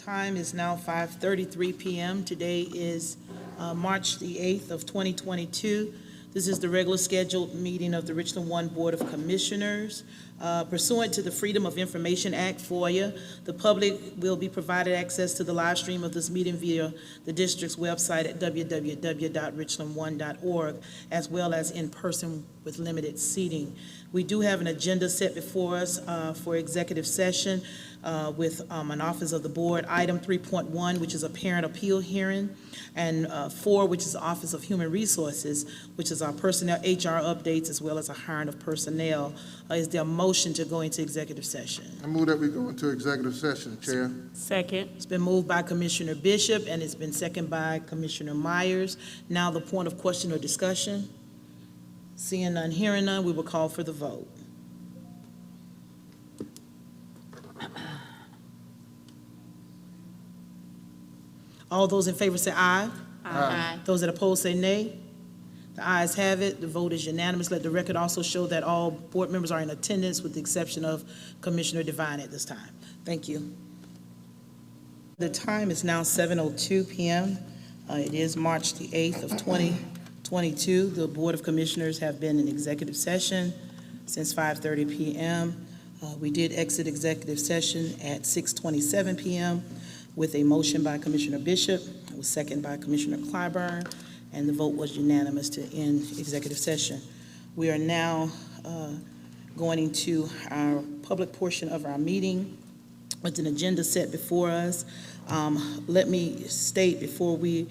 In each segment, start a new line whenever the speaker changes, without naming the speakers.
time is now 5:33 p.m. Today is March the 8th of 2022. This is the regular scheduled meeting of the Richland 1 Board of Commissioners. Pursuant to the Freedom of Information Act, FOIA, the public will be provided access to the live stream of this meeting via the district's website at www.richland1.org, as well as in person with limited seating. We do have an agenda set before us for executive session with an Office of the Board. Item 3.1, which is a parent appeal hearing, and 4, which is the Office of Human Resources, which is our personnel HR updates, as well as a hiring of personnel. Is there a motion to go into executive session?
I move that we go into executive session, Chair.
Second.
It's been moved by Commissioner Bishop, and it's been seconded by Commissioner Myers. Now the point of question or discussion. Seeing none, hearing none, we will call for the vote. All those in favor say aye.
Aye.
Those that oppose say nay. The ayes have it. The vote is unanimous. Let the record also show that all board members are in attendance with the exception of Commissioner Devine at this time. Thank you. The time is now 7:02 p.m. It is March the 8th of 2022. The Board of Commissioners have been in executive session since 5:30 p.m. We did exit executive session at 6:27 p.m. with a motion by Commissioner Bishop. It was seconded by Commissioner Clyburn, and the vote was unanimous to end executive session. We are now going into our public portion of our meeting with an agenda set before us. Let me state before we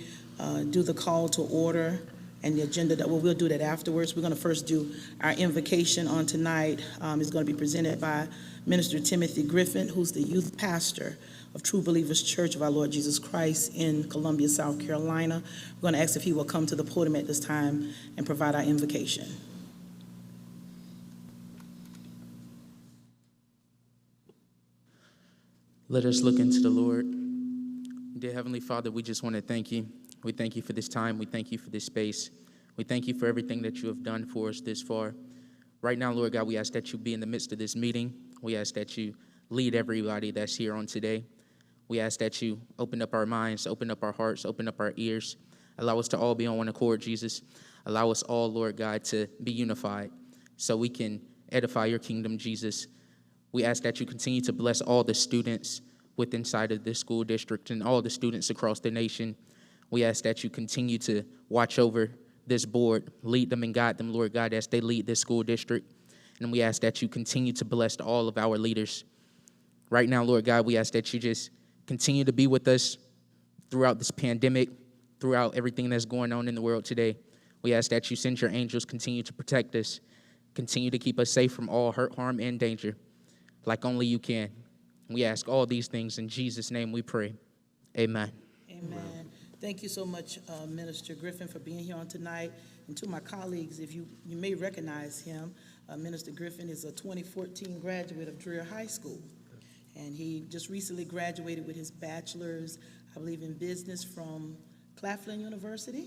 do the call to order and the agenda that we'll do that afterwards. We're going to first do our invocation on tonight. Is going to be presented by Minister Timothy Griffin, who's the youth pastor of True Believers Church of our Lord Jesus Christ in Columbia, South Carolina. We're going to ask if he will come to the podium at this time and provide our invocation.
Let us look into the Lord. Dear Heavenly Father, we just want to thank you. We thank you for this time. We thank you for this space. We thank you for everything that you have done for us this far. Right now, Lord God, we ask that you be in the midst of this meeting. We ask that you lead everybody that's here on today. We ask that you open up our minds, open up our hearts, open up our ears. Allow us to all be on one accord, Jesus. Allow us all, Lord God, to be unified so we can edify your kingdom, Jesus. We ask that you continue to bless all the students within inside of this school district and all the students across the nation. We ask that you continue to watch over this board, lead them and guide them, Lord God, as they lead this school district. And we ask that you continue to bless all of our leaders. Right now, Lord God, we ask that you just continue to be with us throughout this pandemic, throughout everything that's going on in the world today. We ask that you send your angels, continue to protect us, continue to keep us safe from all hurt, harm, and danger, like only you can. We ask all these things in Jesus' name we pray. Amen.
Amen. Thank you so much, Minister Griffin, for being here on tonight. And to my colleagues, if you may recognize him, Minister Griffin is a 2014 graduate of Dreher High School. And he just recently graduated with his bachelor's, I believe, in business from Claflin University,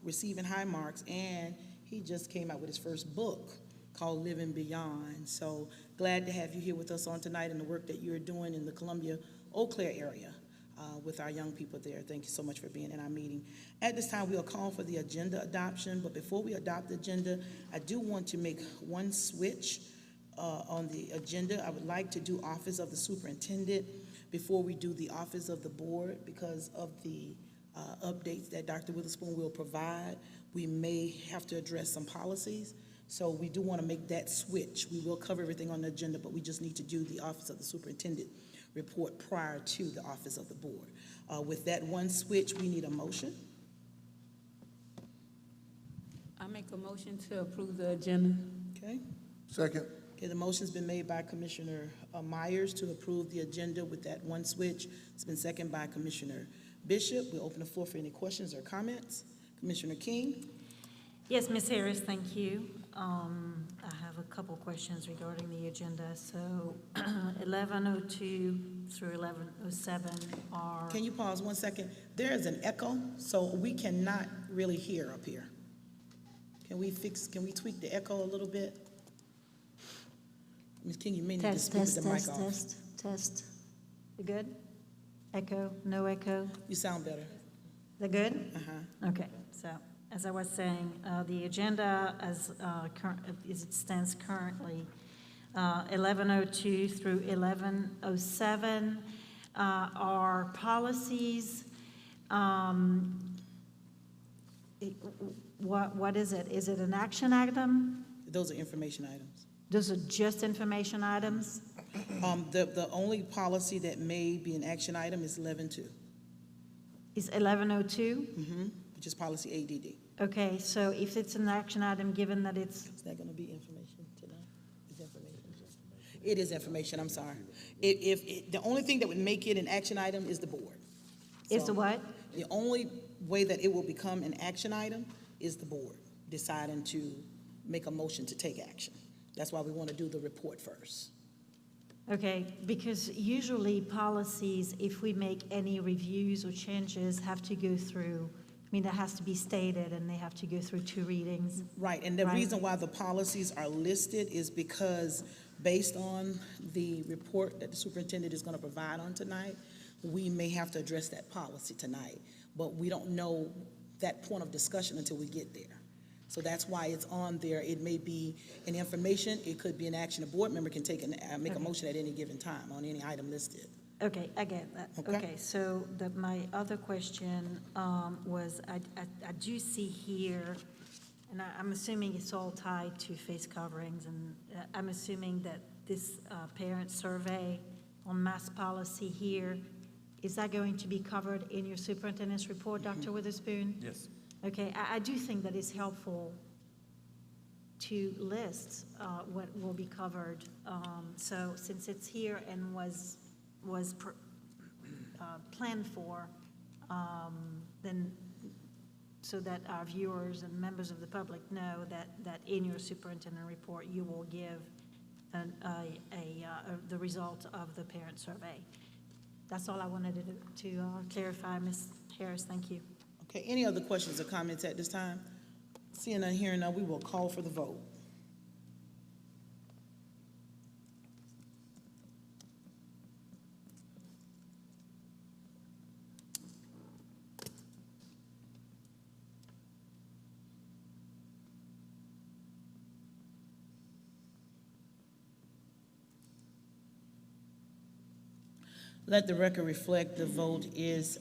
receiving high marks. And he just came out with his first book called Living Beyond. So glad to have you here with us on tonight and the work that you're doing in the Columbia Eau Claire area with our young people there. Thank you so much for being in our meeting. At this time, we'll call for the agenda adoption. But before we adopt the agenda, I do want to make one switch on the agenda. I would like to do Office of the Superintendent before we do the Office of the Board because of the updates that Dr. Witherspoon will provide. We may have to address some policies, so we do want to make that switch. We will cover everything on the agenda, but we just need to do the Office of the Superintendent report prior to the Office of the Board. With that one switch, we need a motion.
I make a motion to approve the agenda.
Okay.
Second.
Okay, the motion's been made by Commissioner Myers to approve the agenda with that one switch. It's been seconded by Commissioner Bishop. We'll open the floor for any questions or comments. Commissioner King?
Yes, Ms. Harris, thank you. I have a couple questions regarding the agenda. So 1102 through 1107 are...
Can you pause 1 second? There is an echo, so we cannot really hear up here. Can we tweak the echo a little bit? Ms. King, you may need to speak with the mic off.
Test. You good? Echo? No echo?
You sound better.
Is that good? Okay, so, as I was saying, the agenda as it stands currently, 1102 through 1107 are policies. What is it? Is it an action item?
Those are information items.
Those are just information items?
The only policy that may be an action item is 11.2,
Is 1102?
which is policy ADD.
Okay, so if it's an action item, given that it's,
Is that gonna be information tonight? Is information? It is information, I'm sorry. If the only thing that would make it an action item is the board.
is the
So,
what?
The only way that it will become an action item is the board deciding to make a motion to take action. That's why we want to do the report first.
Okay, because usually policies, if we make any reviews or changes, have to go through, I mean, that has to be stated, and they have to go through 2 readings.
Right, and the
Right.
reason why the policies are listed is because based on the report that the superintendent is going to provide on tonight, we may have to address that policy tonight, but we don't know that point of discussion until we get there. So that's why it's on there. It may be an information, it could be an action. A board member can take and make a
Okay.
motion at any given time on any item listed.
Okay, I get that.
Okay.
Okay, so my other question was, I do see here, and I'm assuming it's all tied to face coverings, and I'm assuming that this parent survey on mass policy here, is that going to be covered in your superintendent's report, Dr. Witherspoon?
Yes.
Okay, I do think that it's helpful to list what will be covered. So since it's here and was planned for, then so that our viewers and members of the public know that in your superintendent report, you will give the result of the parent survey. That's all I wanted to clarify, Ms. Harris. Thank you.
Okay, any other questions or comments at this time? Seeing and hearing none, we will call for the vote. Let the record reflect the vote is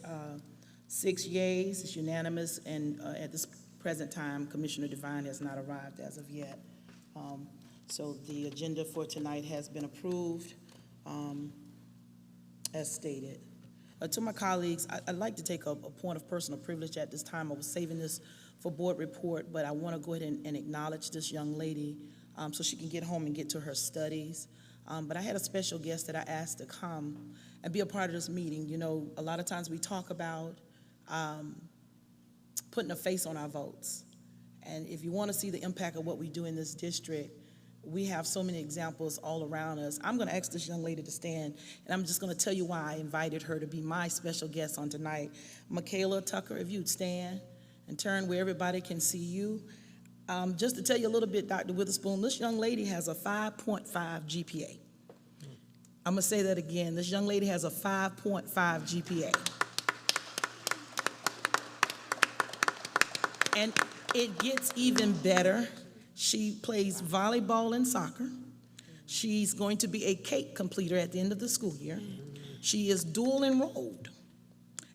6 yeas, it's unanimous, and at this present time, Commissioner Devine has not arrived as of yet. So the agenda for tonight has been approved as stated. To my colleagues, I'd like to take a point of personal privilege at this time. I was saving this for board report, but I want to go ahead and acknowledge this young lady so she can get home and get to her studies. But I had a special guest that I asked to come and be a part of this meeting. You know, a lot of times we talk about putting a face on our votes. And if you want to see the impact of what we do in this district, we have so many examples all around us. I'm going to ask this young lady to stand, and I'm just going to tell you why I invited her to be my special guest on tonight. Michaela Tucker, if you'd stand and turn where everybody can see you. Just to tell you a little bit, Dr. Witherspoon, this young lady has a 5.5 GPA. I'm going to say that again. This young lady has a 5.5 GPA. And it gets even better. She plays volleyball and soccer. She's going to be a cake completer at the end of the school year. She is dual enrolled.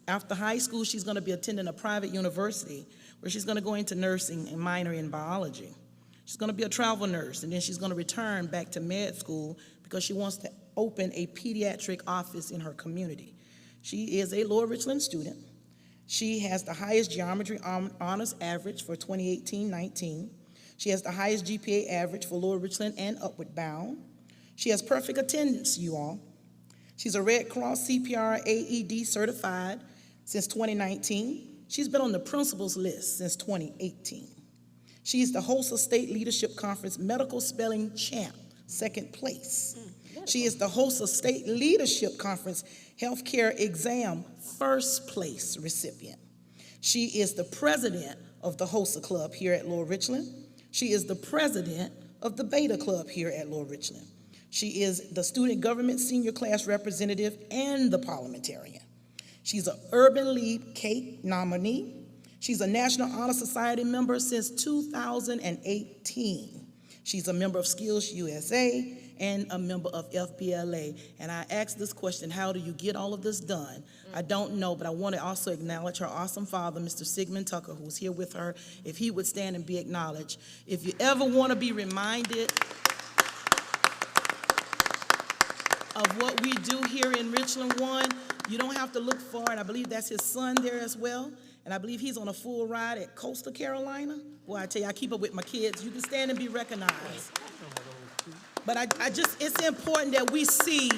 After high school, she's going to be attending a private university where she's going to go into nursing and minor in biology. She's going to be a travel nurse, and then she's going to return back to med school because she wants to open a pediatric office in her community. She is a Lower Richland student. She has the highest geometry honors average for 2018-19. She has the highest GPA average for Lower Richland and Upward Bound. She has perfect attendance, you all. She's a Red Cross CPR AED certified since 2019. She's been on the principals list since 2018. She is the host of State Leadership Conference Medical Spelling Champ, 2nd place. She is the host of State Leadership Conference Healthcare Exam, 1st place recipient. She is the president of the HOSA Club here at Lower Richland. She is the president of the Beta Club here at Lower Richland. She is the student government senior class representative and the parliamentarian. She's an Urban League Cake nominee. She's a National Honor Society member since 2018. She's a member of Skills USA and a member of FBLA. And I asked this question, how do you get all of this done? I don't know, but I want to also acknowledge her awesome father, Mr. Sigmund Tucker, who's here with her, if he would stand and be acknowledged. If you ever want to be reminded of what we do here in Richland 1, you don't have to look far, and I believe that's his son there as well. And I believe he's on a full ride at Coastal Carolina. Boy, I tell you, I keep up with my kids. You can stand and be recognized. But it's important that we see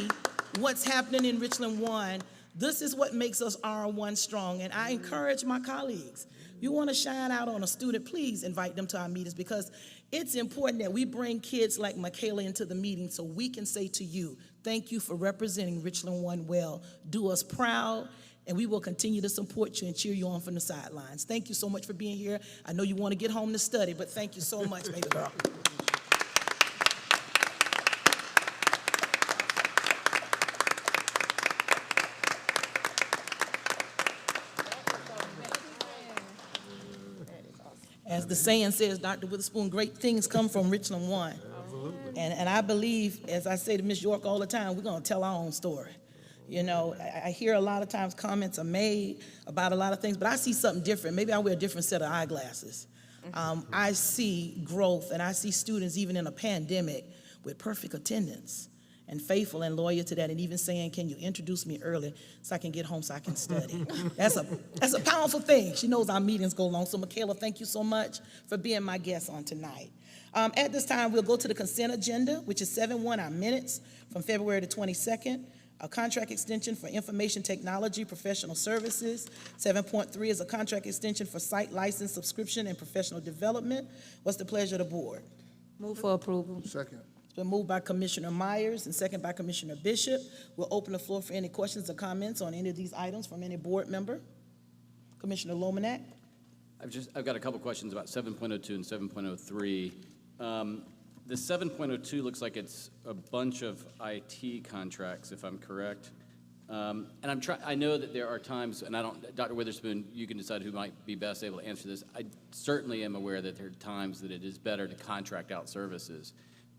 what's happening in Richland 1. This is what makes us R1 strong. And I encourage my colleagues, you want to shine out on a student, please invite them to our meetings, because it's important that we bring kids like Michaela into the meeting so we can say to you, thank you for representing Richland 1 well. Do us proud, and we will continue to support you and cheer you on from the sidelines. Thank you so much for being here. I know you want to get home to study, but thank you so much, baby girl. As the saying says, Dr. Witherspoon, great things come from Richland 1. And I believe, as I say to Ms. York all the time, we're going to tell our own story. You know, I hear a lot of times comments are made about a lot of things, but I see something different. Maybe I wear a different set of eyeglasses. I see growth, and I see students, even in a pandemic, with perfect attendance and faithful and loyal to that, and even saying, can you introduce me early so I can get home so I can study? That's a powerful thing. She knows our meetings go long. So, Michaela, thank you so much for being my guest on tonight. At this time, we'll go to the consent agenda, which is 7-1, our minutes from February the 22nd. A contract extension for information technology professional services. 7.3 is a contract extension for site license subscription and professional development. What's the pleasure of the board?
Move for approval.
Second.
It's been moved by Commissioner Myers and second by Commissioner Bishop. We'll open the floor for any questions or comments on any of these items from any board member. Commissioner Lomanak.
I've got a couple questions about 7.02 and 7.03. The 7.02 looks like it's a bunch of IT contracts, if I'm correct. And I know that there are times, and Dr. Witherspoon, you can decide who might be best able to answer this. I certainly am aware that there are times that it is better to contract out services,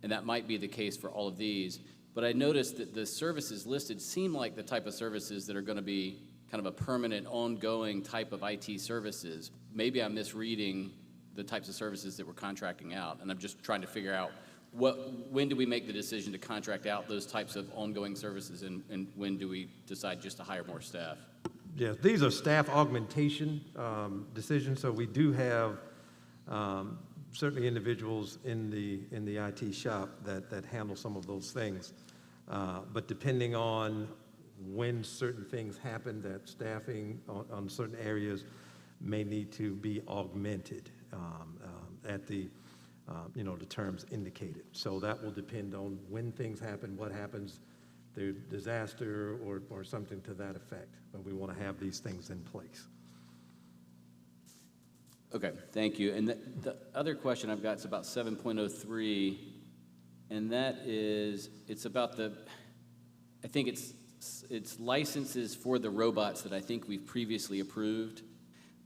and that might be the case for all of these. But I noticed that the services listed seem like the type of services that are going to be kind of a permanent, ongoing type of IT services. Maybe I'm misreading the types of services that we're contracting out, and I'm just trying to figure out when do we make the decision to contract out those types of ongoing services, and when do we decide just to hire more staff?
Yes, these are staff augmentation decisions, so we do have certainly individuals in the IT shop that handle some of those things. But depending on when certain things happen, that staffing on certain areas may need to be augmented at the terms indicated. So that will depend on when things happen, what happens, the disaster or something to that effect. But we want to have these things in place.
Okay, thank you. And the other question I've got is about 7.03, and that is, it's about I think it's licenses for the robots that I think we've previously approved,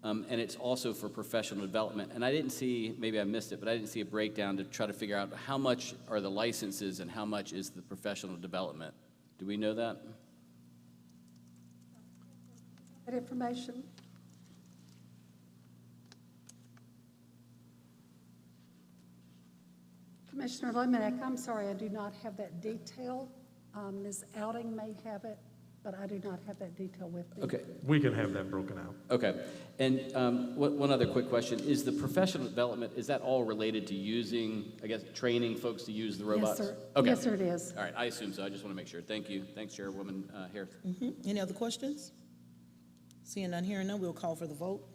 and it's also for professional development. And I didn't see, maybe I missed it, but I didn't see a breakdown to try to figure out how much are the licenses and how much is the professional development. Do we know that?
That information. Commissioner Lomanak, I'm sorry, I do not have that detail. Ms. Outing may have it, but I do not have that detail with me.
Okay.
We can have that broken out.
Okay. And one other quick question. Is the professional development, is that all related to using, I guess, training folks to use the robots?
Yes, sir.
Okay.
Yes, sir, it is.
All right, I assume so. I just want to make sure. Thank you. Thanks, Chairwoman Harris.
Any other questions? Seeing none, hearing none, we'll call for the vote.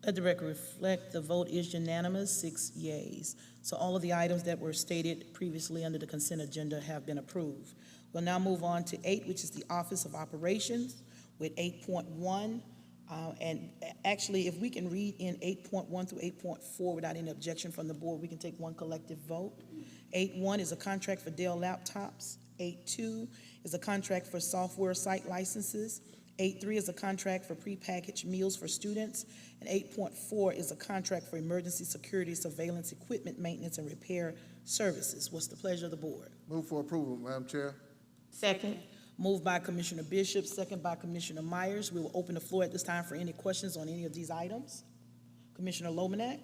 Let the record reflect the vote is unanimous, 6 yeas. So all of the items that were stated previously under the consent agenda have been approved. We'll now move on to 8, which is the Office of Operations, with 8.1. And actually, if we can read in 8.1 through 8.4 without any objection from the board, we can take one collective vote. 8.1 is a contract for Dell laptops. 8.2 is a contract for software site licenses. 8.3 is a contract for prepackaged meals for students. And 8.4 is a contract for emergency security surveillance equipment maintenance and repair services. What's the pleasure of the board?
Move for approval, Madam Chair.
Second.
Moved by Commissioner Bishop, second by Commissioner Myers. We will open the floor at this time for any questions on any of these items. Commissioner Lomanak?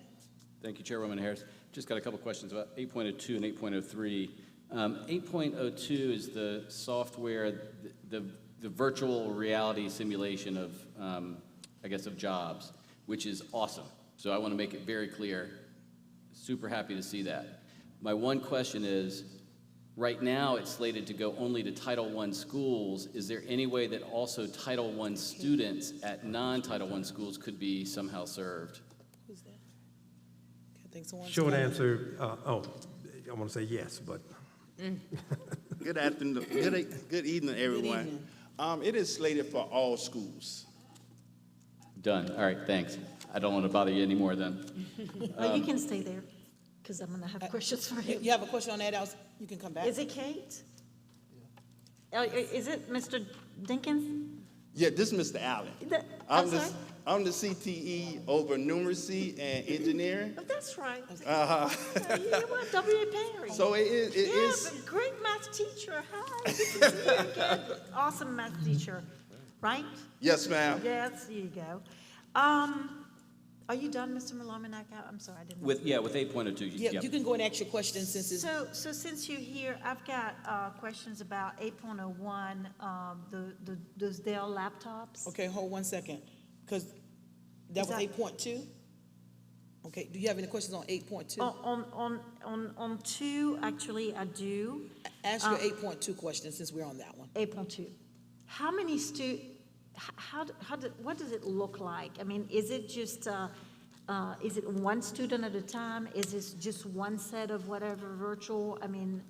Thank you, Chairwoman Harris. Just got a couple questions about 8.02 and 8.03. 8.02 is the software, the virtual reality simulation of, I guess, of jobs, which is awesome. So I want to make it very clear. Super happy to see that. My one question is, right now it's slated to go only to Title I schools. Is there any way that also Title I students at non-Title I schools could be somehow served?
Who's that? I think someone's
Short
coming.
answer, I want to say yes, but
Good afternoon, good evening, everyone.
evening.
It is slated for all schools.
Done. All right, thanks. I don't want to bother you anymore then.
You can stay there, because I'm going to have questions for him.
You have a question on that, else you can come back.
Is it Kate? Is it Mr. Dinkins?
Yeah, this is Mr. Allen.
I'm sorry?
I'm the CTE over numeracy and engineering.
Oh, that's right.
Uh-huh.
You were W.A. Perry.
So it is.
Yeah, but great math teacher. Hi, good to see you again. Awesome math teacher, right?
Yes, ma'am.
Yes, there you go. Are you done, Mr. Malamanak? I'm sorry, I didn't.
With 8.02.
Yeah,
yep.
you can go and ask your question since it's,
So since you're here, I've got questions about 8.01, those Dell laptops.
okay, hold 1 second, because that
Is
was
that-
8.2? Okay, do you have any questions on 8.2?
On 2, actually, I do.
Ask your 8.2 question since we're on that one.
8.2. How many what does it look like? I mean, is it just, is it one student at a time? Is this just one set of whatever virtual? I mean,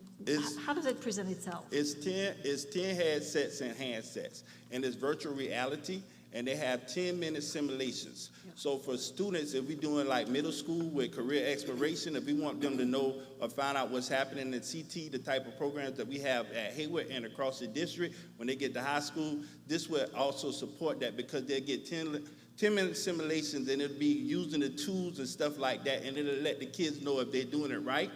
how does it present itself?
It's 10 headsets and handsets, and it's virtual reality, and they have 10-minute simulations. So for students, if we're doing like middle school with career exploration, if we want them to know or find out what's happening in CT, the type of programs that we have at Hayward and across the district, when they get to high school, this will also support that because they'll get 10-minute simulations, and it'll be using the tools and stuff like that, and it'll let the kids know if they're doing it right,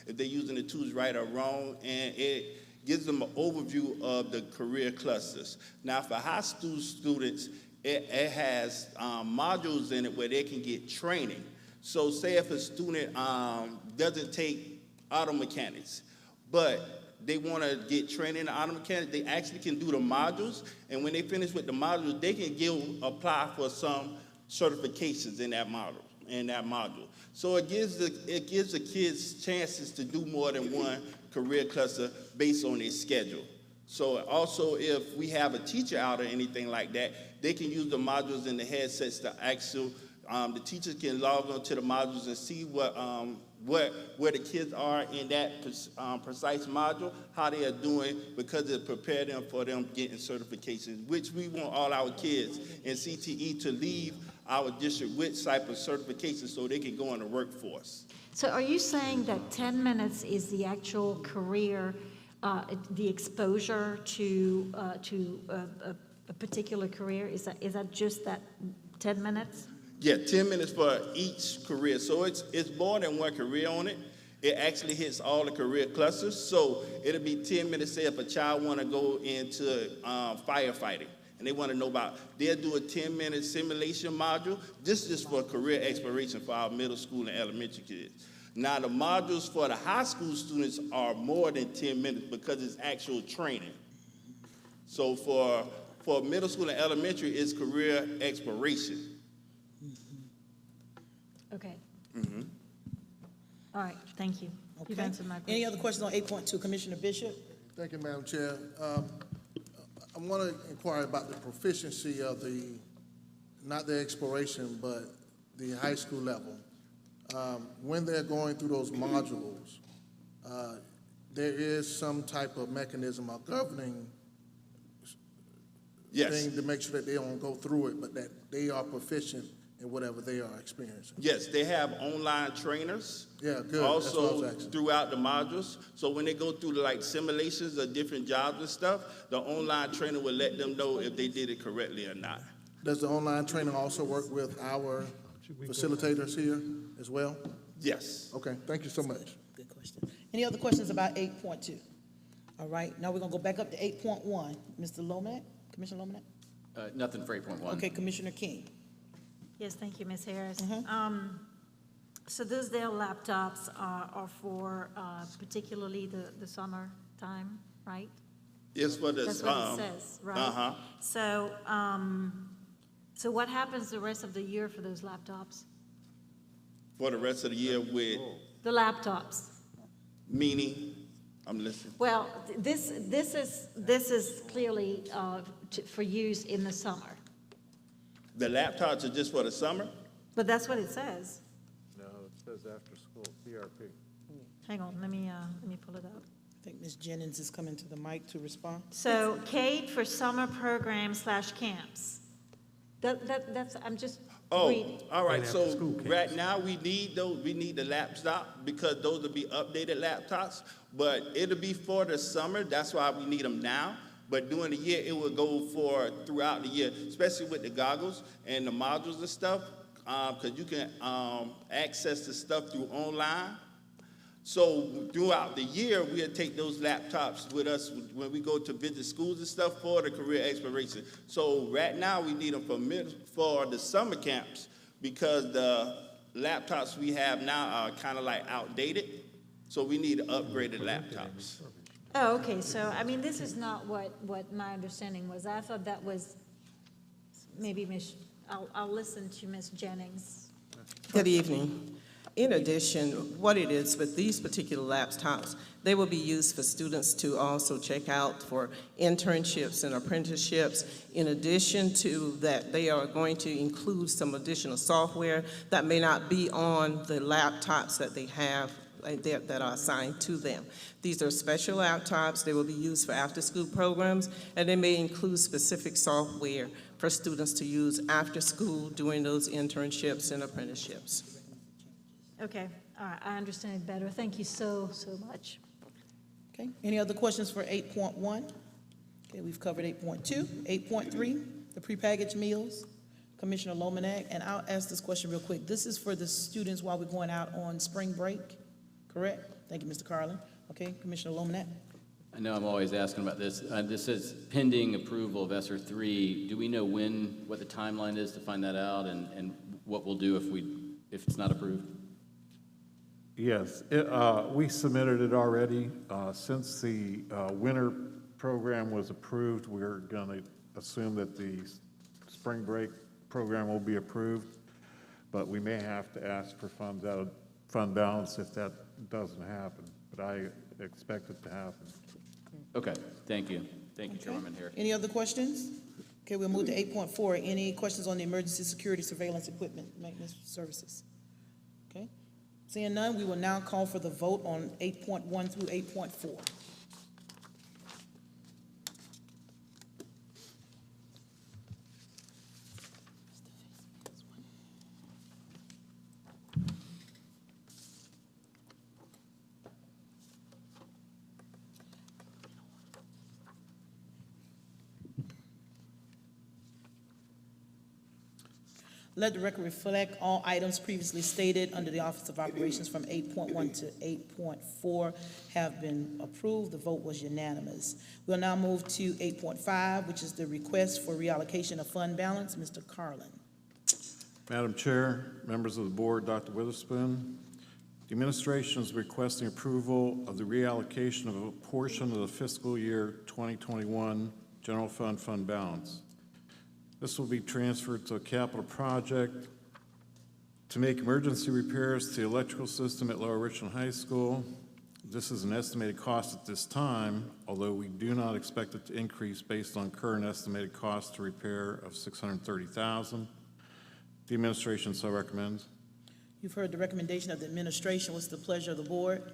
if they're using the tools right or wrong, and it gives them an overview of the career clusters. Now, for high school students, it has modules in it where they can get training. So say if a student doesn't take auto mechanics, but they want to get training in auto mechanics, they actually can do the modules, and when they finish with the modules, they can apply for some certifications in that module. So it gives the kids chances to do more than one career cluster based on their schedule. So also, if we have a teacher out or anything like that, they can use the modules in the headsets to the teachers can log on to the modules and see where the kids are in that precise module, how they are doing, because it prepare them for them getting certifications, which we want all our kids in CTE to leave our district with type of certifications so they can go in the workforce.
So are you saying that 10 minutes is the actual career, the exposure to a particular career? Is that just that 10 minutes?
Yeah, 10 minutes for each career. So it's more than one career on it. It actually hits all the career clusters. So it'll be 10 minutes, say if a child want to go into firefighting and they want to know about, they'll do a 10-minute simulation module. This is for career exploration for our middle school and elementary kids. Now, the modules for the high school students are more than 10 minutes because it's actual training. So for middle school and elementary, it's career exploration.
Okay. All right, thank you. You've
Okay.
answered my question.
Any other questions on 8.2? Commissioner Bishop?
Thank you, Madam Chair. I want to inquire about the proficiency of not the exploration, but the high school level, when they're going through those modules, there is some type of mechanism or governing
Yes.
thing to make sure that they don't go through it, but that they are proficient in whatever they are experiencing.
Yes, they have online trainers.
Yeah, good. That's what I was
Also
asking.
throughout the modules. So when they go through like simulations of different jobs and stuff, the online trainer will let them know if they did it correctly or not.
Does the online training also work with our facilitators here as well?
Yes.
Okay, thank you so much.
Good question. Any other questions about 8.2? All right, now we're gonna go back up to 8.1. Mr. Lomax, Commissioner Lomax?
Nothing for 8.1.
Okay, Commissioner King.
Yes, thank you, Ms. Harris. So those Dell laptops are for particularly the summer time, right?
Yes, for the,
That's what it says, right?
Uh-huh.
So, so what happens the rest of the year for those laptops?
For the rest of the year with,
The laptops?
meaning, I'm listening.
Well, this is clearly for use in the summer,
The laptops are just for the summer?
but that's what it says.
No, it says after school, PRP.
Hang on, let me pull it up.
I think Ms. Jennings is coming to the mic to respond.
So CADE for summer programs/camps. That's, I'm just
Oh,
reading.
all right,
And
so
after-school camps.
right now, we need the laptop, because those will be updated laptops, but it'll be for the summer, that's why we need them now. But during the year, it will go for throughout the year, especially with the goggles and the modules and stuff, because you can access the stuff through online. So throughout the year, we'll take those laptops with us when we go to visit schools and stuff for the career exploration. So right now, we need them for the summer camps, because the laptops we have now are kind of like outdated. So we need upgraded laptops.
Oh, okay, so, I mean, this is not what my understanding was. I thought that was, maybe I'll listen to Ms. Jennings.
Good evening. In addition, what it is with these particular laptops, they will be used for students to also check out for internships and apprenticeships. In addition to that, they are going to include some additional software that may not be on the laptops that they have that are assigned to them. These are special laptops. They will be used for after-school programs, and they may include specific software for students to use after school during those internships and apprenticeships.
Okay, all right, I understand it better. Thank you so much.
Okay, any other questions for 8.1? Okay, we've covered 8.2. 8.3, the prepackaged meals. Commissioner Lomax, and I'll ask this question real quick. This is for the students while we're going out on spring break, correct? Thank you, Mr. Carlin. Okay, Commissioner Lomax?
I know I'm always asking about this. This says pending approval of ESSER 3. Do we know what the timeline is to find that out, and what we'll do if it's not approved?
Yes, we submitted it already. Since the winter program was approved, we're going to assume that the spring break program will be approved, but we may have to ask for funds out of fund balance if that doesn't happen, but I expect it to happen.
Okay, thank you. Thank you, Chairman Harris.
Any other questions? Okay, we'll move to 8.4. Any questions on the emergency security surveillance equipment maintenance services? Okay, seeing none, we will now call for the vote on 8.1 through 8.4. Let the record reflect all items previously stated under the Office of Operations from 8.1 to 8.4 have been approved. The vote was unanimous. We'll now move to 8.5, which is the request for reallocation of fund balance. Mr. Carlin.
Madam Chair, members of the board, Dr. Witherspoon, the administration is requesting approval of the reallocation of a portion of the fiscal year 2021 general fund balance. This will be transferred to a capital project to make emergency repairs to the electrical system at Lower Richland High School. This is an estimated cost at this time, although we do not expect it to increase based on current estimated cost to repair of $630,000. The administration so recommends.
You've heard the recommendation of the administration. What's the pleasure of the board?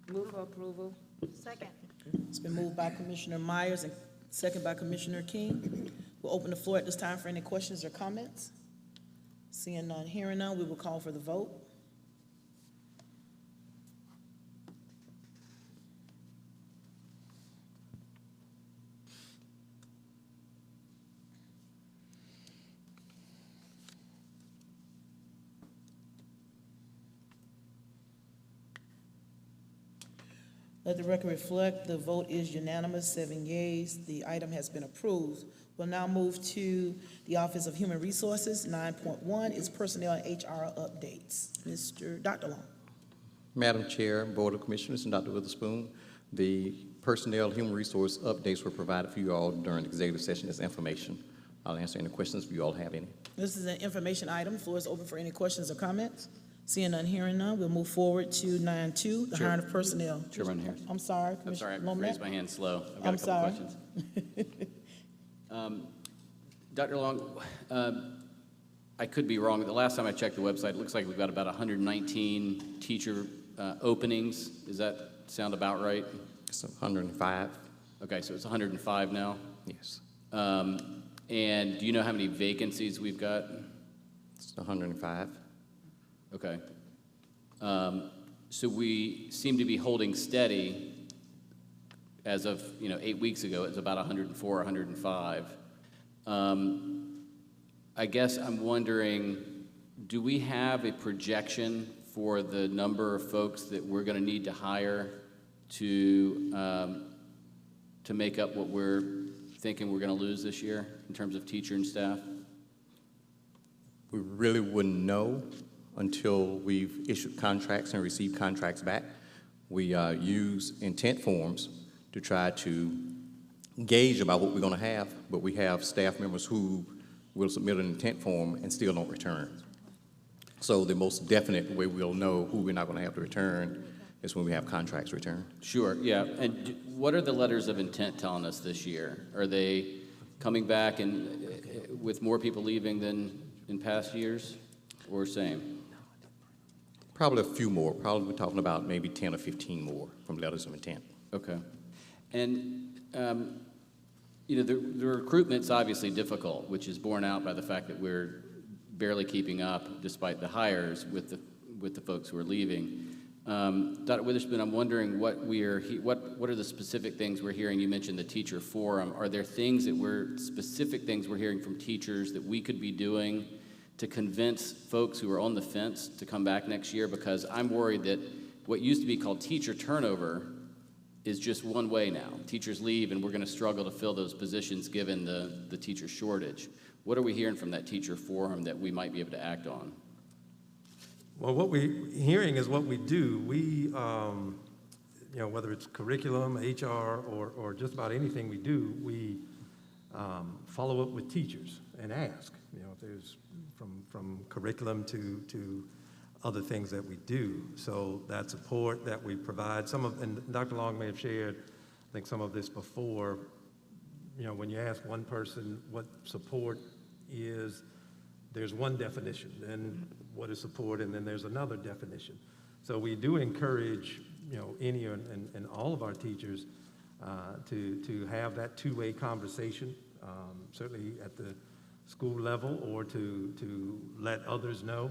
Move for approval.
Second.
It's been moved by Commissioner Myers and second by Commissioner King. We'll open the floor at this time for any questions or comments. Seeing none, hearing none, we will call for the vote. Let the record reflect the vote is unanimous, 7 yeas. The item has been approved. We'll now move to the Office of Human Resources. 9.1 is personnel and HR updates. Dr. Long.
Madam Chair, Board of Commissioners, and Dr. Witherspoon, the personnel human resource updates were provided for you all during the executive session as information. I'll answer any questions if you all have any.
This is an information item. Floor is open for any questions or comments. Seeing none, hearing none, we'll move forward to 9.2, the hiring of personnel.
Chairman Harris.
I'm sorry,
I'm sorry, I
Commissioner
raised my hand slow. I've got
I'm
a couple
sorry.
questions. Dr. Long, I could be wrong. The last time I checked the website, it looks like we've got about 119 teacher openings. Does that sound about right?
It's 105.
Okay, so it's 105 now?
Yes.
And do you know how many vacancies we've got?
It's 105.
Okay. So we seem to be holding steady as of, 8 weeks ago. It's about 104, 105. I guess I'm wondering, do we have a projection for the number of folks that we're going to need to hire to make up what we're thinking we're going to lose this year in terms of teacher and staff?
We really wouldn't know until we've issued contracts and received contracts back. We use intent forms to try to gauge about what we're going to have, but we have staff members who will submit an intent form and still don't return. So the most definite way we'll know who we're not going to have to return is when we have contracts returned.
Sure, yeah. And what are the letters of intent telling us this year? Are they coming back and with more people leaving than in past years, or same?
Probably a few more. Probably we're talking about maybe 10 or 15 more from letters of intent.
Okay. And, the recruitment's obviously difficult, which is borne out by the fact that we're barely keeping up despite the hires with the folks who are leaving. Dr. Witherspoon, I'm wondering what are the specific things we're hearing? You mentioned the teacher forum. Are there specific things we're hearing from teachers that we could be doing to convince folks who are on the fence to come back next year? Because I'm worried that what used to be called teacher turnover is just one way now. Teachers leave and we're going to struggle to fill those positions given the teacher shortage. What are we hearing from that teacher forum that we might be able to act on?
Well, what we're hearing is what we do. We, whether it's curriculum, HR, or just about anything we do, we follow up with teachers and ask, if there's from curriculum to other things that we do. So that support that we provide, and Dr. Long may have shared, I think some of this before, when you ask one person what support is, there's one definition, then what is support, and then there's another definition. So we do encourage, any and all of our teachers to have that two-way conversation, certainly at the school level, or to let others know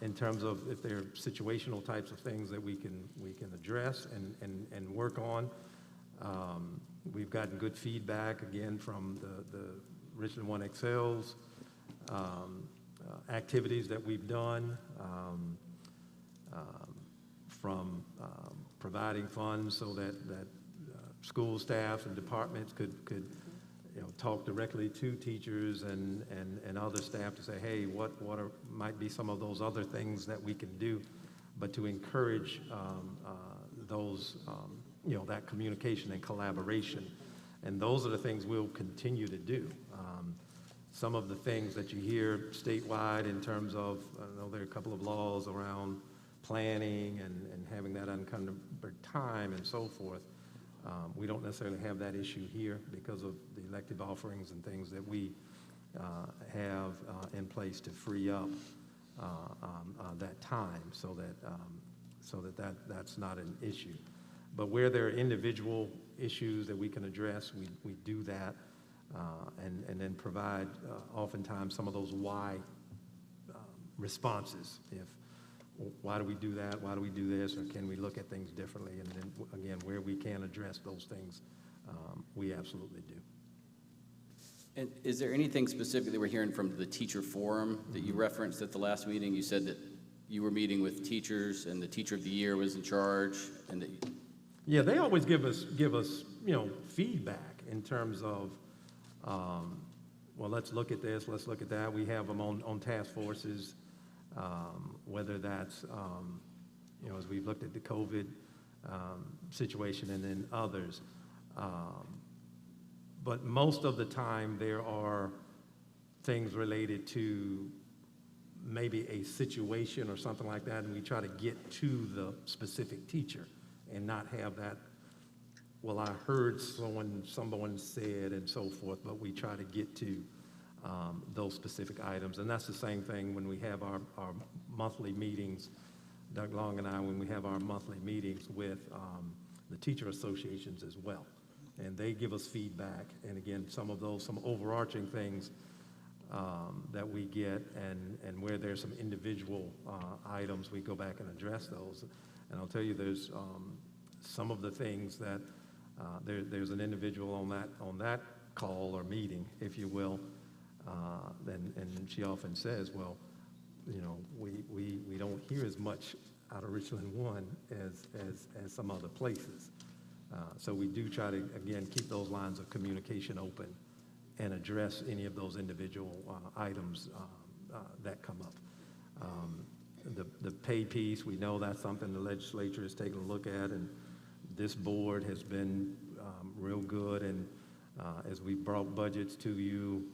in terms of if there are situational types of things that we can address and work on. We've gotten good feedback, again, from the Richland 1 Excels activities that we've done, from providing funds so that school staff and departments could talk directly to teachers and other staff to say, hey, what might be some of those other things that we can do, but to encourage those, that communication and collaboration. And those are the things we'll continue to do. Some of the things that you hear statewide in terms of, I know there are a couple of laws around planning and having that unencumbered time and so forth. We don't necessarily have that issue here because of the elective offerings and things that we have in place to free up that time so that that's not an issue. But where there are individual issues that we can address, we do that, and then provide oftentimes some of those why responses. Why do we do that? Why do we do this? Or can we look at things differently? And then, again, where we can address those things, we absolutely do.
And is there anything specific that we're hearing from the teacher forum that you referenced at the last meeting? You said that you were meeting with teachers and the teacher of the year was in charge, and that
Yeah, they always give us feedback in terms of, well, let's look at this, let's look at that. We have them on task forces, whether that's, as we've looked at the COVID situation and then others. But most of the time, there are things related to maybe a situation or something like that, and we try to get to the specific teacher and not have that, well, I heard someone said and so forth, but we try to get to those specific items. And that's the same thing when we have our monthly meetings, Doug Long and I, when we have our monthly meetings with the teacher associations as well. And they give us feedback, and again, some overarching things that we get, and where there's some individual items, we go back and address those. And I'll tell you, there's some of the things that there's an individual on that call or meeting, if you will, and she often says, well, we don't hear as much out of Richland 1 as some other places. So we do try to, again, keep those lines of communication open and address any of those individual items that come up. The pay piece, we know that's something the legislature is taking a look at, and this board has been real good, and as we brought budgets to you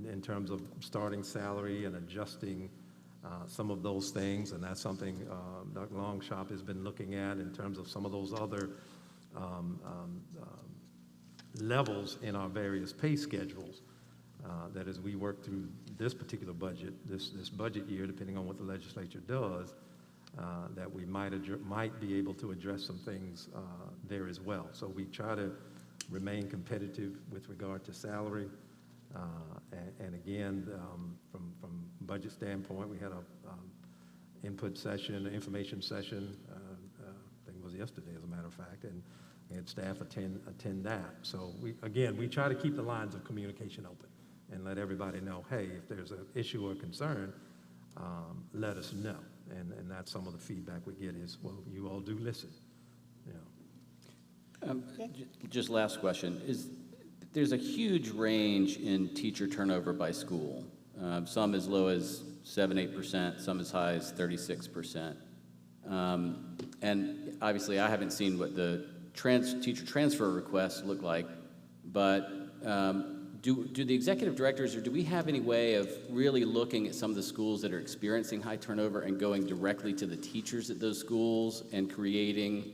in terms of starting salary and adjusting some of those things, and that's something Dr. Longshop has been looking at in terms of some of those other levels in our various pay schedules, that as we work through this particular budget, this budget year, depending on what the legislature does, that we might be able to address some things there as well. So we try to remain competitive with regard to salary. And again, from budget standpoint, we had a input session, information session, I think it was yesterday, as a matter of fact, and we had staff attend that. So we try to keep the lines of communication open and let everybody know, hey, if there's an issue or concern, let us know. And that's some of the feedback we get is, well, you all do listen.
Just last question. There's a huge range in teacher turnover by school. Some as low as 7-8%, some as high as 36%. And obviously, I haven't seen what the teacher transfer requests look like, but do the executive directors, or do we have any way of really looking at some of the schools that are experiencing high turnover and going directly to the teachers at those schools and creating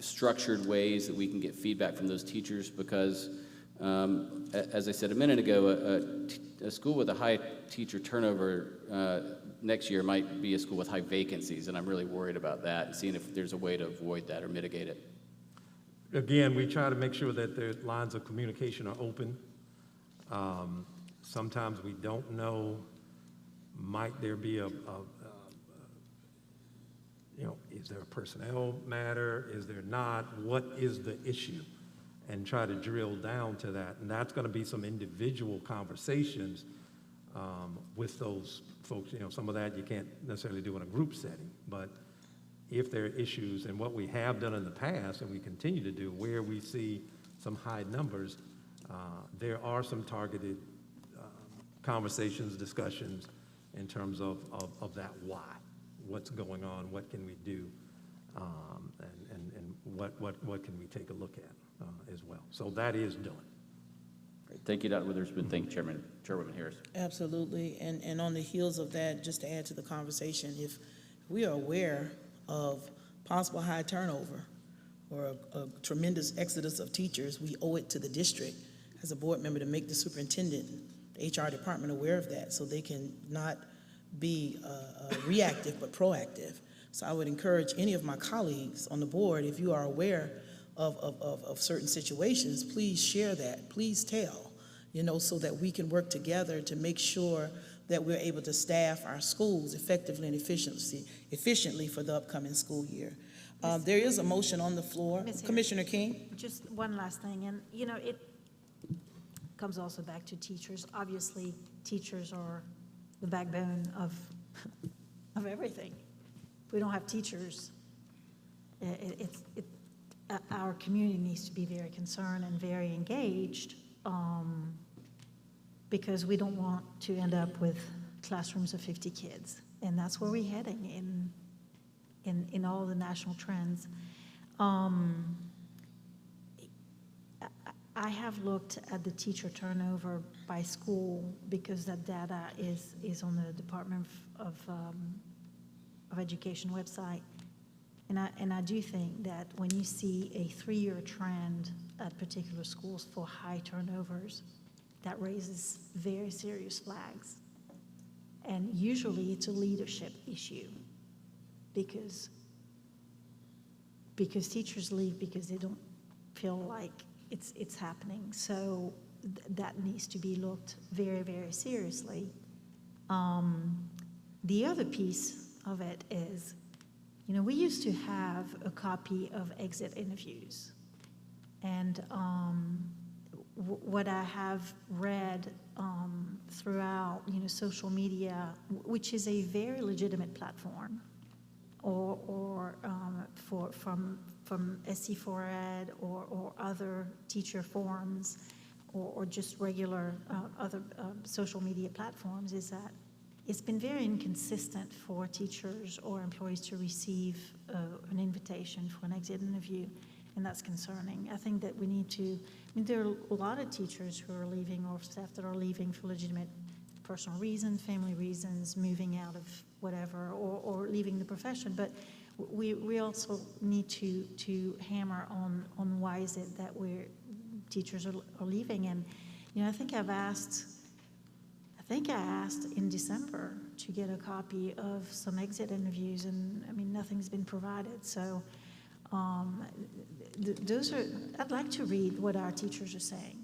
structured ways that we can get feedback from those teachers? Because, as I said a minute ago, a school with a high teacher turnover next year might be a school with high vacancies, and I'm really worried about that and seeing if there's a way to avoid that or mitigate it.
Again, we try to make sure that the lines of communication are open. Sometimes we don't know, might there be is there a personnel matter? Is there not? What is the issue? And try to drill down to that. And that's going to be some individual conversations with those folks. Some of that you can't necessarily do in a group setting, but if there are issues, and what we have done in the past and we continue to do, where we see some high numbers, there are some targeted conversations, discussions in terms of that why. What's going on? What can we do? And what can we take a look at as well? So that is done.
Great. Thank you, Dr. Witherspoon. Thank you, Chairwoman Harris.
Absolutely. And on the heels of that, just to add to the conversation, if we are aware of possible high turnover or a tremendous exodus of teachers, we owe it to the district as a board member to make the superintendent, the HR department aware of that so they can not be reactive but proactive. So I would encourage any of my colleagues on the board, if you are aware of certain situations, please share that, please tell, so that we can work together to make sure that we're able to staff our schools effectively and efficiently for the upcoming school year. There is a motion on the floor. Commissioner King?
Just one last thing, and it comes also back to teachers. Obviously, teachers are the backbone of everything. If we don't have teachers, our community needs to be very concerned and very engaged, because we don't want to end up with classrooms of 50 kids, and that's where we're heading in all the national trends. I have looked at the teacher turnover by school because that data is on the Department of Education website, and I do think that when you see a 3-year trend at particular schools for high turnovers, that raises very serious flags, and usually it's a leadership issue because teachers leave because they don't feel like it's happening. So that needs to be looked very, very seriously. The other piece of it is, we used to have a copy of exit interviews, and what I have read throughout, social media, which is a very legitimate platform, or from SC4Ed or other teacher forums, or just regular other social media platforms, is that it's been very inconsistent for teachers or employees to receive an invitation for an exit interview, and that's concerning. I think that we need to, there are a lot of teachers who are leaving, or staff that are leaving for legitimate personal reasons, family reasons, moving out of whatever, or leaving the profession, but we also need to hammer on why is it that teachers are leaving. And I think I asked in December to get a copy of some exit interviews, and nothing's been provided. So I'd like to read what our teachers are saying.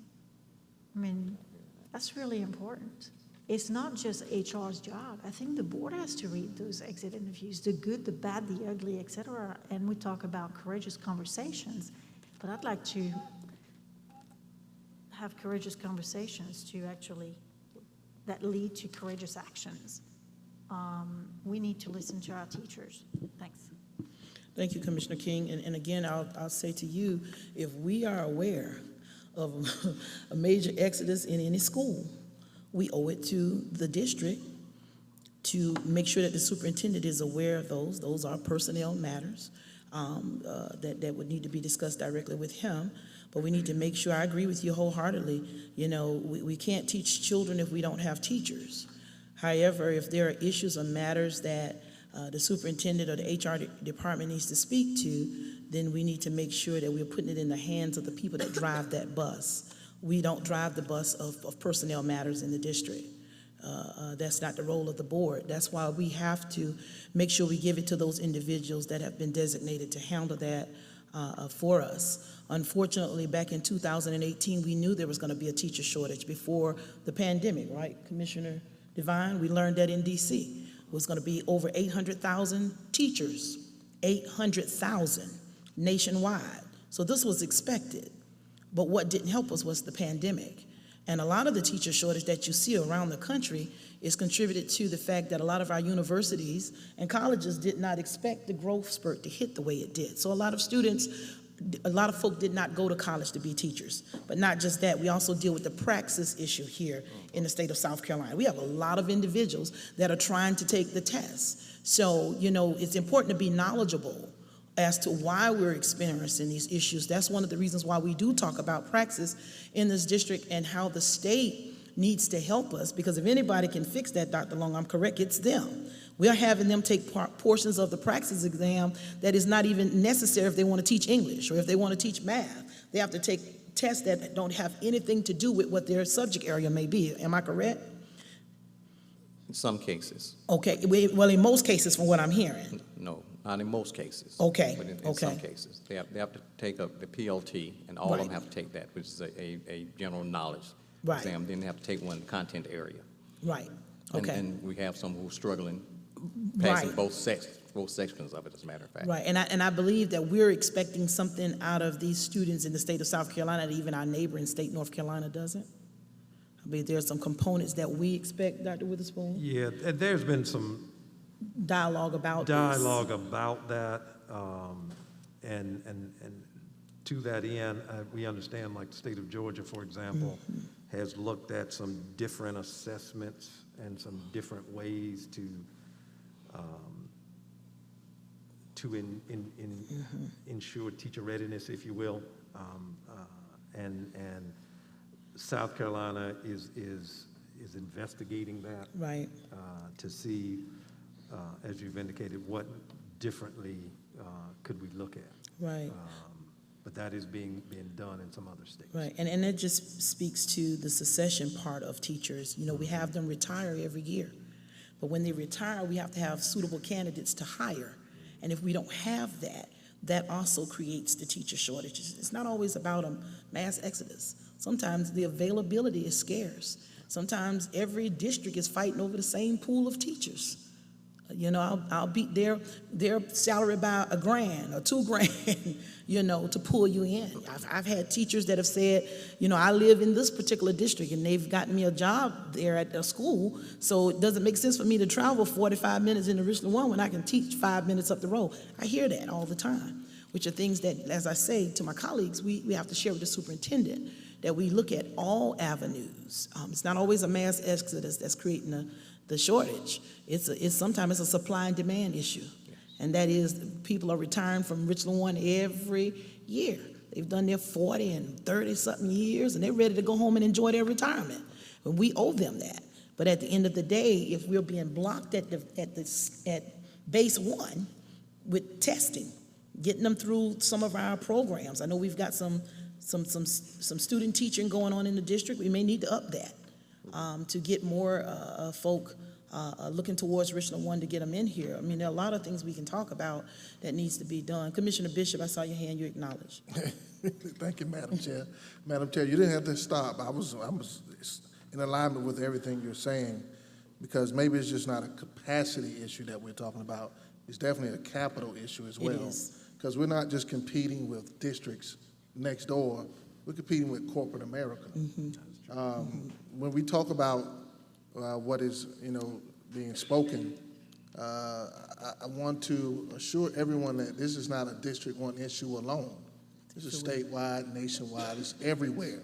That's really important. It's not just HR's job. I think the board has to read those exit interviews, the good, the bad, the ugly, et cetera. And we talk about courageous conversations, but I'd like to have courageous conversations that lead to courageous actions. We need to listen to our teachers. Thanks.
Thank you, Commissioner King. And again, I'll say to you, if we are aware of a major exodus in any school, we owe it to the district to make sure that the superintendent is aware of those. Those are personnel matters that would need to be discussed directly with him. But we need to make sure, I agree with you wholeheartedly, we can't teach children if we don't have teachers. However, if there are issues or matters that the superintendent or the HR department needs to speak to, then we need to make sure that we're putting it in the hands of the people that drive that bus. We don't drive the bus of personnel matters in the district. That's not the role of the board. That's why we have to make sure we give it to those individuals that have been designated to handle that for us. Unfortunately, back in 2018, we knew there was going to be a teacher shortage before the pandemic, right, Commissioner Devine? We learned that in DC. It was going to be over 800,000 teachers, 800,000 nationwide. So this was expected. But what didn't help us was the pandemic. And a lot of the teacher shortage that you see around the country is contributed to the fact that a lot of our universities and colleges did not expect the growth spurt to hit the way it did. So a lot of folk did not go to college to be teachers. But not just that, we also deal with the praxis issue here in the state of South Carolina. We have a lot of individuals that are trying to take the test. So, it's important to be knowledgeable as to why we're experiencing these issues. That's one of the reasons why we do talk about praxis in this district and how the state needs to help us, because if anybody can fix that, Dr. Long, I'm correct, it's them. We are having them take portions of the praxis exam that is not even necessary if they want to teach English or if they want to teach math. They have to take tests that don't have anything to do with what their subject area may be. Am I correct?
In some cases,
Okay, well, in most cases, from what I'm hearing.
no, not in most cases.
Okay,
But in some
okay.
cases, they have to take up the PLT, and all of them
Right.
have to take that, which is a general knowledge
Right.
exam. Then they have to take one content area.
Right,
And-
okay.
And we have some who are struggling, passing
Right.
both sections of it, as a matter of fact.
Right, and I believe that we're expecting something out of these students in the state of South Carolina that even our neighboring state, North Carolina, doesn't. I believe there's some components that we expect, Dr. Witherspoon,
Yeah, and there's been some
dialogue about this.
dialogue about that, and to that end, we understand, like the state of Georgia, for example, has looked at some different assessments and some different ways to ensure teacher readiness, if you will, and South Carolina is investigating that.
Right.
To see, as you've indicated, what differently could we look at.
Right.
But that is being done in some other states.
Right, and it just speaks to the succession part of teachers. You know, we have them retire every year, but when they retire, we have to have suitable candidates to hire. And if we don't have that, that also creates the teacher shortages. It's not always about a mass exodus. Sometimes the availability is scarce. Sometimes every district is fighting over the same pool of teachers. You know, I'll beat their salary by $1,000 or $2,000, you know, to pull you in. I've had teachers that have said, you know, I live in this particular district and they've gotten me a job there at a school, so it doesn't make sense for me to travel 45 minutes into Richland 1 when I can teach 5 minutes up the road. I hear that all the time, which are things that, as I say to my colleagues, we have to share with the superintendent, that we look at all avenues. It's not always a mass exodus that's creating the shortage. It's sometimes a supply and demand issue. And that is, people are retiring from Richland 1 every year. They've done their 40 and 30-something years, and they're ready to go home and enjoy their retirement. And we owe them that. But at the end of the day, if we're being blocked at base 1 with testing, getting them through some of our programs, I know we've got some student teaching going on in the district. We may need to up that to get more folk looking towards Richland 1 to get them in here. I mean, there are a lot of things we can talk about that needs to be done. Commissioner Bishop, I saw your hand, you acknowledge.
Thank you, Madam Chair. Madam Chair, you didn't have to stop. I was in alignment with everything you're saying, because maybe it's just not a capacity issue that we're talking about. It's definitely a capital issue as well.
It is.
Because we're not just competing with districts next door, we're competing with corporate America. When we talk about what is, being spoken, I want to assure everyone that this is not a District 1 issue alone. This is statewide, nationwide, it's everywhere.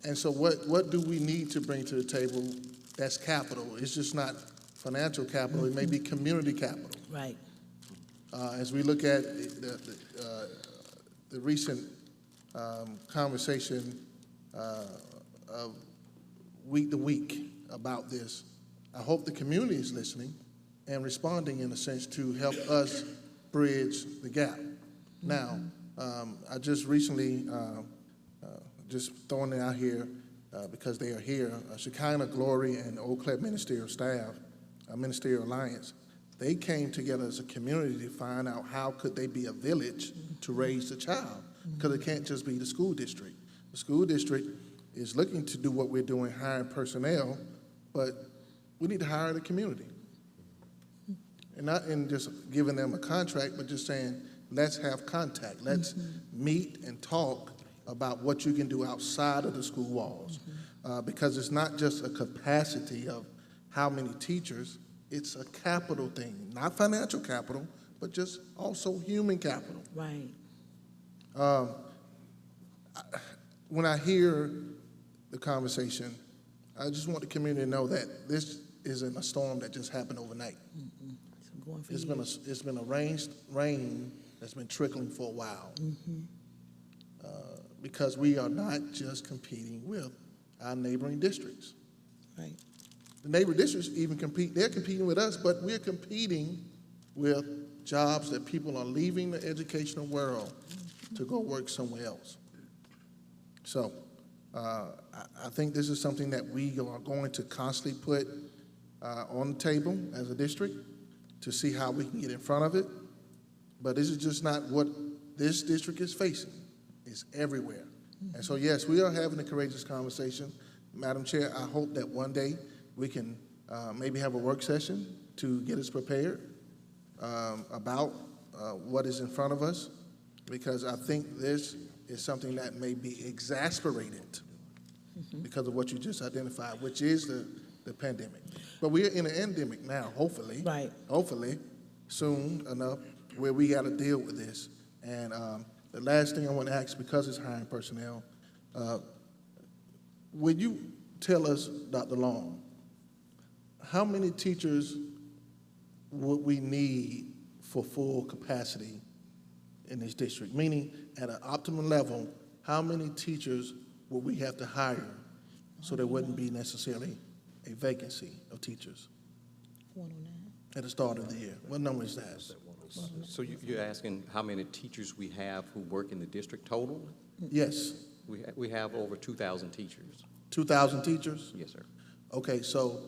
And so what do we need to bring to the table that's capital? It's just not financial capital, it may be community capital.
Right.
As we look at the recent conversation of week to week about this, I hope the community is listening and responding in a sense to help us bridge the gap. Now, I just recently, just throwing it out here because they are here, Shekinah Glory and Eau Claire Ministerial Staff, Ministerial Alliance, they came together as a community to find out how could they be a village to raise the child, because it can't just be the school district. The school district is looking to do what we're doing, hiring personnel, but we need to hire the community. And not in just giving them a contract, but just saying, let's have contact. Let's meet and talk about what you can do outside of the school walls. Because it's not just a capacity of how many teachers, it's a capital thing, not financial capital, but just also human capital.
Right.
When I hear the conversation, I just want the community to know that this isn't a storm that just happened overnight. It's been a rain that's been trickling for a while. Because we are not just competing with our neighboring districts.
Right.
The neighbor districts even compete, they're competing with us, but we're competing with jobs that people are leaving the educational world to go work somewhere else. So I think this is something that we are going to constantly put on the table as a district to see how we can get in front of it. But this is just not what this district is facing. It's everywhere. And so, yes, we are having a courageous conversation. Madam Chair, I hope that one day we can maybe have a work session to get us prepared about what is in front of us, because I think this is something that may be exasperated because of what you just identified, which is the pandemic. But we're in an endemic now, hopefully.
Right.
Hopefully, soon enough, where we got to deal with this. And the last thing I want to ask, because it's hiring personnel, would you tell us, Dr. Long, how many teachers would we need for full capacity in this district? Meaning, at an optimum level, how many teachers would we have to hire so there wouldn't be necessarily a vacancy of teachers
109.
at the start of the year? What number is that?
So you're asking how many teachers we have who work in the district total?
Yes.
We have over 2,000 teachers.
2,000 teachers?
Yes, sir.
Okay, so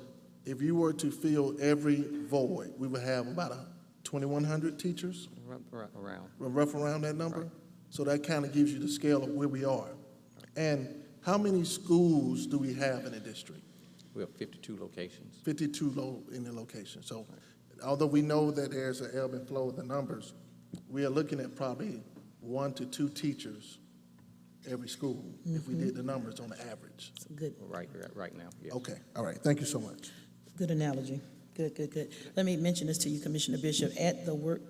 if you were to fill every void, we would have about 2,100 teachers?
Around.
Rough around that number?
Right.
So that kind of gives you the scale of where we are. And how many schools do we have in the district?
We have 52 locations.
52 in the location. So although we know that there's an ebb and flow of the numbers, we are looking at probably 1 to 2 teachers every school if we did the numbers on the average.
It's a good,
Right now, yes.
Okay, all right, thank you so much.
good analogy. Good. Let me mention this to you, Commissioner Bishop. At the board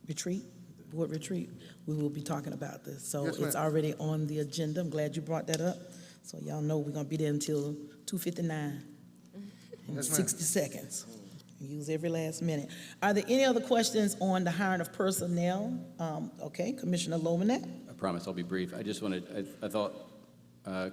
retreat, we will be talking about this. So
Yes, ma'am.
it's already on the agenda. I'm glad you brought that up. So y'all know we're gonna be there until 2:59 in
Yes, ma'am.
60 seconds. Use every last minute. Are there any other questions on the hiring of personnel? Okay, Commissioner Lomanet?
I promise I'll be brief. I just wanted, I thought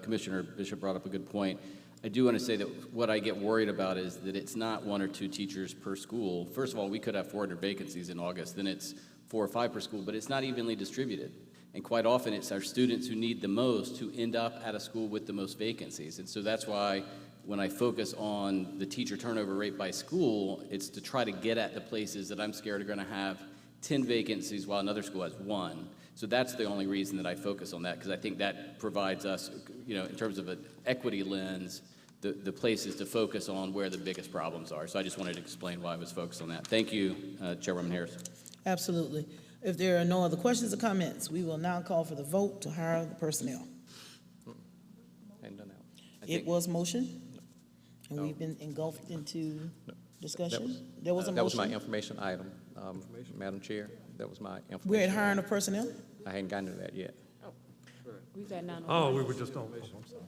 Commissioner Bishop brought up a good point. I do want to say that what I get worried about is that it's not 1 or 2 teachers per school. First of all, we could have 400 vacancies in August, then it's 4 or 5 per school, but it's not evenly distributed. And quite often, it's our students who need the most who end up at a school with the most vacancies. And so that's why when I focus on the teacher turnover rate by school, it's to try to get at the places that I'm scared are going to have 10 vacancies while another school has 1. So that's the only reason that I focus on that, because I think that provides us, in terms of an equity lens, the places to focus on where the biggest problems are. So I just wanted to explain why I was focused on that. Thank you, Chairwoman Harris.
Absolutely. If there are no other questions or comments, we will now call for the vote to hire the personnel.
Hadn't done that.
It was motion, and we've been engulfed into discussion. There was a
That was my
motion.
information item, Madam Chair. That was my information.
We're at hiring of personnel?
I hadn't gotten to that yet.
We got none.
Oh, we were just on, I'm sorry.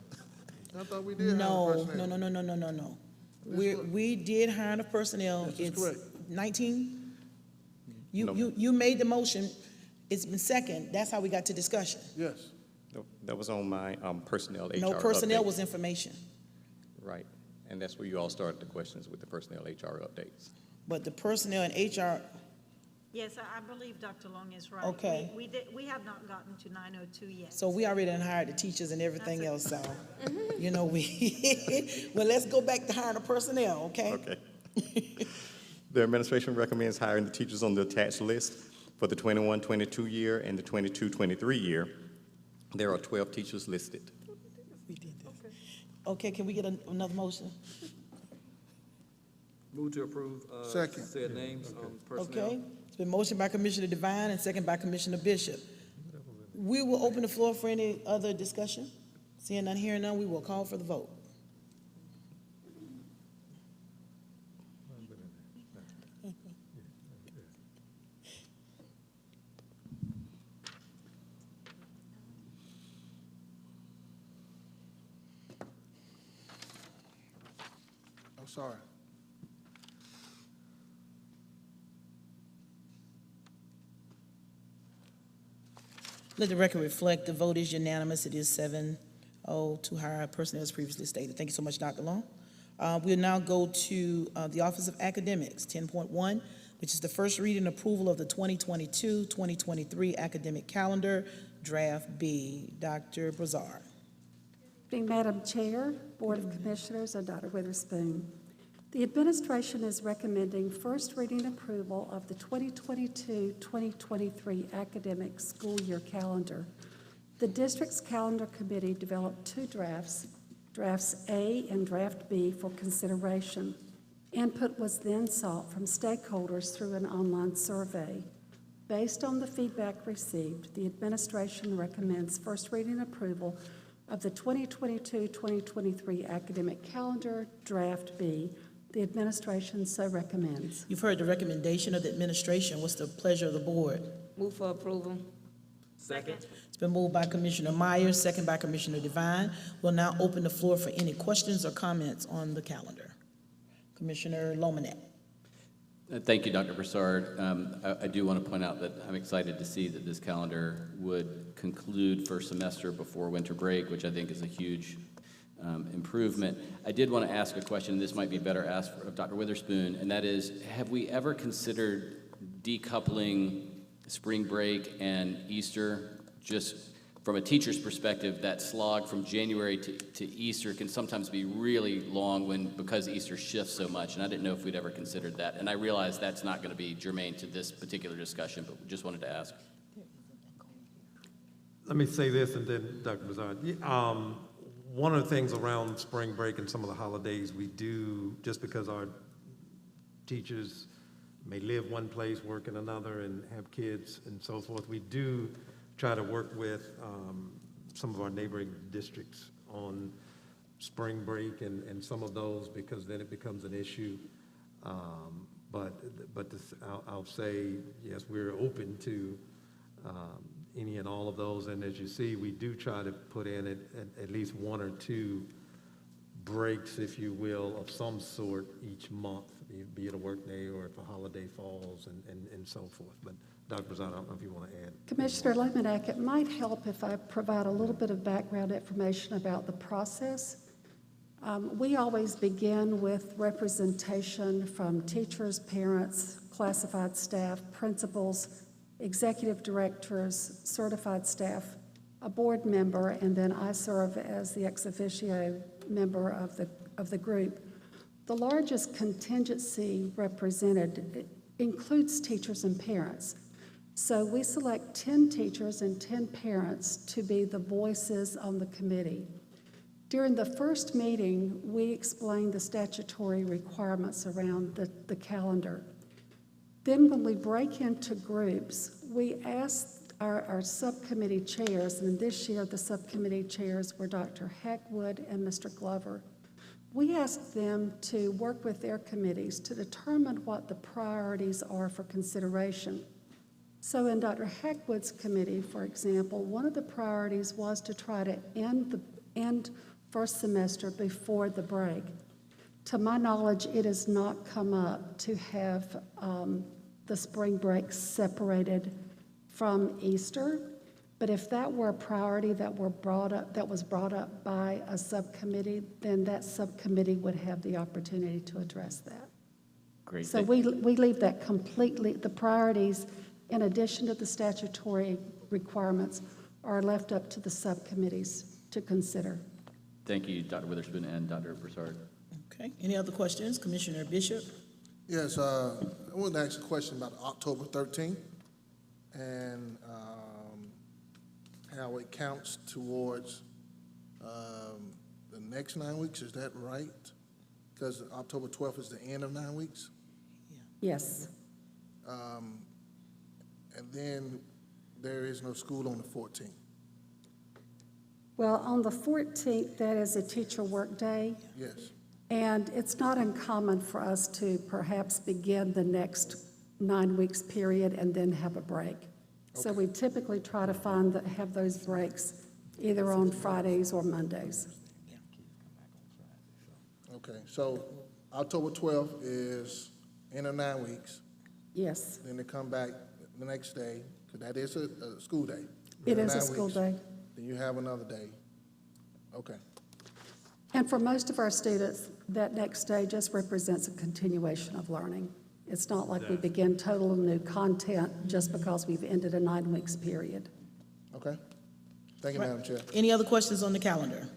I thought we did have
No.
personnel.
We did hire the personnel.
This is
It's
correct.
19?
No.
You made the motion. It's been second. That's how we got to discussion.
Yes.
That was on my personnel HR
No, personnel
update.
was information.
Right, and that's where you all started the questions with the personnel HR updates.
But the personnel and HR,
Yes, I believe Dr. Long is right.
Okay.
We have not gotten to 902 yet.
so we already done hired the teachers and everything else,
That's
so, well, let's go back to hiring the personnel, okay?
Okay. The administration recommends hiring the teachers on the attached list for the 21-22 year and the 22-23 year. There are 12 teachers listed.
We did this. Okay, can we get another motion?
Move to approve,
Second.
said names on personnel.
Okay, it's been motioned by Commissioner Devine and second by Commissioner Bishop. We will open the floor for any other discussion. Seeing none, hearing none, we will call for the vote.
I'm sorry.
Let the record reflect the vote is unanimous. It is 7-0 to hire personnel as previously stated. Thank you so much, Dr. Long. We'll now go to the Office of Academics, 10.1, which is the first reading and approval of the 2022-2023 academic calendar, Draft B. Dr. Broussard.
Being Madam Chair, Board of Commissioners, and Dr. Witherspoon, the administration is recommending first reading approval of the 2022-2023 academic school year calendar. The district's calendar committee developed two drafts, Drafts A and Draft B, for consideration. Input was then sought from stakeholders through an online survey. Based on the feedback received, the administration recommends first reading approval of the 2022-2023 academic calendar, Draft B. The administration so recommends.
You've heard the recommendation of the administration. What's the pleasure of the board?
Move for approval.
Second.
It's been moved by Commissioner Myers, second by Commissioner Devine. We'll now open the floor for any questions or comments on the calendar. Commissioner Lomanet.
Thank you, Dr. Broussard. I do want to point out that I'm excited to see that this calendar would conclude first semester before winter break, which I think is a huge improvement. I did want to ask a question, and this might be better asked of Dr. Witherspoon, and that is, have we ever considered decoupling spring break and Easter? Just from a teacher's perspective, that slog from January to Easter can sometimes be really long because Easter shifts so much, and I didn't know if we'd ever considered that. And I realize that's not going to be germane to this particular discussion, but just wanted to ask.
Let me say this, and then Dr. Broussard. One of the things around spring break and some of the holidays we do, just because our teachers may live one place, work in another, and have kids and so forth, we do try to work with some of our neighboring districts on spring break and some of those, because then it becomes an issue. I'll say, yes, we're open to any and all of those. And as you see, we do try to put in at least one or two breaks, if you will, of some sort each month, be it a work day or if a holiday falls and so forth. But Dr. Broussard, I don't know if you want to add.
Commissioner Lomanek, it might help if I provide a little bit of background information about the process. We always begin with representation from teachers, parents, classified staff, principals, executive directors, certified staff, a board member, and then I serve as the ex officio member of the group. The largest contingency represented includes teachers and parents. So we select 10 teachers and 10 parents to be the voices on the committee. During the first meeting, we explained the statutory requirements around the calendar. Then when we break into groups, we ask our subcommittee chairs, and this year the subcommittee chairs were Dr. Hackwood and Mr. Glover. We asked them to work with their committees to determine what the priorities are for consideration. So in Dr. Hackwood's committee, for example, one of the priorities was to try to end first semester before the break. To my knowledge, it has not come up to have the spring break separated from Easter, but if that were a priority that was brought up by a subcommittee, then that subcommittee would have the opportunity to address that.
Great.
So we leave that completely, the priorities, in addition to the statutory requirements, are left up to the subcommittees to consider.
Thank you, Dr. Witherspoon and Dr. Broussard.
Okay, any other questions? Commissioner Bishop?
Yes, I wanted to ask a question about October 13th and how it counts towards the next 9 weeks. Is that right? Because October 12th is the end of 9 weeks?
Yes.
And then there is no school on the 14th.
Well, on the 14th, that is a teacher work day.
Yes.
And it's not uncommon for us to perhaps begin the next 9 weeks period and then have a break. So we typically try to have those breaks either on Fridays or Mondays.
Okay, so October 12th is end of 9 weeks.
Yes.
Then they come back the next day, because that is a school day.
It is a
9
school
weeks.
day.
Then you have another day. Okay.
And for most of our students, that next day just represents a continuation of learning. It's not like we begin total new content just because we've ended a 9 weeks period.
Okay. Thank you, Madam Chair.
Any other questions on the calendar?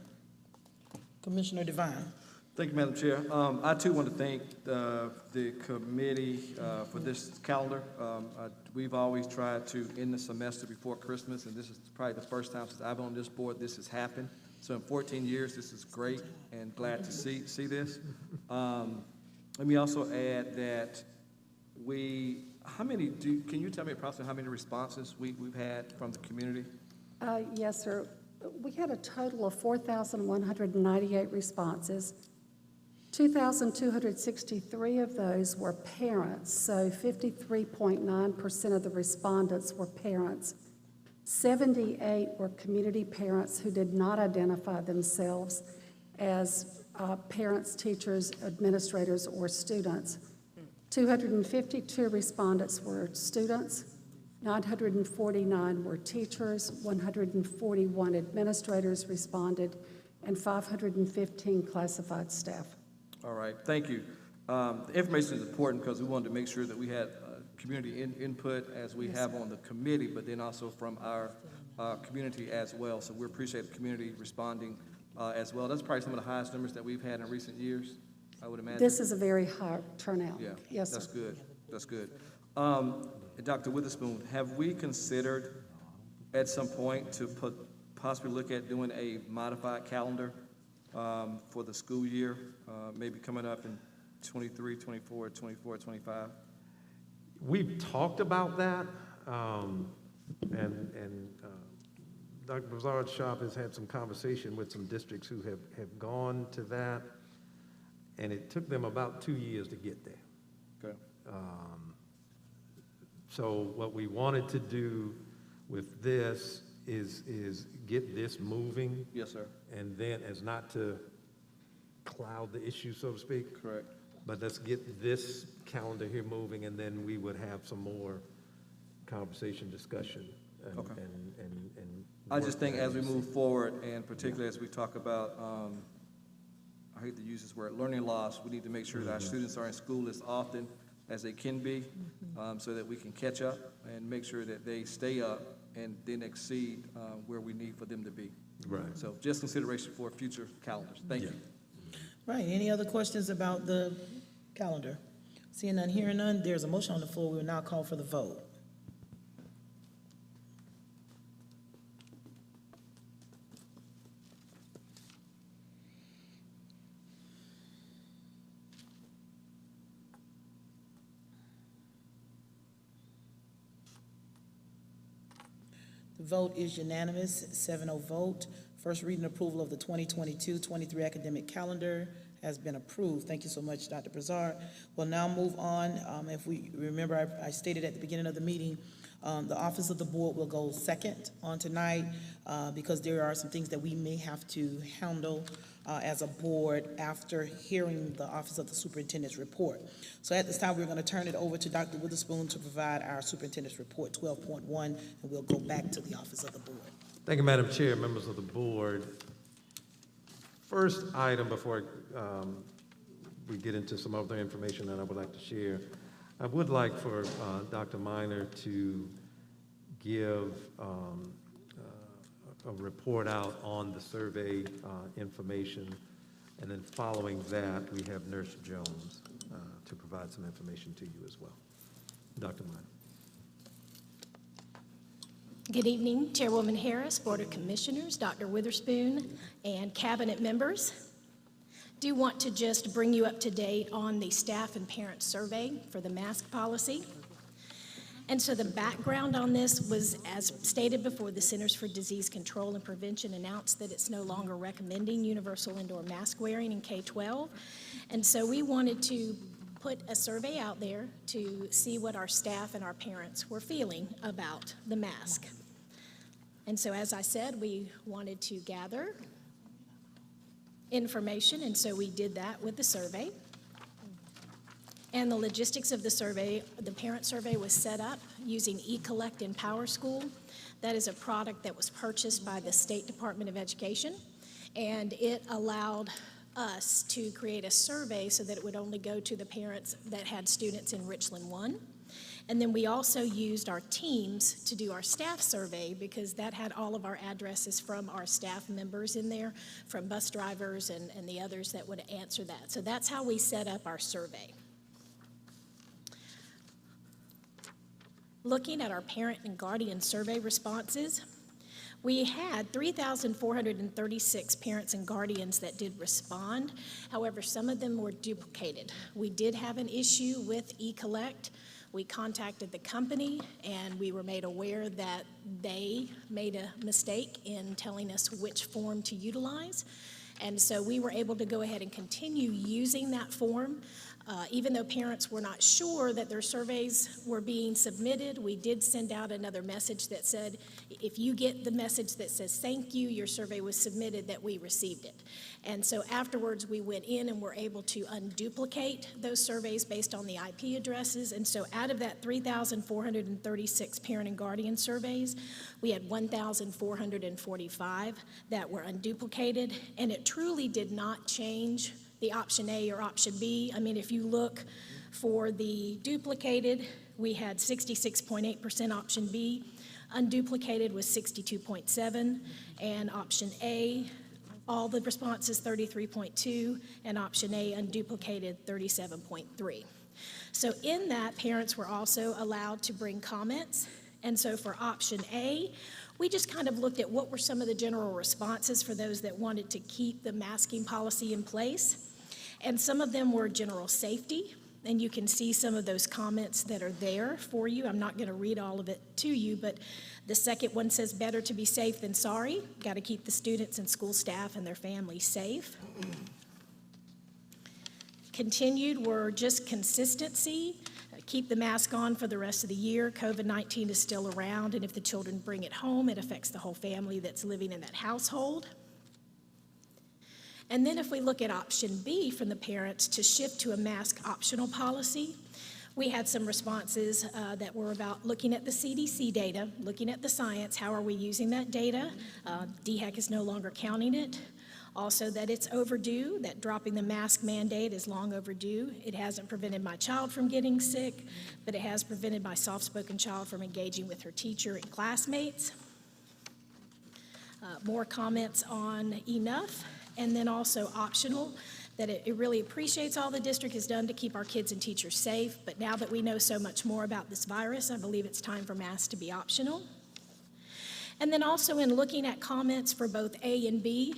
Commissioner Devine.
Thank you, Madam Chair. I too want to thank the committee for this calendar. We've always tried to end the semester before Christmas, and this is probably the first time since I've been on this board this has happened. So in 14 years, this is great and glad to see this. Let me also add that can you tell me approximately how many responses we've had from the community?
Yes, sir. We had a total of 4,198 responses. 2,263 of those were parents, so 53.9% of the respondents were parents. 78 were community parents who did not identify themselves as parents, teachers, administrators, or students. 252 respondents were students, 949 were teachers, 141 administrators responded, and 515 classified staff.
All right, thank you. The information is important because we wanted to make sure that we had community input as we have on the committee, but then also from our community as well. So we appreciate the community responding as well. That's probably some of the highest numbers that we've had in recent years, I would imagine.
This is a very high turnout.
Yeah,
Yes,
that's
sir.
good. That's good. Dr. Witherspoon, have we considered at some point to possibly look at doing a modified calendar for the school year, maybe coming up in 23, 24, 24, 25?
We've talked about that, and Dr. Broussard's shop has had some conversation with some districts who have gone to that, and it took them about 2 years to get there.
Okay.
So what we wanted to do with this is get this moving.
Yes, sir.
And then, as not to cloud the issue, so to speak.
Correct.
But let's get this calendar here moving, and then we would have some more conversation, discussion. And,
Okay.
and
I just
work
think
that
as we
out.
move forward, and particularly as we talk about, I hate to use this word, learning loss, we need to make sure that our students are in school as often as they can be, so that we can catch up and make sure that they stay up and then exceed where we need for them to be.
Right.
So just consideration for future calendars. Thank you.
Right, any other questions about the calendar? Seeing none, hearing none, there's a motion on the floor. We will now call for the vote. The vote is unanimous, 7-0 vote. First reading approval of the 2022-23 academic calendar has been approved. Thank you so much, Dr. Broussard. We'll now move on. If we remember, I stated at the beginning of the meeting, the office of the board will go second on tonight because there are some things that we may have to handle as a board after hearing the office of the superintendent's report. So at this time, we're going to turn it over to Dr. Witherspoon to provide our superintendent's report 12.1, and we'll go back to the office of the board.
Thank you, Madam Chair, members of the board. First item before we get into some other information that I would like to share, I would like for Dr. Minor to give a report out on the survey information, and then following that, we have Nurse Jones to provide some information to you as well. Dr. Minor.
Good evening, Chairwoman Harris, Board of Commissioners, Dr. Witherspoon, and Cabinet members. Do want to just bring you up to date on the staff and parent survey for the mask policy. And so the background on this was, as stated before, the Centers for Disease Control and Prevention announced that it's no longer recommending universal indoor mask wearing in K-12. And so we wanted to put a survey out there to see what our staff and our parents were feeling about the mask. And so, as I said, we wanted to gather information, and so we did that with the survey. And the logistics of the survey, the parent survey was set up using eCollect in PowerSchool. That is a product that was purchased by the State Department of Education, and it allowed us to create a survey so that it would only go to the parents that had students in Richland 1. And then we also used our teams to do our staff survey because that had all of our addresses from our staff members in there, from bus drivers and the others that would answer that. So that's how we set up our survey. Looking at our parent and guardian survey responses, we had 3,436 parents and guardians that did respond. However, some of them were duplicated. We did have an issue with eCollect. We contacted the company and we were made aware that they made a mistake in telling us which form to utilize. And so we were able to go ahead and continue using that form. Even though parents were not sure that their surveys were being submitted, we did send out another message that said, if you get the message that says, thank you, your survey was submitted, that we received it. And so afterwards, we went in and were able to unduplicate those surveys based on the IP addresses. And so out of that 3,436 parent and guardian surveys, we had 1,445 that were unduplicated, and it truly did not change the option A or option B. I mean, if you look for the duplicated, we had 66.8% option B, unduplicated was 62.7%, and option A, all the responses 33.2%, and option A unduplicated 37.3%. So in that, parents were also allowed to bring comments. And so for option A, we just kind of looked at what were some of the general responses for those that wanted to keep the masking policy in place. And some of them were general safety, and you can see some of those comments that are there for you. I'm not going to read all of it to you, but the second one says, better to be safe than sorry. Got to keep the students and school staff and their families safe. Continued were just consistency. Keep the mask on for the rest of the year. COVID-19 is still around, and if the children bring it home, it affects the whole family that's living in that household. And then if we look at option B from the parents to shift to a mask optional policy, we had some responses that were about looking at the CDC data, looking at the science, how are we using that data? DHEC is no longer counting it. Also that it's overdue, that dropping the mask mandate is long overdue. It hasn't prevented my child from getting sick, but it has prevented my soft-spoken child from engaging with her teacher and classmates. More comments on enough. And then also optional, that it really appreciates all the district has done to keep our kids and teachers safe, but now that we know so much more about this virus, I believe it's time for masks to be optional. And then also in looking at comments for both A and B,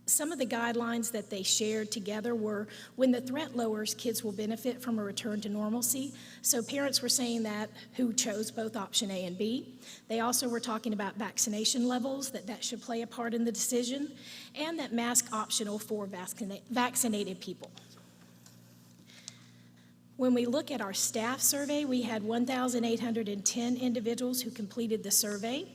some of the guidelines that they shared together were when the threat lowers, kids will benefit from a return to normalcy. So parents were saying that who chose both option A and B. They also were talking about vaccination levels, that should play a part in the decision, and that mask optional for vaccinated people. When we look at our staff survey, we had 1,810 individuals who completed the survey.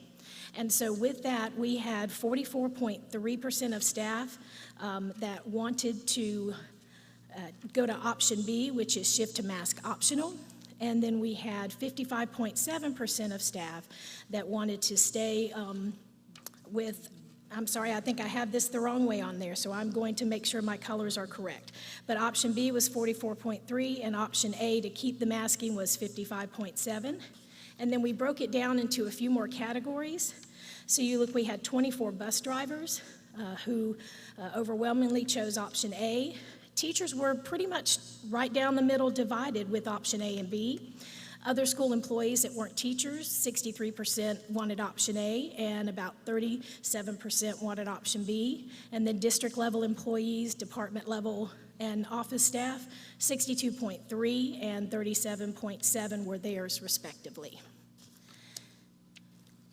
And so with that, we had 44.3% of staff that wanted to go to option B, which is shift to mask optional. And then we had 55.7% of staff that wanted to stay with, I'm sorry, I think I have this the wrong way on there, so I'm going to make sure my colors are correct. But option B was 44.3, and option A to keep the masking was 55.7. And then we broke it down into a few more categories. So you look, we had 24 bus drivers who overwhelmingly chose option A. Teachers were pretty much right down the middle divided with option A and B. Other school employees that weren't teachers, 63% wanted option A and about 37% wanted option B. And then district level employees, department level and office staff, 62.3 and 37.7 were theirs respectively.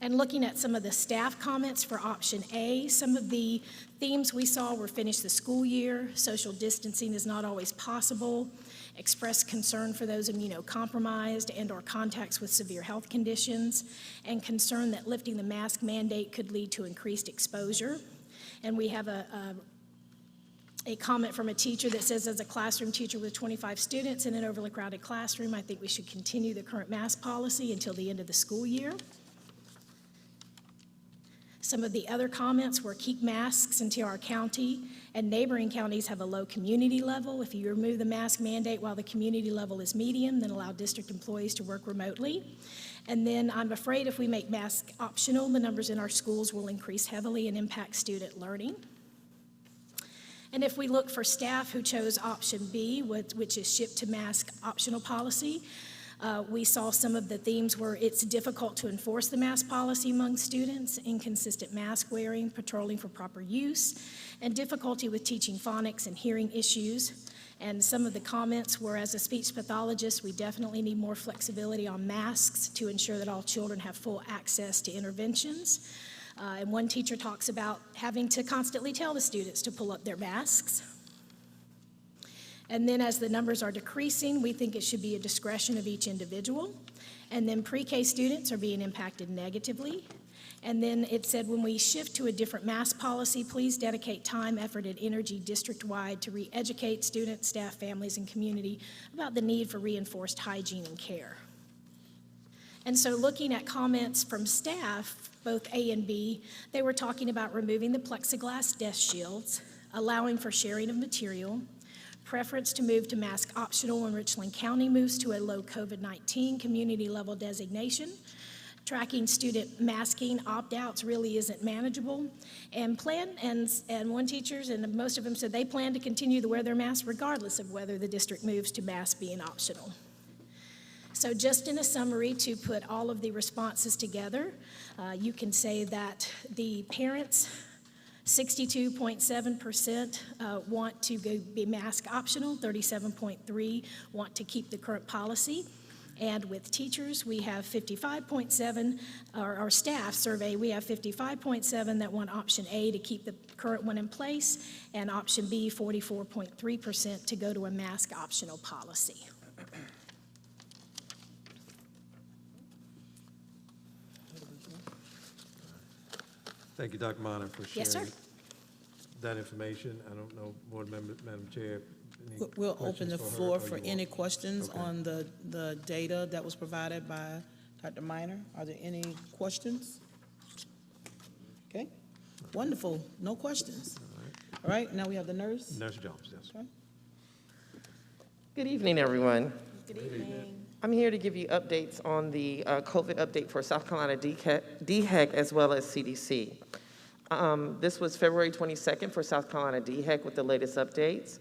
And looking at some of the staff comments for option A, some of the themes we saw were finish the school year, social distancing is not always possible, express concern for those immunocompromised and or contacts with severe health conditions, and concern that lifting the mask mandate could lead to increased exposure. And we have a comment from a teacher that says, as a classroom teacher with 25 students in an overly crowded classroom, I think we should continue the current mask policy until the end of the school year. Some of the other comments were keep masks until our county and neighboring counties have a low community level. If you remove the mask mandate while the community level is medium, then allow district employees to work remotely. And then I'm afraid if we make masks optional, the numbers in our schools will increase heavily and impact student learning. And if we look for staff who chose option B, which is shift to mask optional policy, we saw some of the themes where it's difficult to enforce the mask policy among students, inconsistent mask wearing, patrolling for proper use, and difficulty with teaching phonics and hearing issues. And some of the comments were, as a speech pathologist, we definitely need more flexibility on masks to ensure that all children have full access to interventions. And one teacher talks about having to constantly tell the students to pull up their masks. And then as the numbers are decreasing, we think it should be a discretion of each individual. And then pre-K students are being impacted negatively. And then it said, when we shift to a different mask policy, please dedicate time, effort, and energy district-wide to re-educate students, staff, families, and community about the need for reinforced hygiene and care. And so looking at comments from staff, both A and B, they were talking about removing the plexiglass desk shields, allowing for sharing of material, preference to move to mask optional when Richland County moves to a low COVID-19 community level designation. Tracking student masking opt-outs really isn't manageable. And one teachers, and most of them said they plan to continue to wear their masks regardless of whether the district moves to masks being optional. So just in a summary, to put all of the responses together, you can say that the parents, 62.7% want to be mask optional, 37.3% want to keep the current policy. And with teachers, we have 55.7%, our staff survey, we have 55.7% that want option A to keep the current one in place, and option B, 44.3% to go to a mask optional policy.
Thank you, Dr. Minor, for sharing
Yes, sir.
that information. I don't know, Board Member, Madam Chair. any
We'll open
questions
the
for her,
floor
or
for
you
any
want-
questions
Okay.
on the data that was provided by Dr. Minor. Are there any questions? Okay, wonderful, no questions. All right, now we have the nurse.
Nurse Jones, yes.
Okay.
Good evening, everyone.
Good evening.
I'm here to give you updates on the COVID update for South Carolina DHEC as well as CDC. This was February 22nd for South Carolina DHEC with the latest updates.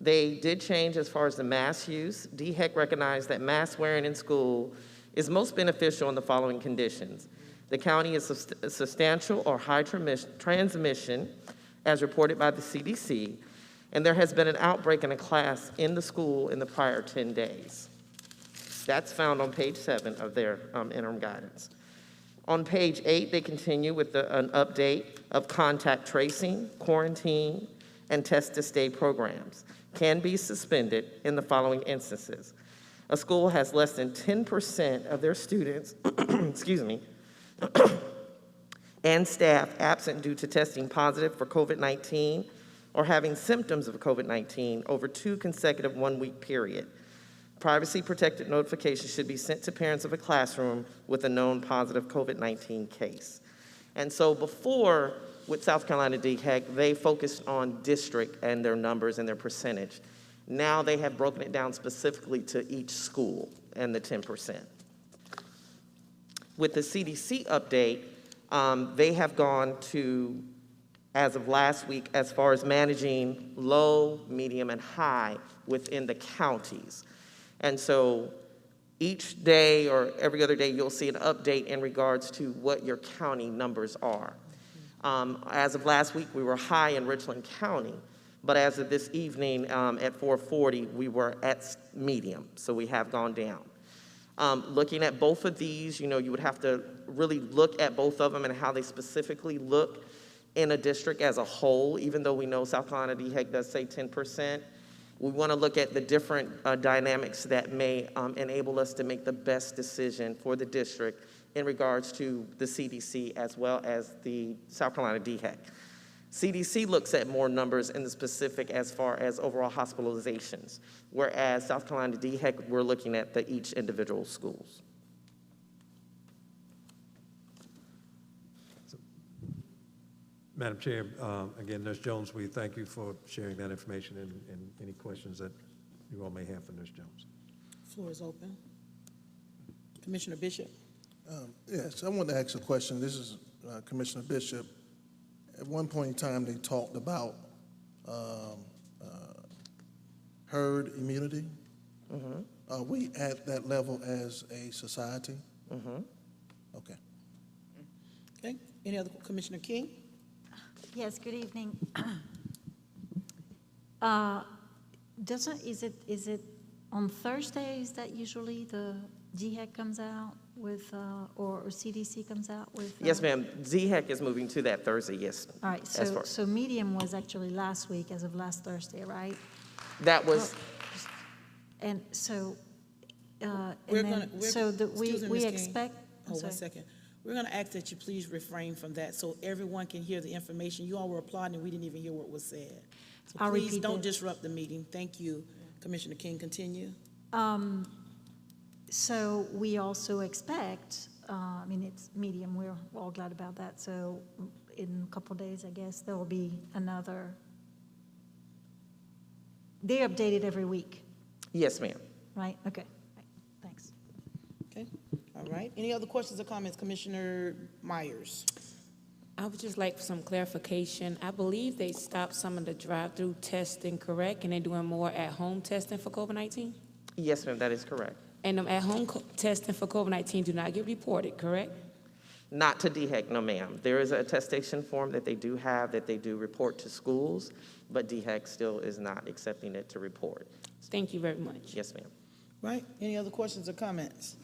They did change as far as the mask use. DHEC recognized that mask wearing in school is most beneficial in the following conditions. The county is substantial or high transmission as reported by the CDC, and there has been an outbreak in a class in the school in the prior 10 days. That's found on page 7 of their interim guidance. On page 8, they continue with an update of contact tracing, quarantine, and test-to-stay programs can be suspended in the following instances. A school has less than 10% of their students, and staff absent due to testing positive for COVID-19 or having symptoms of COVID-19 over 2 consecutive one-week period. Privacy-protected notification should be sent to parents of a classroom with a known positive COVID-19 case. And so before, with South Carolina DHEC, they focused on district and their numbers and their percentage. Now they have broken it down specifically to each school and the 10%. With the CDC update, they have gone to, as of last week, as far as managing low, medium, and high within the counties. And so each day or every other day, you'll see an update in regards to what your county numbers are. As of last week, we were high in Richland County, but as of this evening at 4:40, we were at medium, so we have gone down. Looking at both of these, you would have to really look at both of them and how they specifically look in a district as a whole, even though we know South Carolina DHEC does say 10%. We want to look at the different dynamics that may enable us to make the best decision for the district in regards to the CDC as well as the South Carolina DHEC. CDC looks at more numbers in the specific as far as overall hospitalizations, whereas South Carolina DHEC, we're looking at each individual schools.
Madam Chair, again, Nurse Jones, we thank you for sharing that information and any questions that you all may have for Nurse Jones.
Floor is open. Commissioner Bishop?
Yes, I want to ask a question. This is Commissioner Bishop. At one point in time, they talked about herd immunity. Are we at that level as a society? Okay.
Okay, any other, Commissioner King?
Yes, good evening. Is it on Thursdays that usually the GHEC comes out with, or CDC comes out with?
Yes, ma'am. ZHEC is moving to that Thursday, yes.
All right, so medium was actually last week as of last Thursday, right?
That was,
And so,
We're gonna, excuse me,
we
Ms. King.
expect. I'm
Hold
sorry.
1 second. We're gonna ask that you please refrain from that so everyone can hear the information. You all were applauding, and we didn't even hear what was said. So
I'll
please
repeat
don't
that.
disrupt the meeting. Thank you. Commissioner King, continue.
So we also expect, I mean, it's medium, we're all glad about that. So in a couple of days, I guess, there will be another, they're updated every week,
yes, ma'am.
right? Okay, right. Thanks.
Okay, all right. Any other questions or comments? Commissioner Myers?
I would just like some clarification. I believe they stopped some of the drive-through testing, correct? And they're doing more at-home testing for COVID-19?
Yes, ma'am, that is correct.
And at-home testing for COVID-19 do not get reported, correct?
Not to DHEC, no, ma'am. There is a attestation form that they do have that they do report to schools, but DHEC still is not accepting it to report.
Thank you very much.
Yes, ma'am.
Right, any other questions or comments?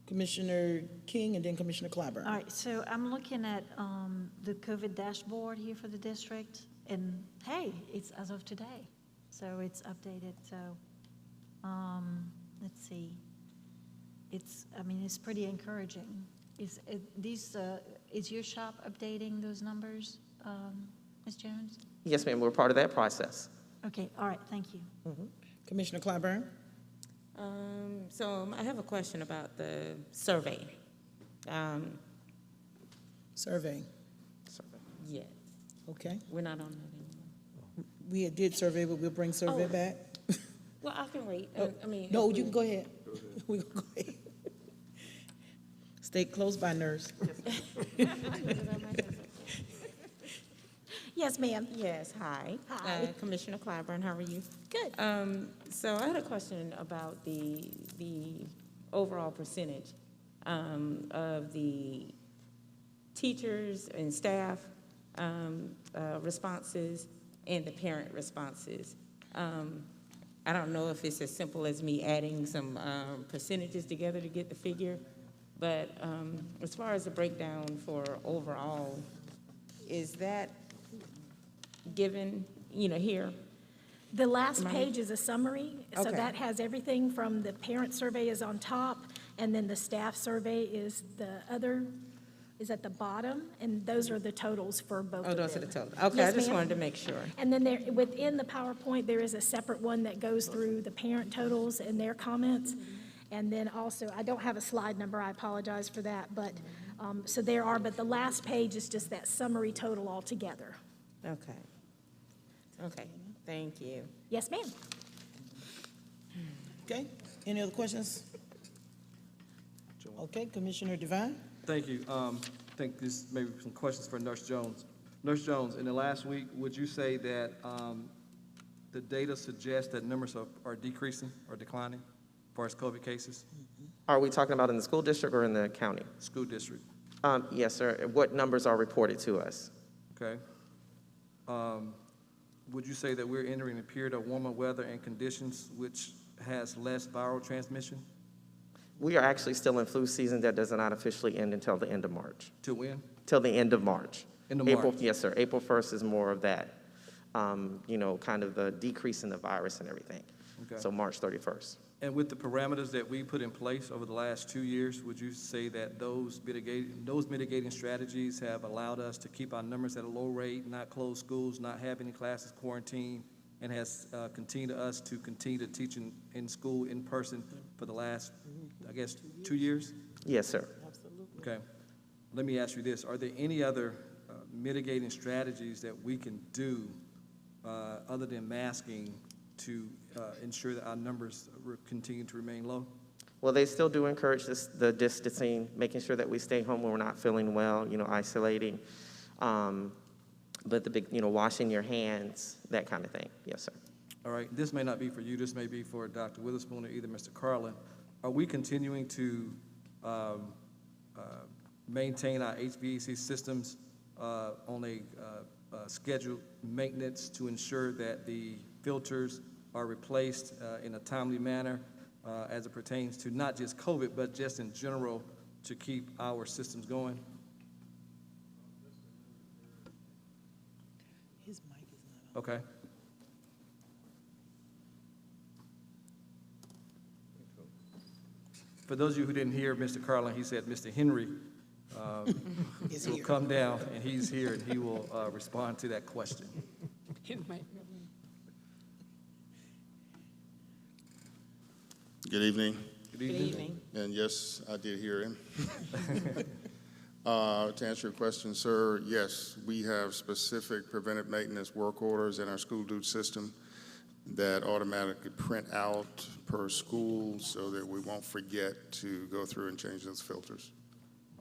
Commissioner King and then Commissioner Clyburn.
All right, so I'm looking at the COVID dashboard here for the district, and hey, it's as of today, so it's updated. So let's see, I mean, it's pretty encouraging. Is your shop updating those numbers, Ms. Jones?
Yes, ma'am, we're part of that process.
Okay, all right, thank you.
Commissioner Clyburn?
So I have a question about the survey.
Survey,
Yes,
okay.
we're not on that anymore.
We did survey, but we'll bring survey
Oh.
back.
Well, I can wait. I mean.
No,
if
you
we-
can go ahead. We can go ahead. Stay close by, nurse.
Yes, ma'am.
Yes, hi.
Hi.
Commissioner Clyburn, how are you?
Good.
So I had a question about the overall percentage of the teachers and staff responses and the parent responses. I don't know if it's as simple as me adding some percentages together to get the figure, but as far as the breakdown for overall, is that given, here?
The last
Am I-
page is a summary, so
Okay.
that has everything from the parent survey is on top, and then the staff survey is is at the bottom, and those are the totals for both of
Oh,
them.
those are the totals. Okay,
Yes,
I just
ma'am.
wanted to make sure.
And then within the PowerPoint, there is a separate one that goes through the parent totals and their comments. And then also, I don't have a slide number, I apologize for that, but, so there are, but the last page is just that summary total altogether.
Okay. Okay, thank you.
Yes, ma'am.
Okay, any other questions? Okay, Commissioner Devine?
Thank you. I think this may be some questions for Nurse Jones. Nurse Jones, in the last week, would you say that the data suggests that numbers are decreasing or declining as far as COVID cases?
Are we talking about in the school district or in the county?
School district.
Yes, sir. What numbers are reported to us?
Okay. Would you say that we're entering a period of warmer weather and conditions which has less viral transmission?
We are actually still in flu season that does not officially end until the end of March.
Till when?
Till the end of March.
End of
April,
March.
yes, sir. April 1st is more of that, kind of the decrease in the virus and everything.
Okay.
So March 31st.
And with the parameters that we put in place over the last 2 years, would you say that those mitigating strategies have allowed us to keep our numbers at a low rate, not close schools, not have any classes quarantined, and has continued us to continue to teach in school in person for the last, I guess, 2 years?
Yes, sir.
Okay. Let me ask you this. Are there any other mitigating strategies that we can do other than masking to ensure that our numbers continue to remain low?
Well, they still do encourage the distancing, making sure that we stay home when we're not feeling well, isolating. But the big, washing your hands, that kind of thing. Yes, sir.
All right, this may not be for you, this may be for Dr. Witherspoon or either Mr. Carlin. Are we continuing to maintain our HVAC systems on a scheduled maintenance to ensure that the filters are replaced in a timely manner as it pertains to not just COVID, but just in general to keep our systems going?
His mic is not on.
Okay. For those of you who didn't hear Mr. Carlin, he said Mr. Henry will come down, and he's here, and he will respond to that question.
Good evening.
Good evening.
And yes, I did hear him. To answer your question, sir, yes, we have specific preventive maintenance work orders in our school dude system that automatically print out per school so that we won't forget to go through and change those filters.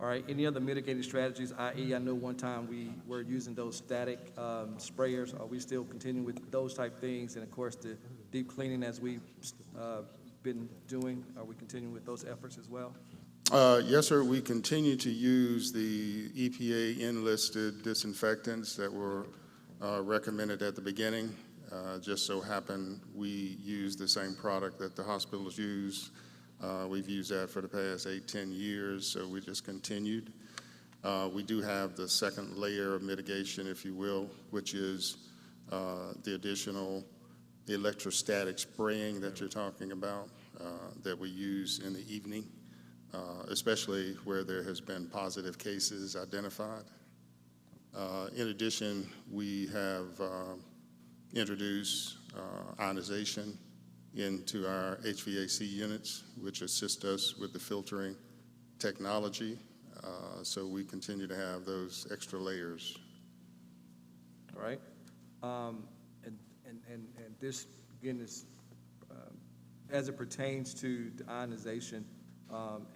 All right, any other mitigating strategies, i.e., I know one time we were using those static sprayers. Are we still continuing with those type things? And of course, the deep cleaning as we've been doing, are we continuing with those efforts as well?
Yes, sir, we continue to use the EPA enlisted disinfectants that were recommended at the beginning. Just so happened we use the same product that the hospitals use. We've used that for the past 8-10 years, so we just continued. We do have the second layer of mitigation, if you will, which is the additional electrostatic spraying that you're talking about that we use in the evening, especially where there has been positive cases identified. In addition, we have introduced ionization into our HVAC units, which assist us with the filtering technology. So we continue to have those extra layers.
All right. And this, again, is as it pertains to the ionization,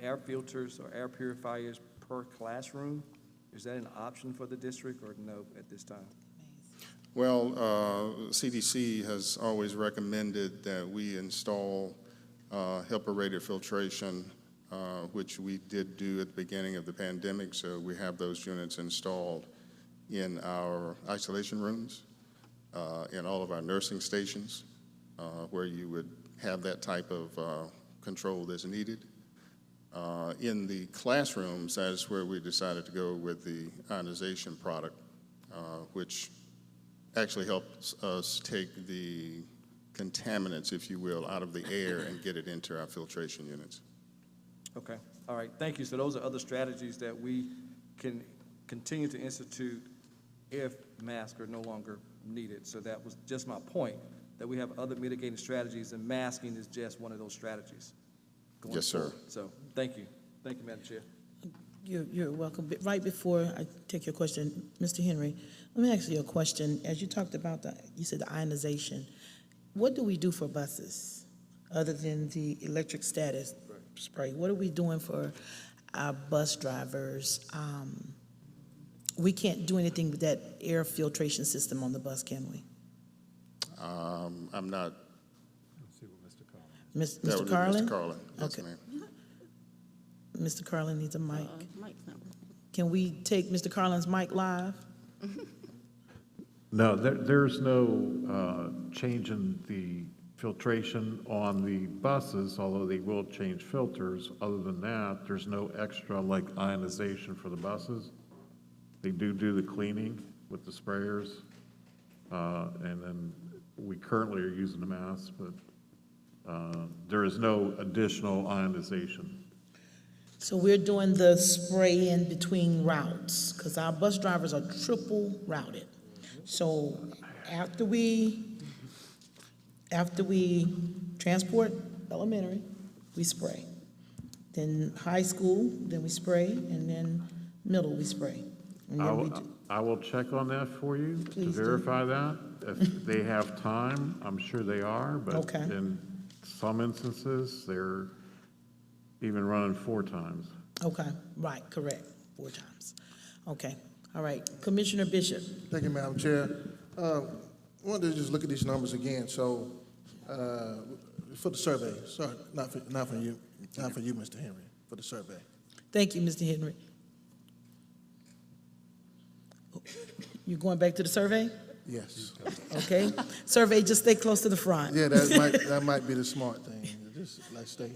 air filters or air purifiers per classroom, is that an option for the district or no at this time?
Well, CDC has always recommended that we install HEPA-rated filtration, which we did do at the beginning of the pandemic, so we have those units installed in our isolation rooms, in all of our nursing stations, where you would have that type of control that's needed. In the classrooms, that is where we decided to go with the ionization product, which actually helps us take the contaminants, if you will, out of the air and get it into our filtration units.
Okay, all right, thank you. So those are other strategies that we can continue to institute if masks are no longer needed. So that was just my point, that we have other mitigating strategies, and masking is just one of those strategies.
Yes, sir.
So thank you. Thank you, Madam Chair.
You're welcome. But right before I take your question, Mr. Henry, let me ask you a question. As you talked about you said the ionization. What do we do for buses other than the electric status spray? What are we doing for our bus drivers? We can't do anything with that air filtration system on the bus, can we?
I'm not.
Let's see what Mr. Carlin.
Mr. Carlin?
Mr. Carlin, yes,
Okay.
ma'am.
Mr. Carlin needs a mic.
Mike's not working.
Can we take Mr. Carlin's mic live?
No, there's no change in the filtration on the buses, although they will change filters. Other than that, there's no extra like ionization for the buses. They do the cleaning with the sprayers, and then we currently are using the masks, but there is no additional ionization.
So we're doing the spray in between routes because our bus drivers are triple routed. So after we transport elementary, we spray. Then high school, then we spray, and then middle we spray. And then
I will check on that for you to
Please do.
verify that. If they have time, I'm sure they are, but
Okay.
in some instances, they're even running 4 times.
Okay, right, correct, 4 times. Okay, all right. Commissioner Bishop.
Thank you, Madam Chair. I wanted to just look at these numbers again. So, for the survey, sorry, not for you, Mr. Henry, for the survey.
Thank you, Mr. Henry. You going back to the survey?
Yes.
Okay. Survey, just stay close to the front.
Yeah, that might be the smart thing. Just let's stay.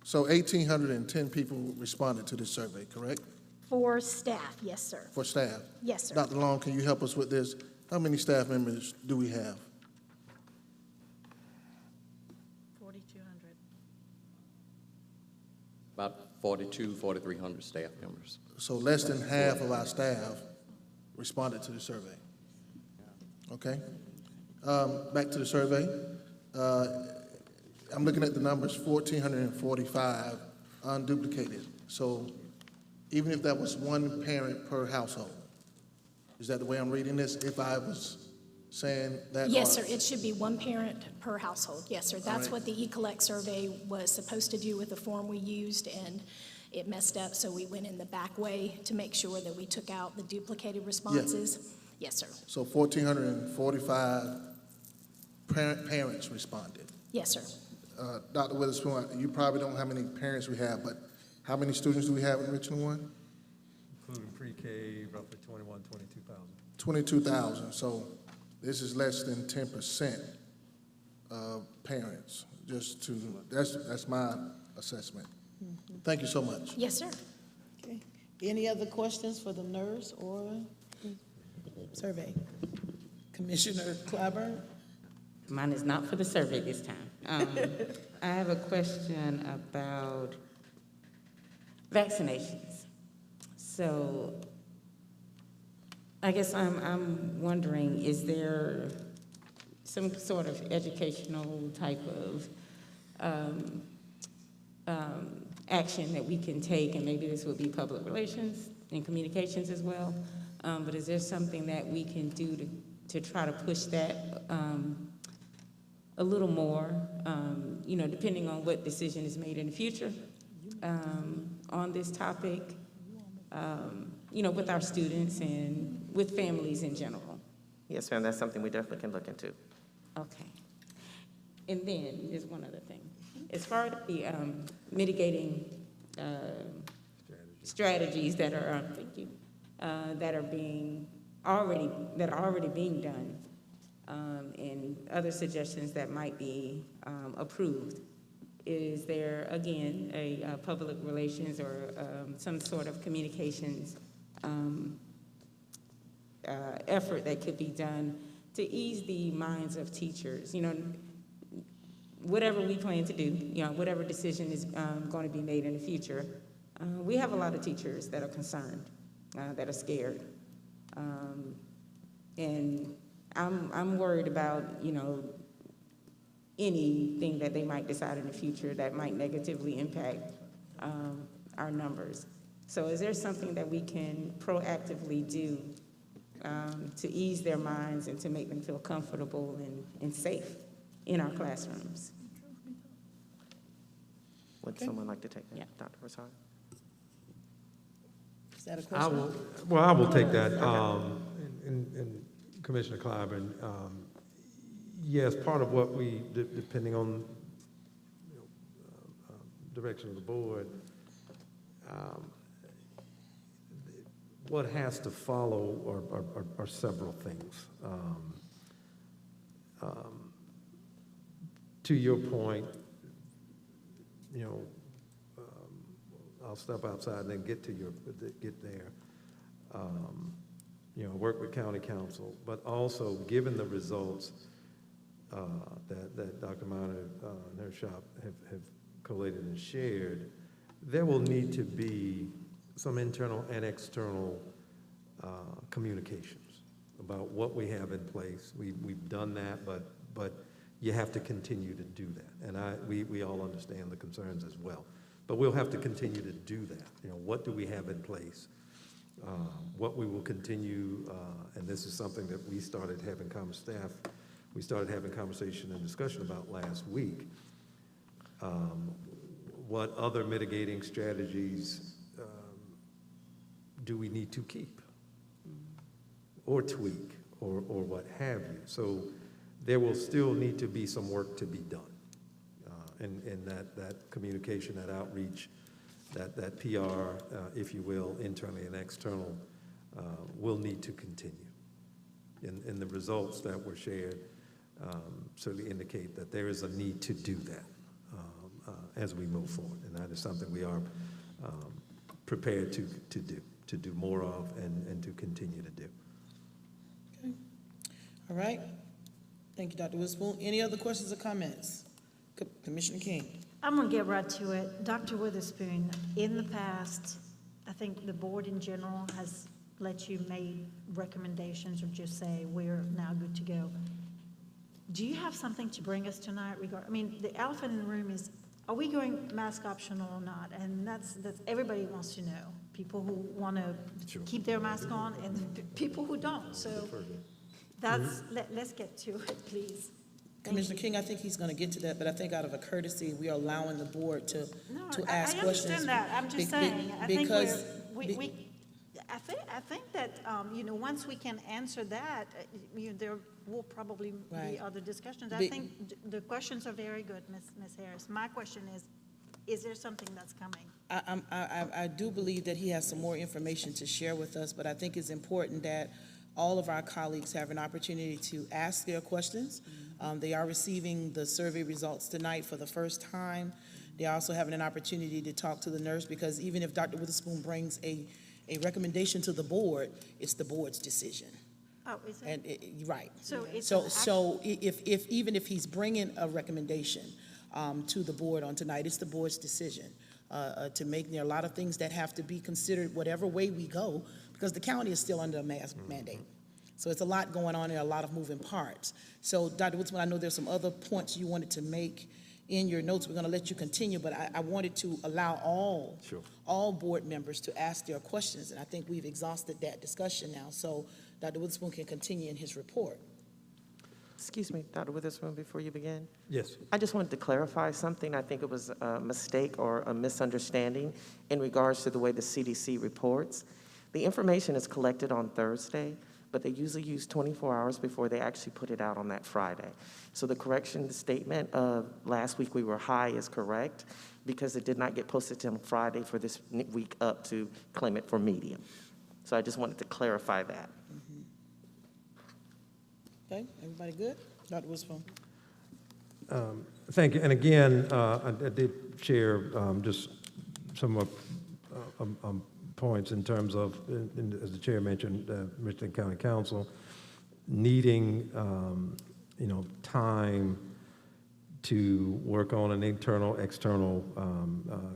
So 1,810 people responded to this survey, correct?
For staff, yes, sir.
For staff?
Yes, sir.
Dr. Long, can you help us with this? How many staff members do we have?
4,200.
About 4,300 staff members.
So less than half of our staff responded to the survey. Okay? Back to the survey. I'm looking at the numbers, 1,445 unduplicated. So even if that was one parent per household, is that the way I'm reading this? If I was saying that?
Yes, sir. It should be 1 parent per household. Yes, sir. That's
right.
what the eCollect survey was supposed to do with the form we used, and it messed up, so we went in the back way to make sure that we took out the duplicated responses. Yes, sir.
So 1,445 parents responded.
Yes, sir.
Dr. Witherspoon, you probably don't know how many parents we have, but how many students do we have in Richland 1?
Including pre-K, roughly 22,000.
22,000. So this is less than 10% of parents. That's my assessment. Thank you so much.
Yes, sir.
Okay. Any other questions for the nurse or survey? Commissioner Clyburn?
Mine is not for the survey this time. I have a question about vaccinations. So I guess I'm wondering, is there some sort of educational type of action that we can take, and maybe this would be public relations and communications as well, but is there something that we can do to try to push that a little more, depending on what decision is made in the future on this topic, with our students and with families in general?
Yes, ma'am, that's something we definitely can look into.
Okay. And then, there's one other thing. As far as the mitigating strategies that are, that are already being done, and other suggestions that might be approved, is there, again, a public relations or some sort of communications effort that could be done to ease the minds of teachers? Whatever we plan to do, whatever decision is going to be made in the future, we have a lot of teachers that are concerned, that are scared. And I'm worried about, anything that they might decide in the future that might negatively impact our numbers. So is there something that we can proactively do to ease their minds and to make them feel comfortable and safe in our classrooms?
Would someone like to take that?
Yeah.
Dr. Rashad?
Is that a question?
I will take that. And Commissioner Clyburn, yes, part of what we, depending on direction of the board, what has to follow are several things. To your point, I'll step outside and then get there. Work with county council, but also given the results that Dr. Miner and her shop have collated and shared, there will need to be some internal and external communications about what we have in place. We've done that, but you have to continue to do that. And we all understand the concerns as well. But we'll have to continue to do that. You know, what do we have in place? What we will continue, and this is something that we started having conversation and discussion about last week. What other mitigating strategies do we need to keep or tweak or what have you? So there will still need to be some work to be done. And that communication, that outreach, that PR, if you will, internally and external, will need to continue. And the results that were shared certainly indicate that there is a need to do that as we move forward. And that is something we are prepared to do more of and to continue to do.
Okay. All right. Thank you, Dr. Witherspoon. Any other questions or comments? Commissioner King.
I'm going to get right to it. Dr. Witherspoon, in the past, I think the board in general has let you make recommendations or just say, we're now good to go. Do you have something to bring us tonight? I mean, the elephant in the room is, are we going mask optional or not? And that's everybody wants to know. People who want to keep their mask on and people who don't. So let's get to it, please.
Commissioner King, I think he's going to get to that, but I think out of a courtesy, we are allowing the board to ask questions.
I understand that. I'm just saying. I think I think that once we can answer that, there will probably be other discussions. I think the questions are very good, Ms. Harris. My question is there something that's coming?
I do believe that he has some more information to share with us, but I think it's important that all of our colleagues have an opportunity to ask their questions. They are receiving the survey results tonight for the first time. They're also having an opportunity to talk to the nurse, because even if Dr. Witherspoon brings a recommendation to the board, it's the board's decision.
Oh, is it?
And right.
So it's
so if even if he's bringing a recommendation to the board on tonight, it's the board's decision to make. There are a lot of things that have to be considered whatever way we go, because the county is still under a mask mandate. So it's a lot going on there, a lot of moving parts. So Dr. Witherspoon, I know there's some other points you wanted to make in your notes. We're going to let you continue, but I wanted to allow all board members to ask their questions, and I think we've exhausted that discussion now. So Dr. Witherspoon can continue in his report.
Excuse me, Dr. Witherspoon, before you begin.
Yes.
I just wanted to clarify something. I think it was a mistake or a misunderstanding in regards to the way the CDC reports. The information is collected on Thursday, but they usually use 24 hours before they actually put it out on that Friday. So the correction, the statement of last week we were high is correct, because it did not get posted on Friday for this week up to claim it for medium. So I just wanted to clarify that.
Okay, everybody good? Dr. Witherspoon.
Thank you. And again, I did share just some points in terms of, as the chair mentioned, Richland County Council needing, time to work on an internal, external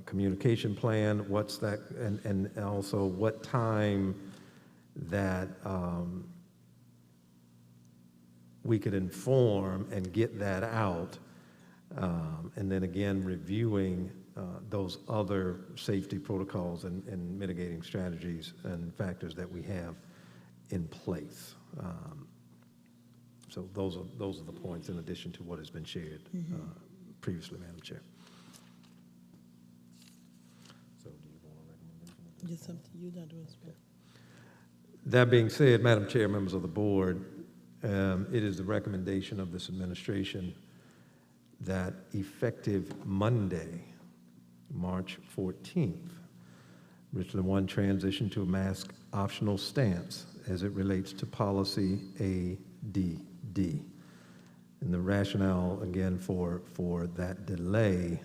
communication plan. What's that, and also what time that we could inform and get that out, and then again reviewing those other safety protocols and mitigating strategies and factors that we have in place. So those are the points in addition to what has been shared previously, Madam Chair. So do you want a recommendation?
It's up to you, Dr. Witherspoon.
That being said, Madam Chair, members of the board, it is the recommendation of this administration that effective Monday, March 14th, Richland 1 transition to a mask optional stance as it relates to policy ADD. And the rationale, again, for that delay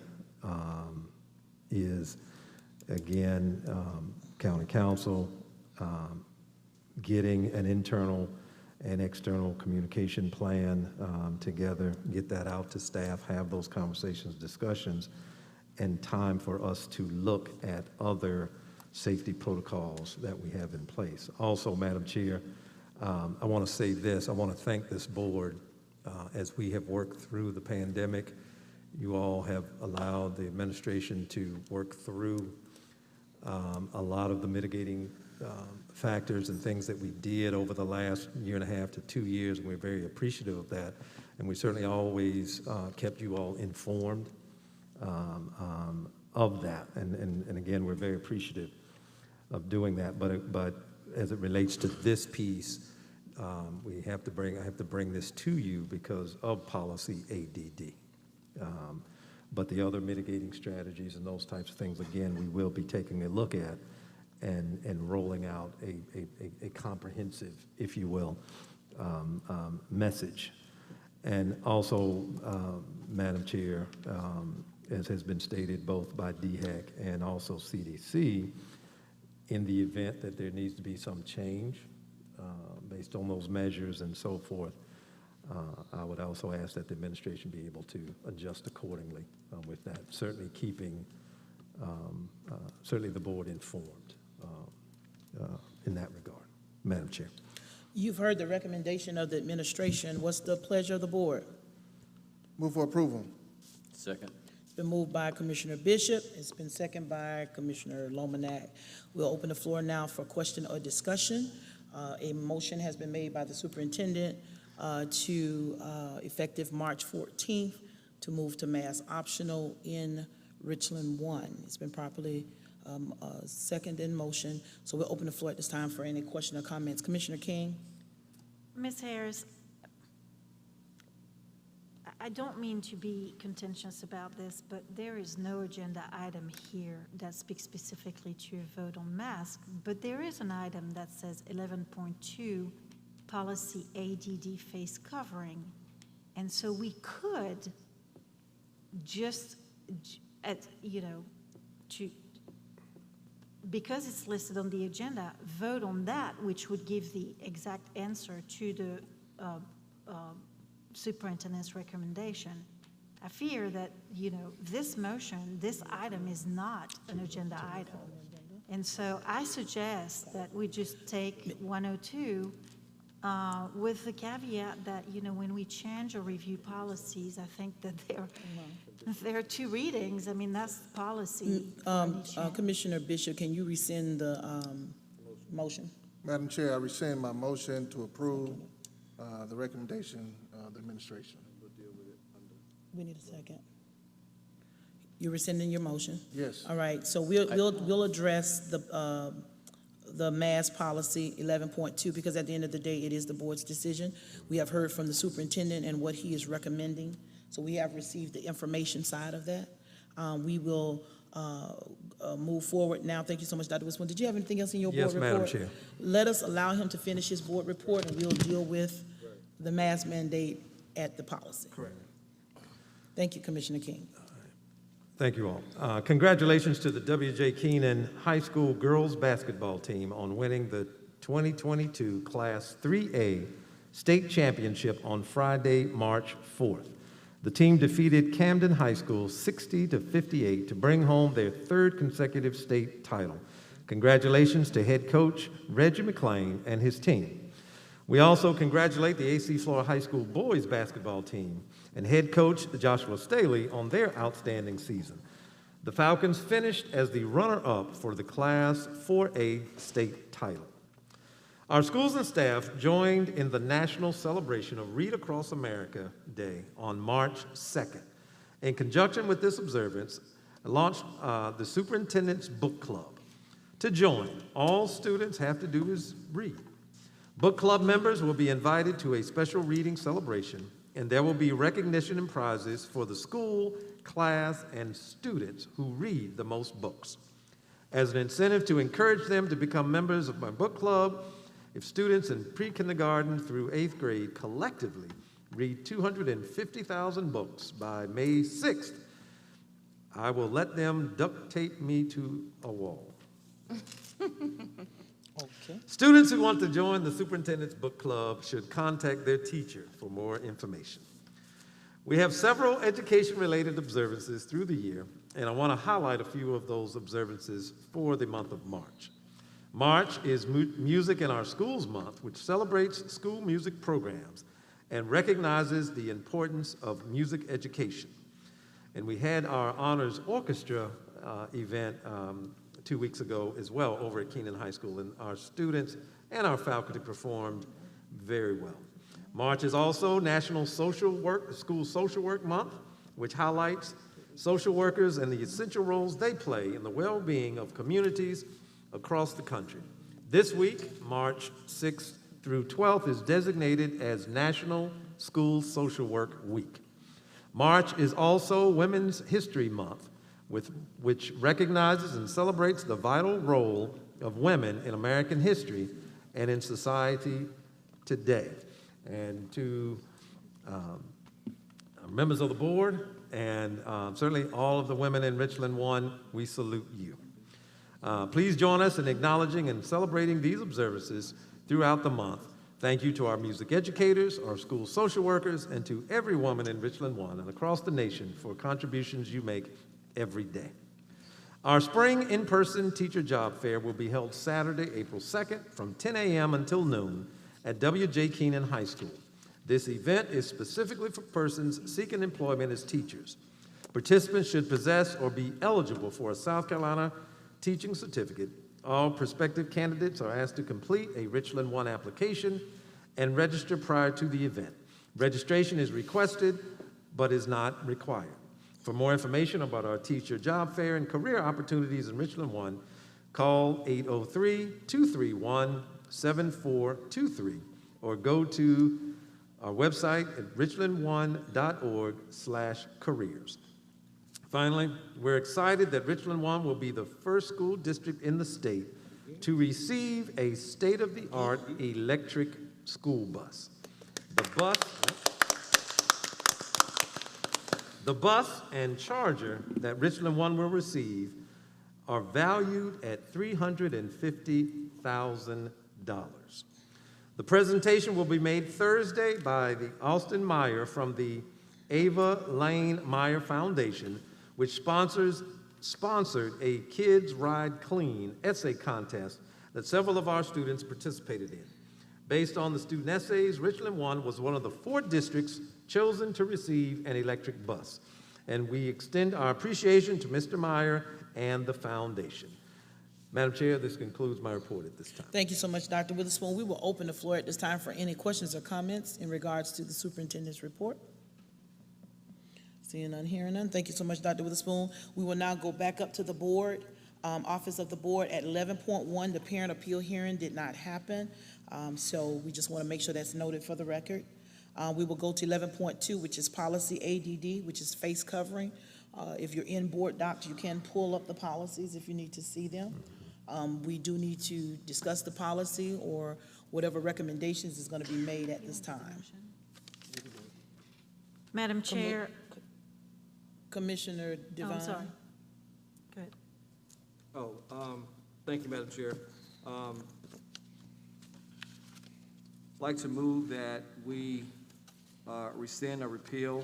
is, again, county council getting an internal and external communication plan together, get that out to staff, have those conversations, discussions, and time for us to look at other safety protocols that we have in place. Also, Madam Chair, I want to say this. I want to thank this board As we have worked through the pandemic, you all have allowed the administration to work through a lot of the mitigating factors and things that we did over the last year and a half to 2 years, and we're very appreciative of that. And we certainly always kept you all informed of that. And again, we're very appreciative of doing that. But as it relates to this piece, I have to bring this to you because of policy ADD. But the other mitigating strategies and those types of things, again, we will be taking a look at and rolling out a comprehensive, if you will, message. And also, Madam Chair, as has been stated both by DHEC and also CDC, in the event that there needs to be some change based on those measures and so forth, I would also ask that the administration be able to adjust accordingly with that, certainly keeping certainly the board informed in that regard. Madam Chair.
You've heard the recommendation of the administration. What's the pleasure of the board?
Move for approval.
Second.
It's been moved by Commissioner Bishop. It's been seconded by Commissioner Lomanak. We'll open the floor now for question or discussion. A motion has been made by the superintendent to effective March 14th to move to mass optional in Richland 1. It's been properly second in motion. So we'll open the floor at this time for any question or comments. Commissioner King?
Ms. Harris, I don't mean to be contentious about this, but there is no agenda item here that speaks specifically to a vote on masks, but there is an item that says 11.2 policy ADD face covering. And so we could just, because it's listed on the agenda, vote on that, which would give the exact answer to the superintendent's recommendation. I fear that, this motion, this item is not an agenda item. And so I suggest that we just take 102 with the caveat that, when we change or review policies, I think that there are two readings. I mean, that's policy.
Commissioner Bishop, can you rescind the motion?
Madam Chair, I rescind my motion to approve the recommendation of the administration.
We need a second. You're rescinding your motion?
Yes.
All right, so we'll address the mass policy 11.2 because at the end of the day, it is the board's decision. We have heard from the superintendent and what he is recommending. So we have received the information side of that. We will move forward now. Thank you so much, Dr. Witherspoon. Did you have anything else in your board report?
Yes, Madam Chair.
Let us allow him to finish his board report and we'll deal with the mask mandate at the policy.
Correct.
Thank you, Commissioner King.
Thank you all. Congratulations to the W.J. Keenan High School girls basketball team on winning the 2022 Class 3A state championship on Friday, March 4th. The team defeated Camden High School 60-58 to bring home their third consecutive state title. Congratulations to head coach Reggie McClain and his team. We also congratulate the A.C. Flora High School boys basketball team and head coach Joshua Staley on their outstanding season. The Falcons finished as the runner-up for the Class 4A state title. Our schools and staff joined in the national celebration of Read Across America Day on March 2nd. In conjunction with this observance, I launched the Superintendent's Book Club. To join, all students have to do is read. Book club members will be invited to a special reading celebration, and there will be recognition and prizes for the school, class, and students who read the most books. As an incentive to encourage them to become members of my book club, if students in pre-kindergarten through 8th grade collectively read 250,000 books by May 6th, I will let them duct tape me to a wall.
Okay.
Students who want to join the Superintendent's Book Club should contact their teacher for more information. We have several education-related observances through the year, and I want to highlight a few of those observances for the month of March. March is Music in Our Schools Month, which celebrates school music programs and recognizes the importance of music education. And we had our honors orchestra event 2 weeks ago as well over at Keenan High School, and our students and our faculty performed very well. March is also National School Social Work Month, which highlights social workers and the essential roles they play in the well-being of communities across the country. This week, March 6th through 12th, is designated as National School Social Work Week. March is also Women's History Month, which recognizes and celebrates the vital role of women in American history and in society today. And to members of the board and certainly all of the women in Richland 1, we salute you. Please join us in acknowledging and celebrating these observances throughout the month. Thank you to our music educators, our school social workers, and to every woman in Richland 1 and across the nation for contributions you make every day. Our spring in-person teacher job fair will be held Saturday, April 2nd from 10 a.m. until noon at W.J. Keenan High School. This event is specifically for persons seeking employment as teachers. Participants should possess or be eligible for a South Carolina teaching certificate. All prospective candidates are asked to complete a Richland 1 application and register prior to the event. Registration is requested but is not required. For more information about our teacher job fair and career opportunities in Richland 1, call 803-231-7423 or go to our website at richland1.org/careers. Finally, we're excited that Richland 1 will be the first school district in the state to receive a state-of-the-art electric school bus. The bus and charger that Richland 1 will receive are valued at $350,000. The presentation will be made Thursday by the Austin Meyer from the Ava Lane Meyer Foundation, which sponsored a Kids Ride Clean essay contest that several of our students participated in. Based on the student essays, Richland 1 was one of the 4 districts chosen to receive an electric bus. And we extend our appreciation to Mr. Meyer and the foundation. Madam Chair, this concludes my report at this time.
Thank you so much, Dr. Witherspoon. We will open the floor at this time for any questions or comments in regards to the superintendent's report. Seeing none, hearing none. Thank you so much, Dr. Witherspoon. We will now go back up to the board, office of the board at 11.1. The parent appeal hearing did not happen, so we just want to make sure that's noted for the record. We will go to 11.2, which is policy ADD, which is face covering. If you're in board docs, you can pull up the policies if you need to see them. We do need to discuss the policy or whatever recommendations is going to be made at this time.
Madam Chair.
Commissioner Devine.
Oh, I'm sorry. Go ahead.
Thank you, Madam Chair. I'd like to move that we rescind or repeal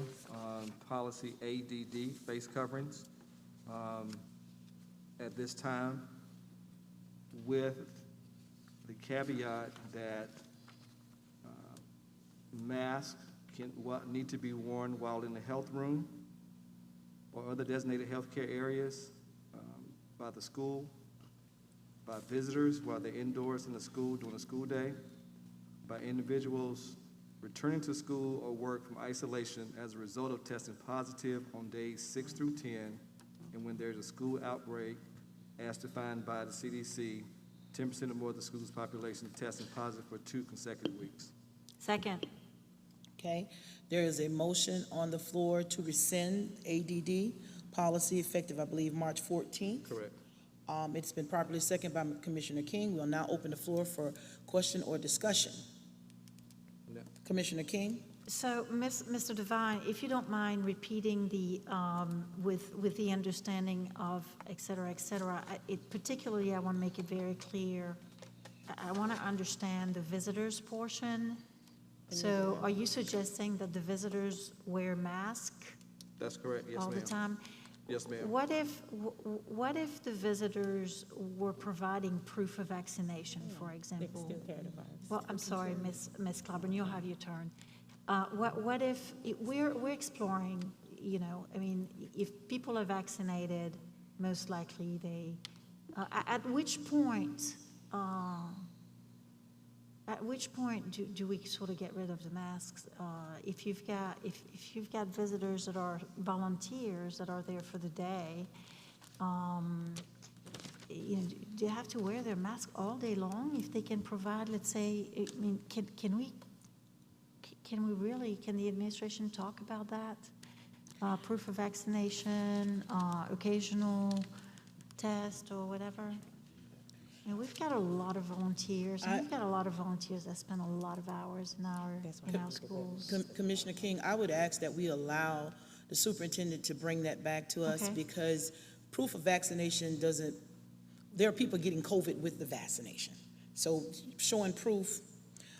policy ADD, face coverings, at this time, with the caveat that masks need to be worn while in the health room or other designated healthcare areas by the school, by visitors while they're indoors in the school during the school day, by individuals returning to school or work from isolation as a result of testing positive on days 6 through 10, and when there's a school outbreak as defined by the CDC, 10% or more of the school's population testing positive for 2 consecutive weeks.
Second.
Okay, there is a motion on the floor to rescind ADD policy effective, I believe, March 14th.
Correct.
It's been properly seconded by Commissioner King. We'll now open the floor for question or discussion.
No.
Commissioner King?
So, Mr. Devine, if you don't mind repeating the, with the understanding of et cetera, particularly I want to make it very clear. I want to understand the visitors portion. So are you suggesting that the visitors wear masks?
That's correct, yes, ma'am.
All the time?
Yes, ma'am.
What if the visitors were providing proof of vaccination, for example?
They can still carry the virus.
Well, I'm sorry, Ms. Clyburn, you'll have your turn. What if, we're exploring, you know, I mean, if people are vaccinated, most likely they, at which point do we sort of get rid of the masks? If you've got visitors that are volunteers that are there for the day, you know, do you have to wear their mask all day long if they can provide, let's say, I mean, can the administration talk about that? Proof of vaccination, occasional test or whatever? And we've got a lot of volunteers, and we've got a lot of volunteers that spend a lot of hours in our schools.
Commissioner King, I would ask that we allow the superintendent to bring that back to us,
Okay.
because proof of vaccination doesn't, there are people getting COVID with the vaccination. So showing proof,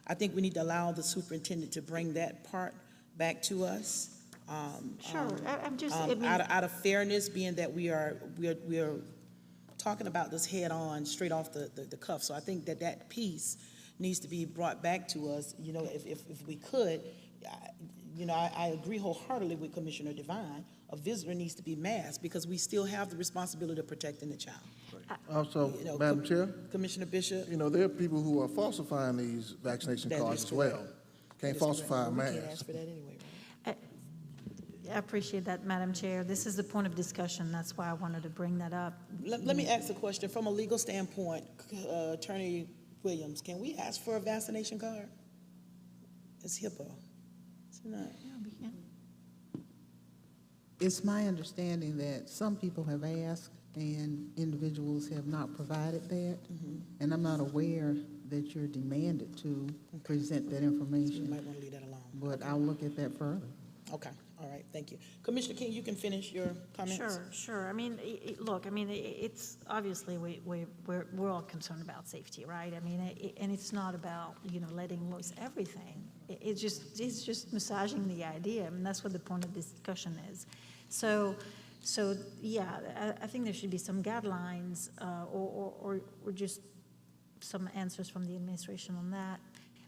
I think we need to allow the superintendent to bring that part back to us.
Sure, I'm just, I mean,
Out of fairness, being that we are talking about this head on, straight off the cuff. So I think that piece needs to be brought back to us, you know, if we could. You know, I agree wholeheartedly with Commissioner Devine. A visitor needs to be masked because we still have the responsibility of protecting the child.
Also,
You know,
Madam Chair,
Commissioner Bishop?
you know, there are people who are falsifying these vaccination
That
cards
is
as well.
correct.
Can't
That is
falsify a
correct. Well, we can't
mask.
ask for that anyway, right?
I appreciate that, Madam Chair. This is the point of discussion. That's why I wanted to bring that up.
Let me ask a question. From a legal standpoint, Attorney Williams, can we ask for a vaccination card? It's HIPAA. It's not.
It's my understanding that some people have asked and individuals have not provided that. And I'm not aware that you're demanded to present that
So you
information.
might want to leave that alone.
But I'll look at that further.
Okay, all right, thank you. Commissioner King, you can finish your comments.
Sure. I mean, look, I mean, it's obviously we're all concerned about safety, right? I mean, and it's not about, you know, letting loose everything. It's just massaging the idea. I mean, that's what the point of discussion is. So yeah, I think there should be some guidelines or just some answers from the administration on that.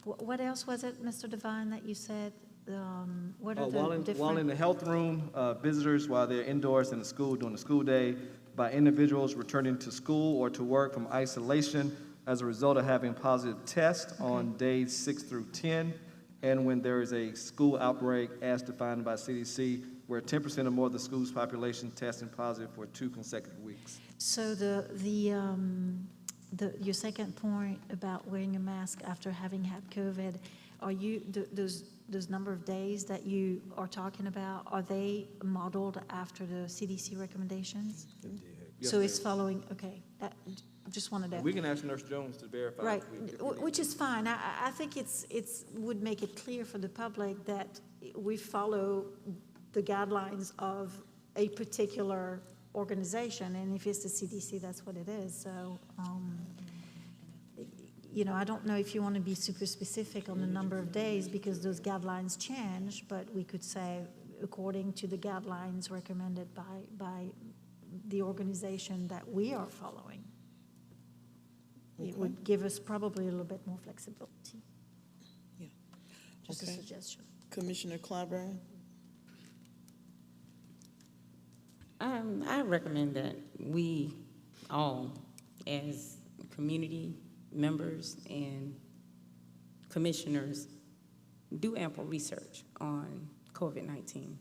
What else was it, Mr. Devine, that you said? What are the different?
While in the health room, visitors while they're indoors in the school during the school day, by individuals returning to school or to work from isolation as a result of having positive tests on days 6 through 10, and when there is a school outbreak as defined by CDC, where 10% or more of the school's population testing positive for 2 consecutive weeks.
So your second point about wearing a mask after having had COVID, are you, those number of days that you are talking about, are they modeled after the CDC recommendations? So it's following, okay, just wanted to.
We can ask Nurse Jones to verify.
Right, which is fine. I think it's would make it clear for the public that we follow the guidelines of a particular organization, and if it's the CDC, that's what it is. So, you know, I don't know if you want to be super specific on the number of days because those guidelines change, but we could say according to the guidelines recommended by the organization that we are following. It would give us probably a little bit more flexibility.
Yeah.
Just a
Okay.
suggestion.
Commissioner Clyburn?
I recommend that we all, as community members and commissioners, do ample research on COVID-19.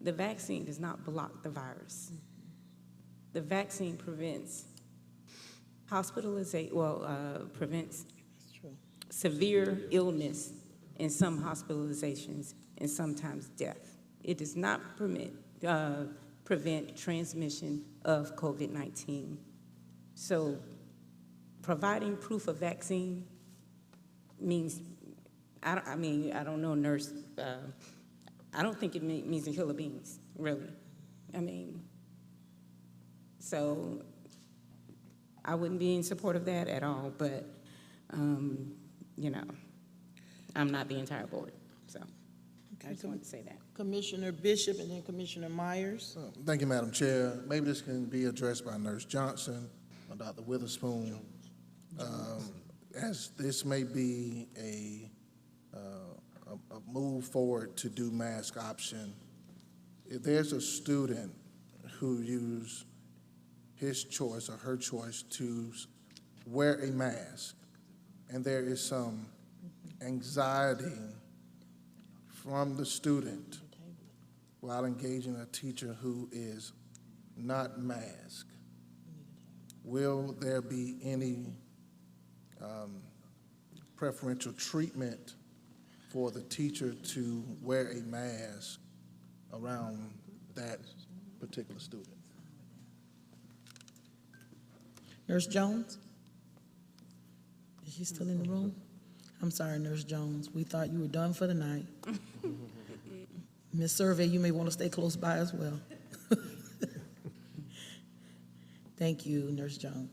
The vaccine does not block the virus. The vaccine prevents prevents severe illness and some hospitalizations and sometimes death. It does not prevent transmission of COVID-19. So providing proof of vaccine means, I don't know, nurse, I don't think it means a hill of beans, really. I mean, so I wouldn't be in support of that at all, but, you know, I'm not the entire board, so I just wanted to say that.
Commissioner Bishop and then Commissioner Myers.
Thank you, Madam Chair. Maybe this can be addressed by Nurse Johnson or Dr. Witherspoon. As this may be a a move forward to do mask option. If there's a student who used his choice or her choice to wear a mask, and there is some anxiety from the student while engaging a teacher who is not masked, will there be any preferential treatment for the teacher to wear a mask around that particular student?
Nurse Jones? Is she still in the room? I'm sorry, Nurse Jones. We thought you were done for the night. Ms. Survey, you may want to stay close by as well. Thank you, Nurse Jones.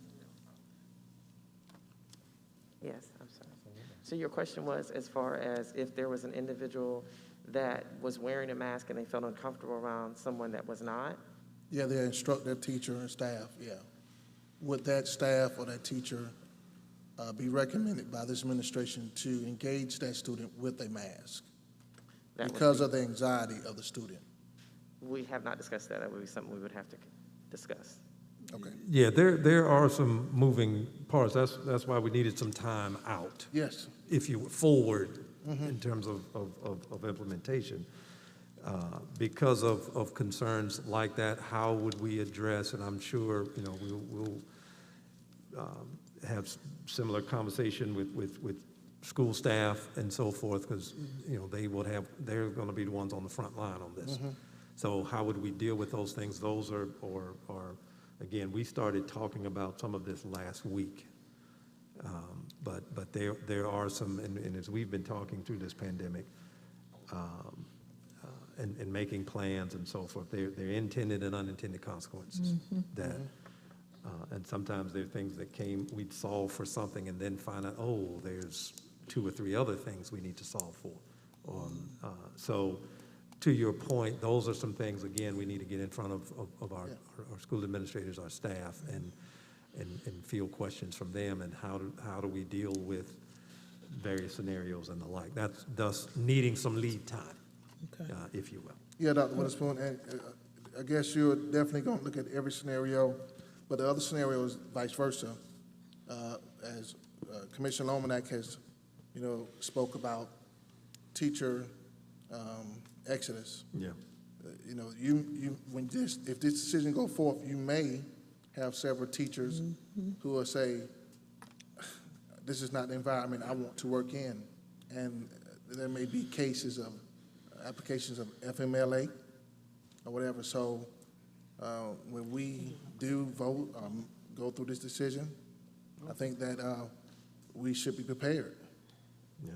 Yes, I'm sorry. So your question was as far as if there was an individual that was wearing a mask and they felt uncomfortable around someone that was not?
Yeah, they instruct their teacher and staff, yeah. Would that staff or that teacher be recommended by this administration to engage that student with a mask because of the anxiety of the student?
We have not discussed that. That would be something we would have to discuss.
Okay.
Yeah, there are some moving parts. That's why we needed some time out.
Yes.
If you were forward in terms of implementation. Because of concerns like that, how would we address, and I'm sure, we'll have similar conversation with school staff and so forth, because, they're going to be the ones on the front line on this. So how would we deal with those things? Those are again, we started talking about some of this last week. But there are some, and as we've been talking through this pandemic, and making plans and so forth, they're intended and unintended consequences that, and sometimes there are things that we'd solve for something and then find out, oh, there's 2 or 3 other things we need to solve for. So to your point, those are some things, again, we need to get in front of our school administrators, our staff, and field questions from them, and how do we deal with various scenarios and the like. That's thus needing some lead time, if you will.
Yeah, Dr. Witherspoon, and I guess you're definitely going to look at every scenario, but the other scenario is vice versa. As Commissioner Lomanak has, spoke about teacher exodus.
Yeah.
If this decision go forth, you may have several teachers who will say, this is not the environment I want to work in. And there may be cases of applications of FMLA or whatever. So when we do vote, go through this decision, I think that we should be prepared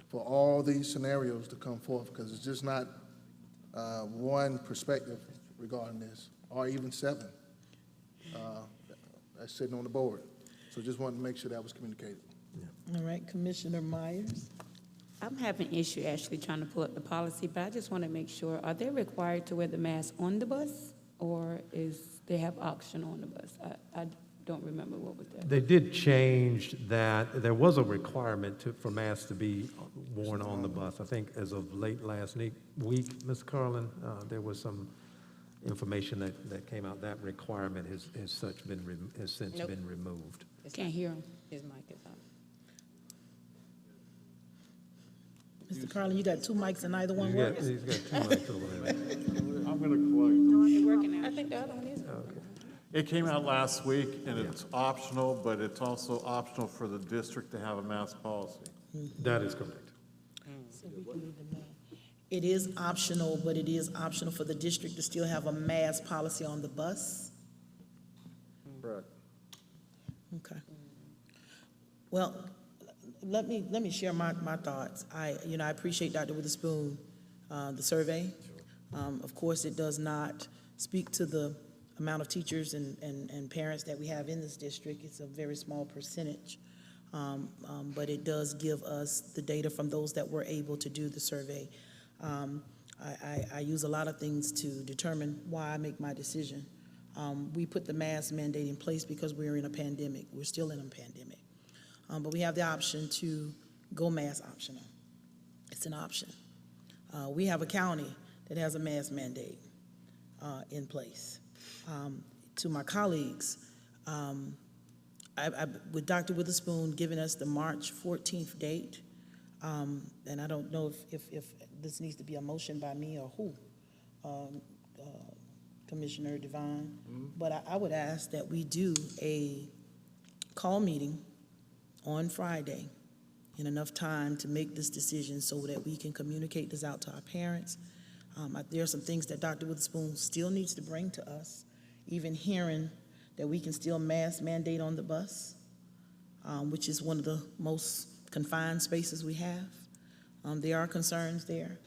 for all these scenarios to come forth, because it's just not one perspective regarding this, or even 7 that's sitting on the board. So just wanted to make sure that was communicated.
All right, Commissioner Myers.
I'm having an issue actually trying to pull up the policy, but I just want to make sure, are they required to wear the mask on the bus, or they have option on the bus? I don't remember what was that.
They did change that. There was a requirement for masks to be worn on the bus. I think as of late last week, Ms. Carlin, there was some information that came out. That requirement has since been removed.
Can't hear him. His mic is on.
Mr. Carlin, you got 2 mics and neither one works?
He's got 2 mics over there.
I'm going to collect them.
Working now. I think the other one is.
Okay.
It came out last week, and it's optional, but it's also optional for the district to have a mask policy.
That is correct.
It is optional, but it is optional for the district to still have a mask policy on the bus?
Correct.
Okay. Well, let me share my thoughts. I appreciate Dr. Witherspoon, the survey. Of course, it does not speak to the amount of teachers and parents that we have in this district. It's a very small percentage, but it does give us the data from those that were able to do the survey. I use a lot of things to determine why I make my decision. We put the mask mandate in place because we're in a pandemic. We're still in a pandemic. But we have the option to go mask optional. It's an option. We have a county that has a mask mandate in place. To my colleagues, with Dr. Witherspoon giving us the March 14th date, and I don't know if this needs to be a motion by me or who, Commissioner Devine, but I would ask that we do a call meeting on Friday in enough time to make this decision so that we can communicate this out to our parents. There are some things that Dr. Witherspoon still needs to bring to us, even hearing that we can still mask mandate on the bus, which is one of the most confined spaces we have. There are concerns there.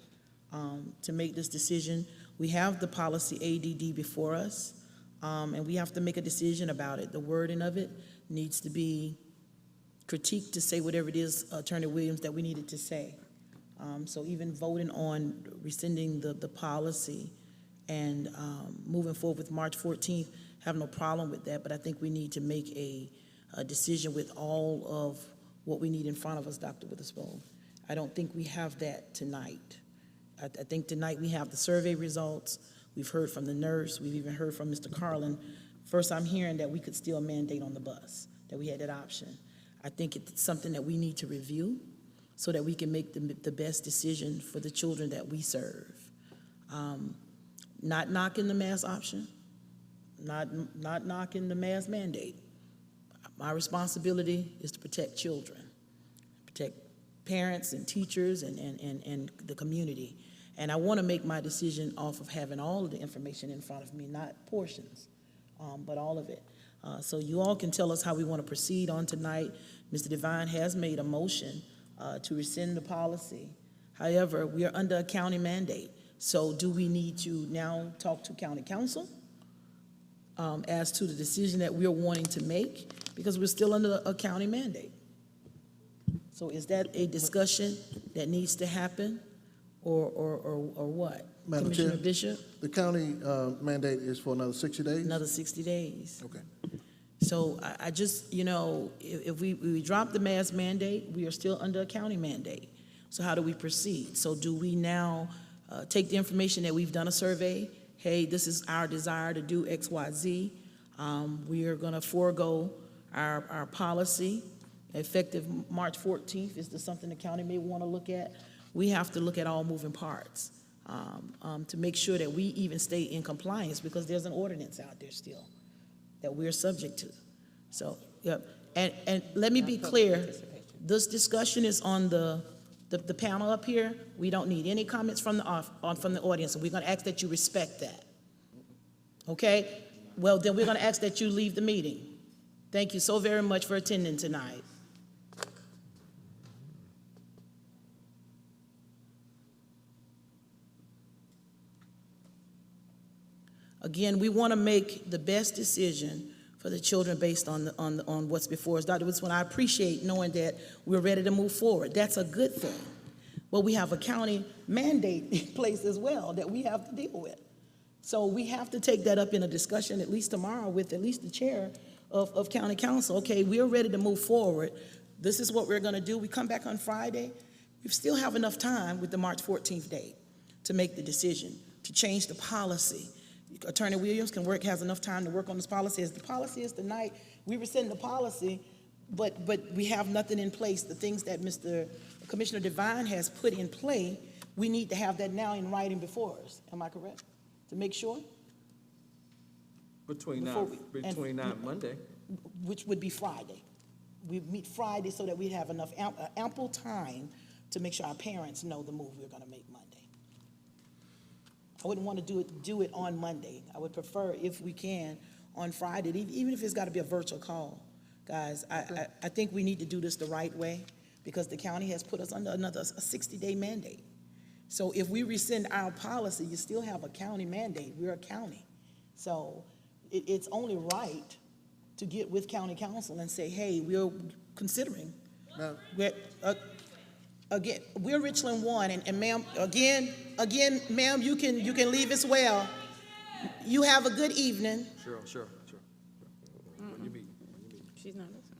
To make this decision, we have the policy ADD before us, and we have to make a decision about it. The wording of it needs to be critiqued to say whatever it is, Attorney Williams, that we needed to say. So even voting on rescinding the policy and moving forward with March 14th, have no problem with that, but I think we need to make a decision with all of what we need in front of us, Dr. Witherspoon. I don't think we have that tonight. I think tonight we have the survey results. We've heard from the nurse. We've even heard from Mr. Carlin. First, I'm hearing that we could still mandate on the bus, that we had that option. I think it's something that we need to review so that we can make the best decision for the children that we serve. Not knocking the mask option, not knocking the mask mandate. My responsibility is to protect children, protect parents and teachers and the community. And I want to make my decision off of having all of the information in front of me, not portions, but all of it. So you all can tell us how we want to proceed on tonight. Mr. Devine has made a motion to rescind the policy. However, we are under a county mandate. So do we need to now talk to county council as to the decision that we're wanting to make? Because we're still under a county mandate. So is that a discussion that needs to happen or what?
Madam
Commissioner
Chair,
Bishop?
the county mandate is for another 60 days?
Another 60 days.
Okay.
So I just, if we drop the mask mandate, we are still under a county mandate. So how do we proceed? So do we now take the information that we've done a survey? Hey, this is our desire to do X, Y, Z. We are going to forego our policy. Effective March 14th is something the county may want to look at. We have to look at all moving parts to make sure that we even stay in compliance, because there's an ordinance out there still that we're subject to. So, yep. And let me be clear, this discussion is on the panel up here. We don't need any comments from the audience, and we're going to ask that you respect that. Okay? Well, then we're going to ask that you leave the meeting. Thank you so very much for attending tonight. Again, we want to make the best decision for the children based on what's before us. Dr. Witherspoon, I appreciate knowing that we're ready to move forward. That's a good thing. But we have a county mandate in place as well that we have to deal with. So we have to take that up in a discussion at least tomorrow with at least the chair of county council. Okay, we're ready to move forward. This is what we're going to do. We come back on Friday. We still have enough time with the March 14th date to make the decision, to change the policy. Attorney Williams has enough time to work on this policy. As the policy is tonight, we rescind the policy, but we have nothing in place. The things that Commissioner Devine has put in play, we need to have that now in writing before us. Am I correct? To make sure?
Between now and Monday.
Which would be Friday. We meet Friday so that we have enough ample time to make sure our parents know the move we're going to make Monday. I wouldn't want to do it on Monday. I would prefer, if we can, on Friday, even if it's got to be a virtual call. Guys, I think we need to do this the right way, because the county has put us under a 60-day mandate. So if we rescind our policy, you still have a county mandate. We're a county. So it's only right to get with county council and say, hey, we're considering. Again, we're Richland 1, and ma'am, again, ma'am, you can leave as well. You have a good evening.
Sure. When you meet.
She's not listening.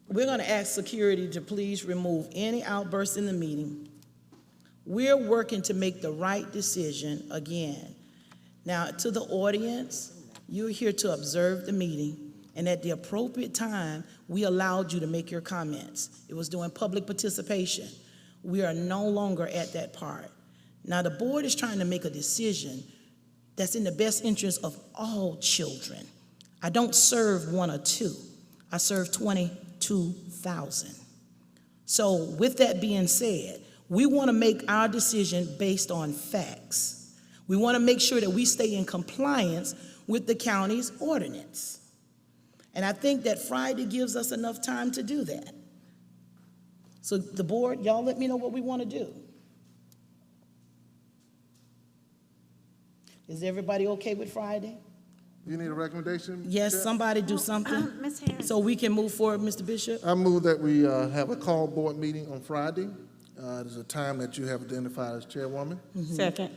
We're going to ask security to please remove any outbursts in the meeting We're working to make the right decision again. Now, to the audience, you're here to observe the meeting, and at the appropriate time, we allowed you to make your comments. It was doing public participation. We are no longer at that part. Now, the board is trying to make a decision that's in the best interest of all children. I don't serve one or two. I serve 22,000. So with that being said, we want to make our decision based on facts. We want to make sure that we stay in compliance with the county's ordinance. And I think that Friday gives us enough time to do that. So the board, y'all let me know what we want to do. Is everybody okay with Friday?
You need a recommendation?
Yes,
Chair?
somebody do something
Ms. Harris.
so we can move forward, Mr. Bishop.
I move that we have a call board meeting on Friday. There's a time that you have identified as chairwoman.
Second.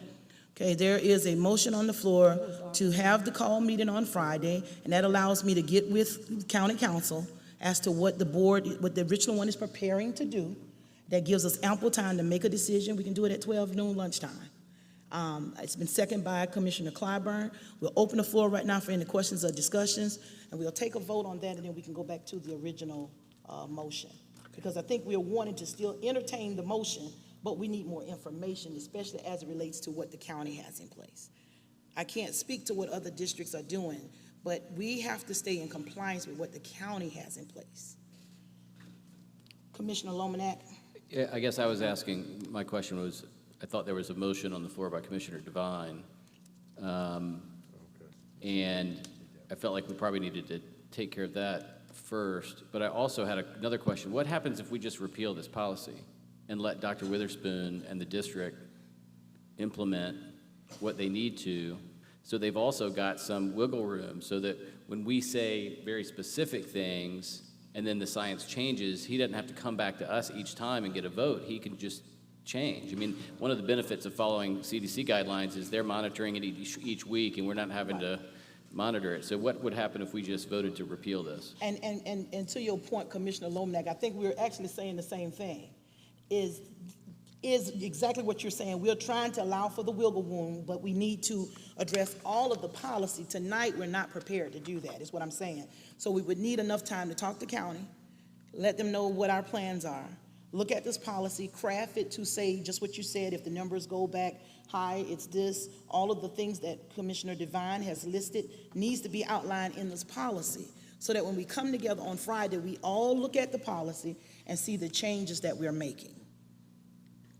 Okay, there is a motion on the floor to have the call meeting on Friday, and that allows me to get with county council as to what the board, what the Richland one is preparing to do. That gives us ample time to make a decision. We can do it at 12 noon lunchtime. It's been seconded by Commissioner Clyburn. We'll open the floor right now for any questions or discussions, and we'll take a vote on that, and then we can go back to the original motion. Because I think we are wanting to still entertain the motion, but we need more information, especially as it relates to what the county has in place. I can't speak to what other districts are doing, but we have to stay in compliance with what the county has in place. Commissioner Lomanak?
Yeah, I guess I was asking, my question was, I thought there was a motion on the floor by Commissioner Devine. And I felt like we probably needed to take care of that first, but I also had another question. What happens if we just repeal this policy and let Dr. Witherspoon and the district implement what they need to, so they've also got some wiggle room so that when we say very specific things and then the science changes, he doesn't have to come back to us each time and get a vote. He can just change. I mean, one of the benefits of following CDC guidelines is they're monitoring it each week, and we're not having to monitor it. So what would happen if we just voted to repeal this?
And to your point, Commissioner Lomanak, I think we're actually saying the same thing. Is exactly what you're saying. We're trying to allow for the wiggle room, but we need to address all of the policy. Tonight, we're not prepared to do that, is what I'm saying. So we would need enough time to talk to county, let them know what our plans are, look at this policy, craft it to say just what you said. If the numbers go back high, it's this. All of the things that Commissioner Devine has listed needs to be outlined in this policy, so that when we come together on Friday, we all look at the policy and see the changes that we're making.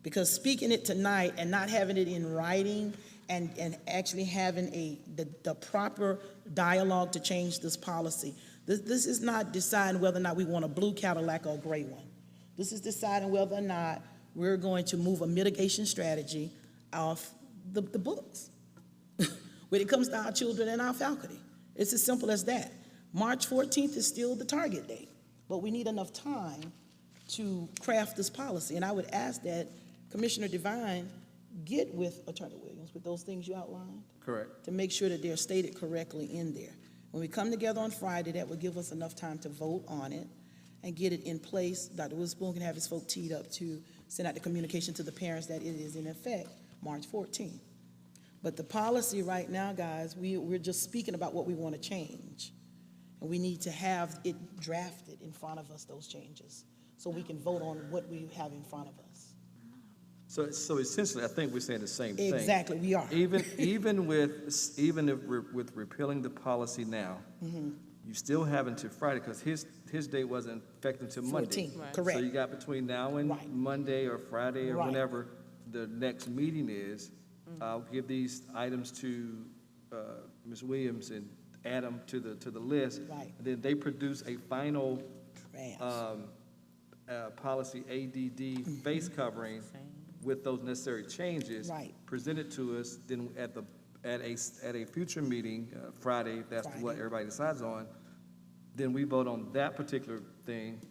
Because speaking it tonight and not having it in writing and actually having the proper dialogue to change this policy, this is not deciding whether or not we want a blue Cadillac or a gray one. This is deciding whether or not we're going to move a mitigation strategy off the books when it comes to our children and our faculty. It's as simple as that. March 14th is still the target date, but we need enough time to craft this policy. And I would ask that Commissioner Devine get with Attorney Williams with those things you outlined.
Correct.
To make sure that they're stated correctly in there. When we come together on Friday, that will give us enough time to vote on it and get it in place. Dr. Witherspoon can have his folk teed up to send out the communication to the parents that it is in effect March 14th. But the policy right now, guys, we're just speaking about what we want to change. And we need to have it drafted in front of us, those changes, so we can vote on what we have in front of us.
So essentially, I think we're saying the same thing.
Exactly, we are.
Even with repealing the policy now, you still have until Friday, because his date wasn't effective until Monday.
14, correct.
So you got between now and Monday or Friday or whenever the next meeting is. I'll give these items to Ms. Williams and add them to the list.
Right.
And then they produce a final policy ADD face covering with those necessary changes.
Right.
Presented to us. Then at a future meeting Friday, if that's what everybody decides on, then we vote on that particular thing.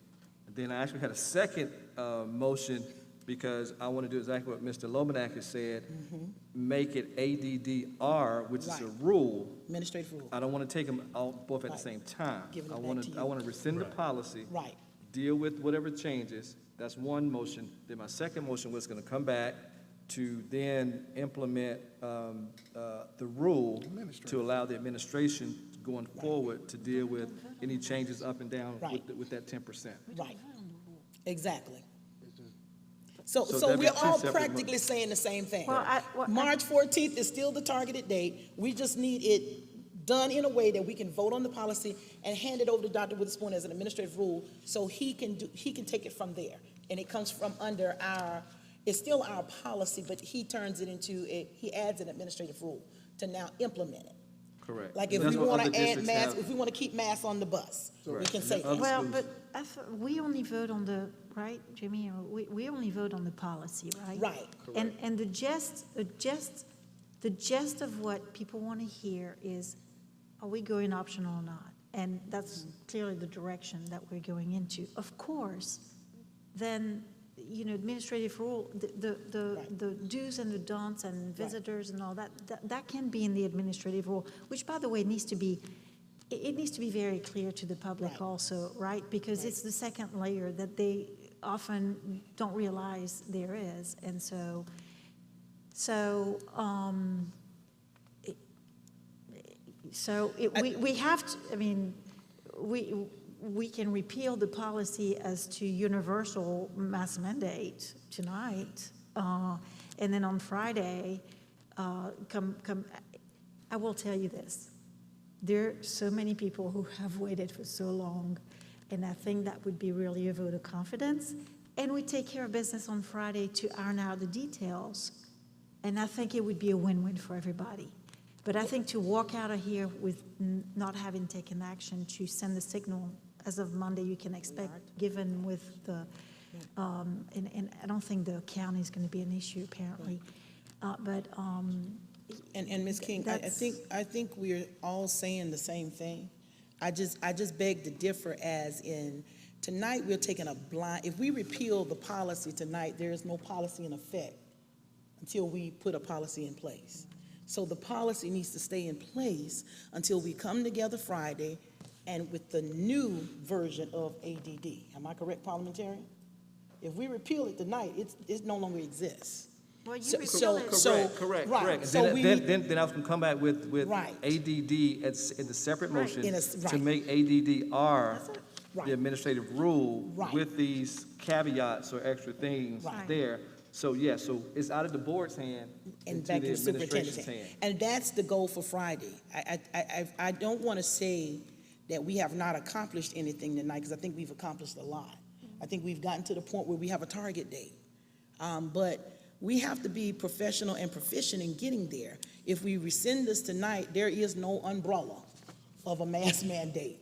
Then I actually had a second motion, because I want to do exactly what Mr. Lomanak has said, make it ADDR, which is a rule.
Administrative rule.
I don't want to take them all both at the same time. I want to rescind the policy.
Right.
Deal with whatever changes. That's one motion. Then my second motion was going to come back to then implement the rule to allow the administration going forward to deal with any changes up and down with that 10%.
Right, exactly. So
that'd be
we're
two
all
separate
practically saying the same thing.
Well,
March 14th is still the targeted date. We just need it done in a way that we can vote on the policy and hand it over to Dr. Witherspoon as an administrative rule, so he can take it from there. And it comes from under it's still our policy, but he turns it into he adds an administrative rule to now implement it.
Correct.
Like if we want to add masks, if we want to keep masks on the bus, we can say that.
Well, but we only vote on the, right, Jimmy? We only vote on the policy, right?
Right.
And the gist of what people want to hear is, are we going optional or not? And that's clearly the direction that we're going into. Of course, then, administrative rule, the do's and the don'ts and visitors and all that can be in the administrative rule, which, by the way, needs to be very clear to the public also, right? Because it's the second layer that they often don't realize there is. And we have to, we can repeal the policy as to universal mask mandate tonight, and then on Friday, I will tell you this. There are so many people who have waited for so long, and I think that would be really a vote of confidence. And we take care of business on Friday to iron out the details, and I think it would be a win-win for everybody. But I think to walk out of here with not having taken action to send the signal as of Monday, you can expect, given with the, and I don't think the county is going to be an issue apparently,
And Ms. King, I think we're all saying the same thing. I just beg to differ, as in, tonight we're taking a blind, if we repeal the policy tonight, there is no policy in effect until we put a policy in place. So the policy needs to stay in place until we come together Friday and with the new version of ADD. Am I correct, parliamentarian? If we repeal it tonight, it no longer exists.
Well, you
So-
repeal it.
so-
Correct.
right.
And
So
then I was gonna come back with
Right.
ADD in the separate motion
In a-
to
right.
make ADDR
Right.
the administrative rule
Right.
with these caveats or extra things
Right.
there. So, yeah, so it's out of the board's hand
and
into
back
the
to the
administration's
superintendent's
hand.
hand. And that's the goal for Friday. I don't want to say that we have not accomplished anything tonight, because I think we've accomplished a lot. I think we've gotten to the point where we have a target date. But we have to be professional and proficient in getting there. If we rescind this tonight, there is no umbrella of a mask mandate.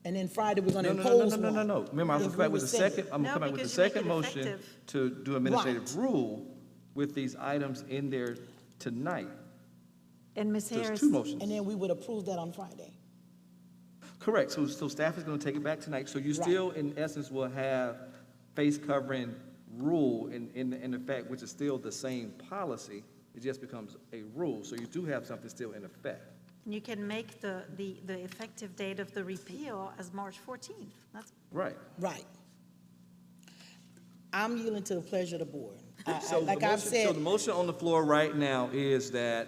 And then Friday, we're going to impose one.
No. Remember, I'm gonna come back with the second, I'm gonna come back with the second motion to do administrative rule with these items in there tonight.
And Ms.
So it's
Harris.
two motions.
And then we would approve that on Friday.
Correct, so staff is gonna take it back tonight, so you
Right.
still, in essence, will have face covering rule in effect, which is still the same policy, it just becomes a rule, so you do have something still in effect.
You can make the effective date of the repeal as March 14th. That's
Right.
Right. I'm yielding to the pleasure of the board.
So
Like
the
I've
motion-
said.
So the motion on the floor right now is that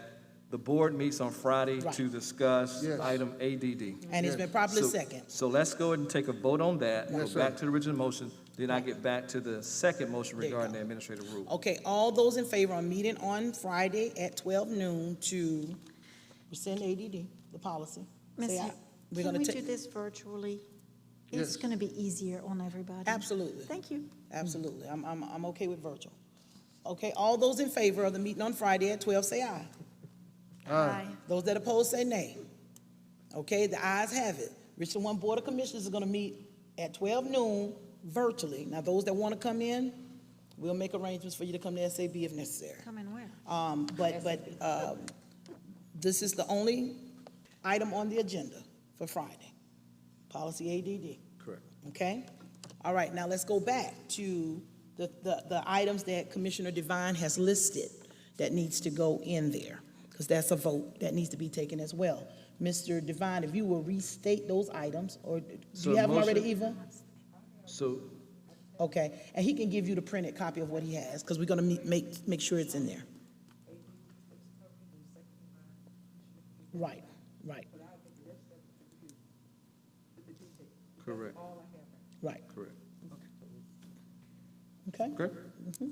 the board meets on Friday
Right.
to discuss
Yes.
item ADD.
And it's been properly
So-
second.
So let's go ahead and take a vote on that,
Yes,
go back
sir.
to the original motion, then I get back to the second motion
There you
regarding
go.
the administrative rule.
Okay, all those in favor of meeting on Friday at 12 noon to rescind ADD, the policy?
Miss,
Say aye. We're
can
gonna
we
ta-
do this virtually? It's
Yes.
going to be easier on everybody.
Absolutely.
Thank you.
Absolutely. I'm okay with virtual. Okay, all those in favor of the meeting on Friday at 12, say aye.
Aye.
Those that oppose, say nay. Okay, the ayes have it. Richland 1 Board of Commissioners is going to meet at 12 noon virtually. Now, those that want to come in, we'll make arrangements for you to come to SAB if necessary.
Come and where?
But this is the only item on the agenda for Friday, policy ADD.
Correct.
Okay? All right, now let's go back to the items that Commissioner Devine has listed that needs to go in there, because that's a vote that needs to be taken as well. Mr. Devine, if you will restate those items, or do
So
you have them already,
motion-
Eva?
So
Okay, and he can give you the printed copy of what he has, because we're gonna make sure it's in there. Right, right,
Correct.
right.
Correct.
Okay?
Okay.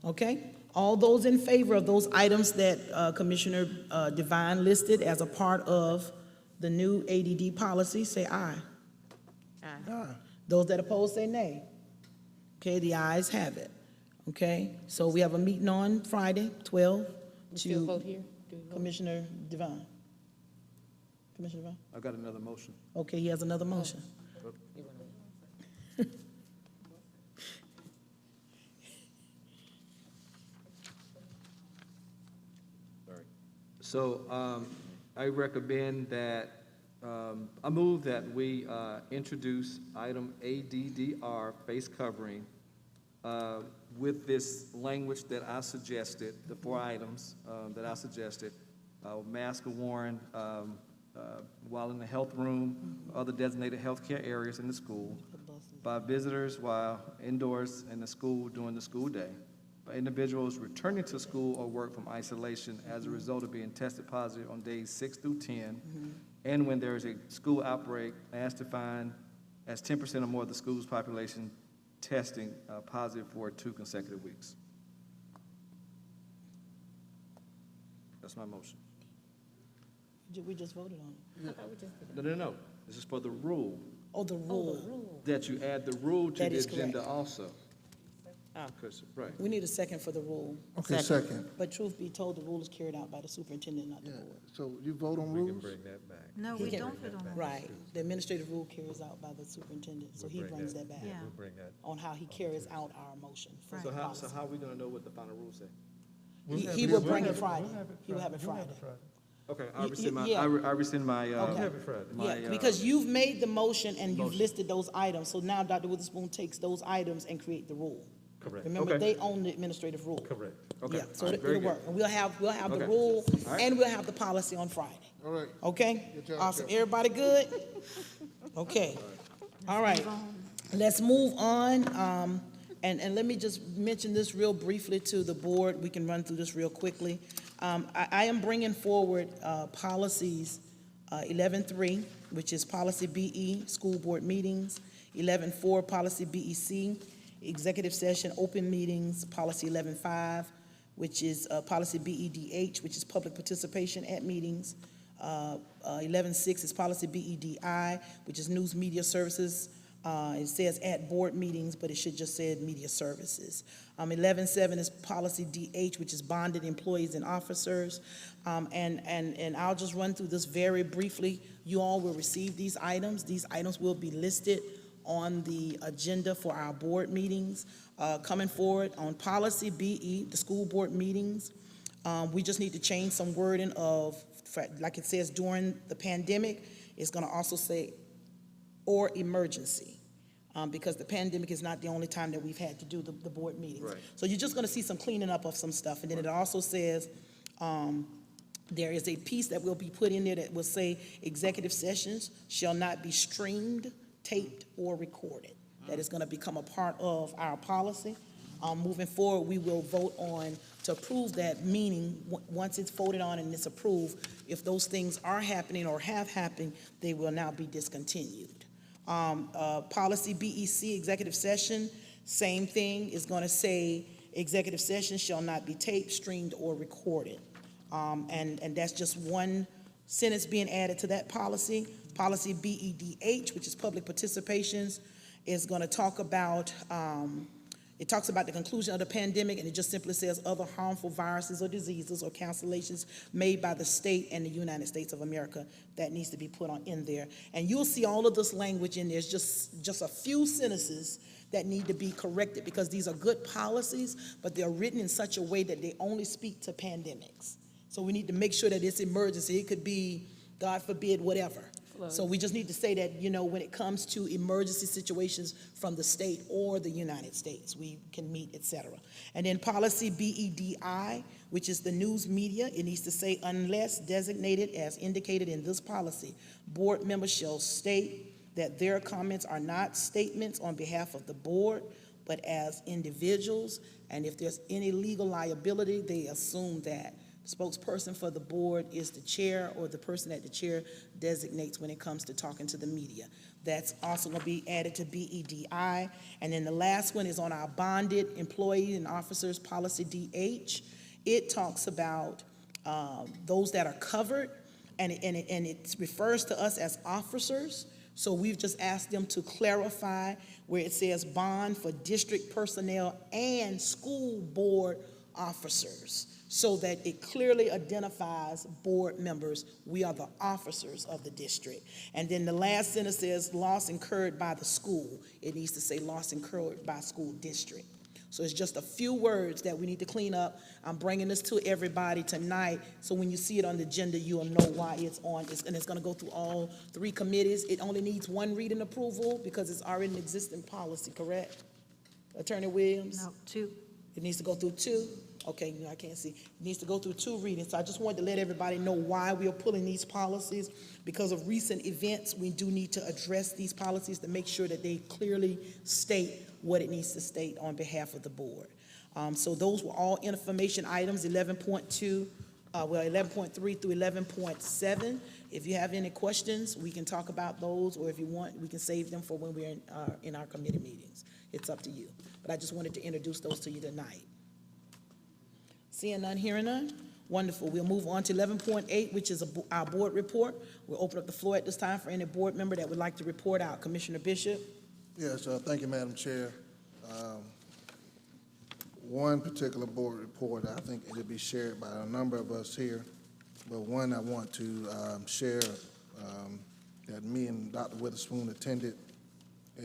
Okay, all those in favor of those items that Commissioner Devine listed as a part of the new ADD policy, say aye.
Aye.
Those that oppose, say nay. Okay, the ayes have it. Okay, so we have a meeting on Friday, 12,
We still
to
vote here? Do we vote?
Commissioner Devine. Commissioner Devine?
I've got another motion.
Okay, he has another motion.
So I recommend that, I move that we introduce item ADDR, face covering, with this language that I suggested, the 4 items that I suggested. Masks are worn while in the health room, other designated healthcare areas in the school, by visitors while indoors in the school during the school day, by individuals returning to school or work from isolation as a result of being tested positive on days 6 through 10, and when there is a school outbreak as defined as 10% or more of the school's population testing positive for 2 consecutive weeks. That's my motion.
We just voted on it.
No. This is for the rule,
Oh, the rule.
that you add the rule to
That
the
is
agenda
correct.
also. 'Cause- right.
We need a second for the rule.
Okay, second.
But truth be told, the rule is carried out by the superintendent, not the board.
So you vote on
We can
rules?
bring that back.
No,
He
we
can-
don't vote on that.
Right, the administrative rule carries out by the superintendent, so he
We'll bring
brings that back
Yeah.
We'll bring that.
on how he carries out our motion for the
So
policy.
how are we gonna know what the final rule say?
He will bring it Friday. He will have it Friday.
Okay, I
Y-
rescind my,
yeah.
I rescind my,
Okay.
Have it Friday.
Yeah, because you've made the motion and you've
motion.
listed those items, so now Dr. Witherspoon takes those items and create the rule.
Correct.
Remember,
Okay.
they own the administrative rule.
Correct.
Okay,
Yeah, so
all right,
it'll
very
work.
good.
And we'll have the
Okay.
rule,
All right.
and we'll have the policy on Friday.
All right.
Okay?
Good job,
Awesome.
Jeff.
Everybody good? Okay. All right. Let's move on. And let me just mention this real briefly to the board. We can run through this real quickly. I am bringing forward policies 11.3, which is policy BE, school board meetings. 11.4, policy BEC, executive session, open meetings. Policy 11.5, which is policy BEDH, which is public participation at meetings. 11.6 is policy BEDI, which is news media services. It says at board meetings, but it should just say media services. 11.7 is policy DH, which is bonded employees and officers. And I'll just run through this very briefly. You all will receive these items. These items will be listed on the agenda for our board meetings. Coming forward on policy BE, the school board meetings, we just need to change some wording of, like it says during the pandemic, it's gonna also say or emergency, because the pandemic is not the only time that we've had to do the board meetings.
Right.
So you're just gonna see some cleaning up of some stuff, and then it also says, there is a piece that will be put in there that will say executive sessions shall not be streamed, taped, or recorded. That is gonna become a part of our policy. Moving forward, we will vote on to approve that, meaning, once it's voted on and it's approved, if those things are happening or have happened, they will now be discontinued. Policy BEC, executive session, same thing, is gonna say executive session shall not be taped, streamed, or recorded. And that's just one sentence being added to that policy. Policy BEDH, which is public participations, is gonna talk about, it talks about the conclusion of the pandemic, and it just simply says other harmful viruses or diseases or cancellations made by the state and the United States of America. That needs to be put on in there. And you'll see all of this language in there. It's just a few sentences that need to be corrected, because these are good policies, but they're written in such a way that they only speak to pandemics. So we need to make sure that it's emergency. It could be, God forbid, whatever. So we just need to say that, when it comes to emergency situations from the state or the United States, we can meet, et cetera. And then policy BEDI, which is the news media, it needs to say, unless designated as indicated in this policy, board members shall state that their comments are not statements on behalf of the board, but as individuals. And if there's any legal liability, they assume that spokesperson for the board is the chair or the person that the chair designates when it comes to talking to the media. That's also going to be added to BEDI. And then the last one is on our bonded employee and officers policy DH. It talks about those that are covered, and it refers to us as officers. So we've just asked them to clarify where it says bond for district personnel and school board officers, so that it clearly identifies board members. We are the officers of the district. And then the last sentence says loss incurred by the school. It needs to say loss incurred by school district. So it's just a few words that we need to clean up. I'm bringing this to everybody tonight, so when you see it on the agenda, you'll know why it's on. And it's gonna go through all 3 committees. It only needs 1 reading approval because it's already an existing policy, correct? Attorney Williams?
No, 2.
It needs to go through 2? Okay, I can't see. It needs to go through 2 readings. So I just wanted to let everybody know why we are pulling these policies. Because of recent events, we do need to address these policies to make sure that they clearly state what it needs to state on behalf of the board. So those were all information items, 11.2, 11.3 through 11.7. If you have any questions, we can talk about those, or if you want, we can save them for when we're in our committee meetings. It's up to you. But I just wanted to introduce those to you tonight. Seeing none, hearing none. Wonderful. We'll move on to 11.8, which is our board report. We'll open up the floor at this time for any board member that would like to report out. Commissioner Bishop.
Yes, thank you, Madam Chair. One particular board report, I think it'll be shared by a number of us here, but one I want to share that me and Dr. Witherspoon attended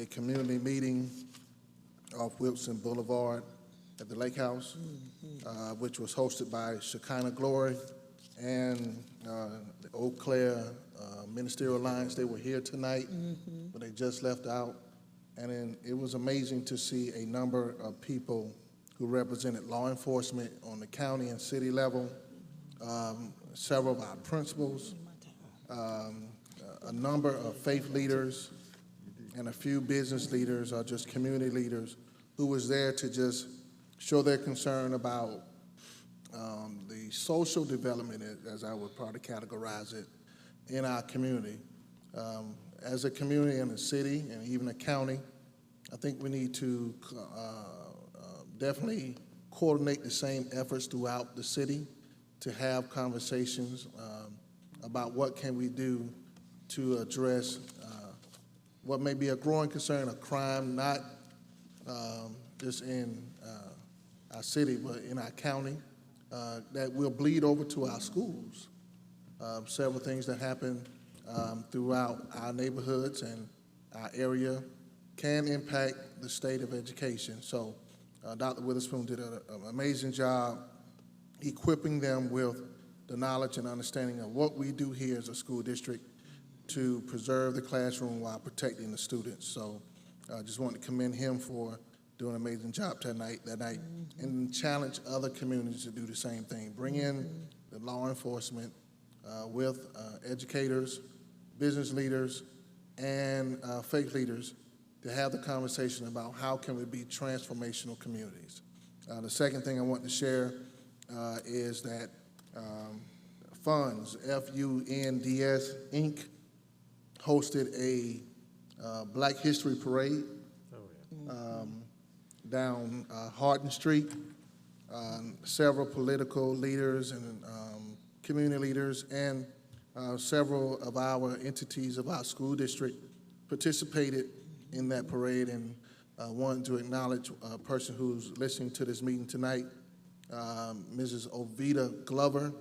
a community meeting off Wilson Boulevard at the Lake House, which was hosted by Shekinah Glory and the Eau Claire Ministerial Alliance. They were here tonight, but they just left out. And then it was amazing to see a number of people who represented law enforcement on the county and city level, several of our principals, a number of faith leaders, and a few business leaders or just community leaders who was there to just show their concern about the social development, as I would probably categorize it, in our community. As a community and a city and even a county, I think we need to definitely coordinate the same efforts throughout the city to have conversations about what can we do to address what may be a growing concern of crime, not just in our city, but in our county, that will bleed over to our schools. Several things that happen throughout our neighborhoods and our area can impact the state of education. So Dr. Witherspoon did an amazing job equipping them with the knowledge and understanding of what we do here as a school district to preserve the classroom while protecting the students. So I just want to commend him for doing an amazing job that night, and challenge other communities to do the same thing. Bring in the law enforcement with educators, business leaders, and faith leaders to have the conversation about how can we be transformational communities. The second thing I want to share is that Funds, F-U-N-D-S, Inc., hosted a Black History Parade down Hardin Street. Several political leaders and community leaders and several of our entities of our school district participated in that parade, and wanted to acknowledge a person who's listening to this meeting tonight, Mrs. Ovita Glover,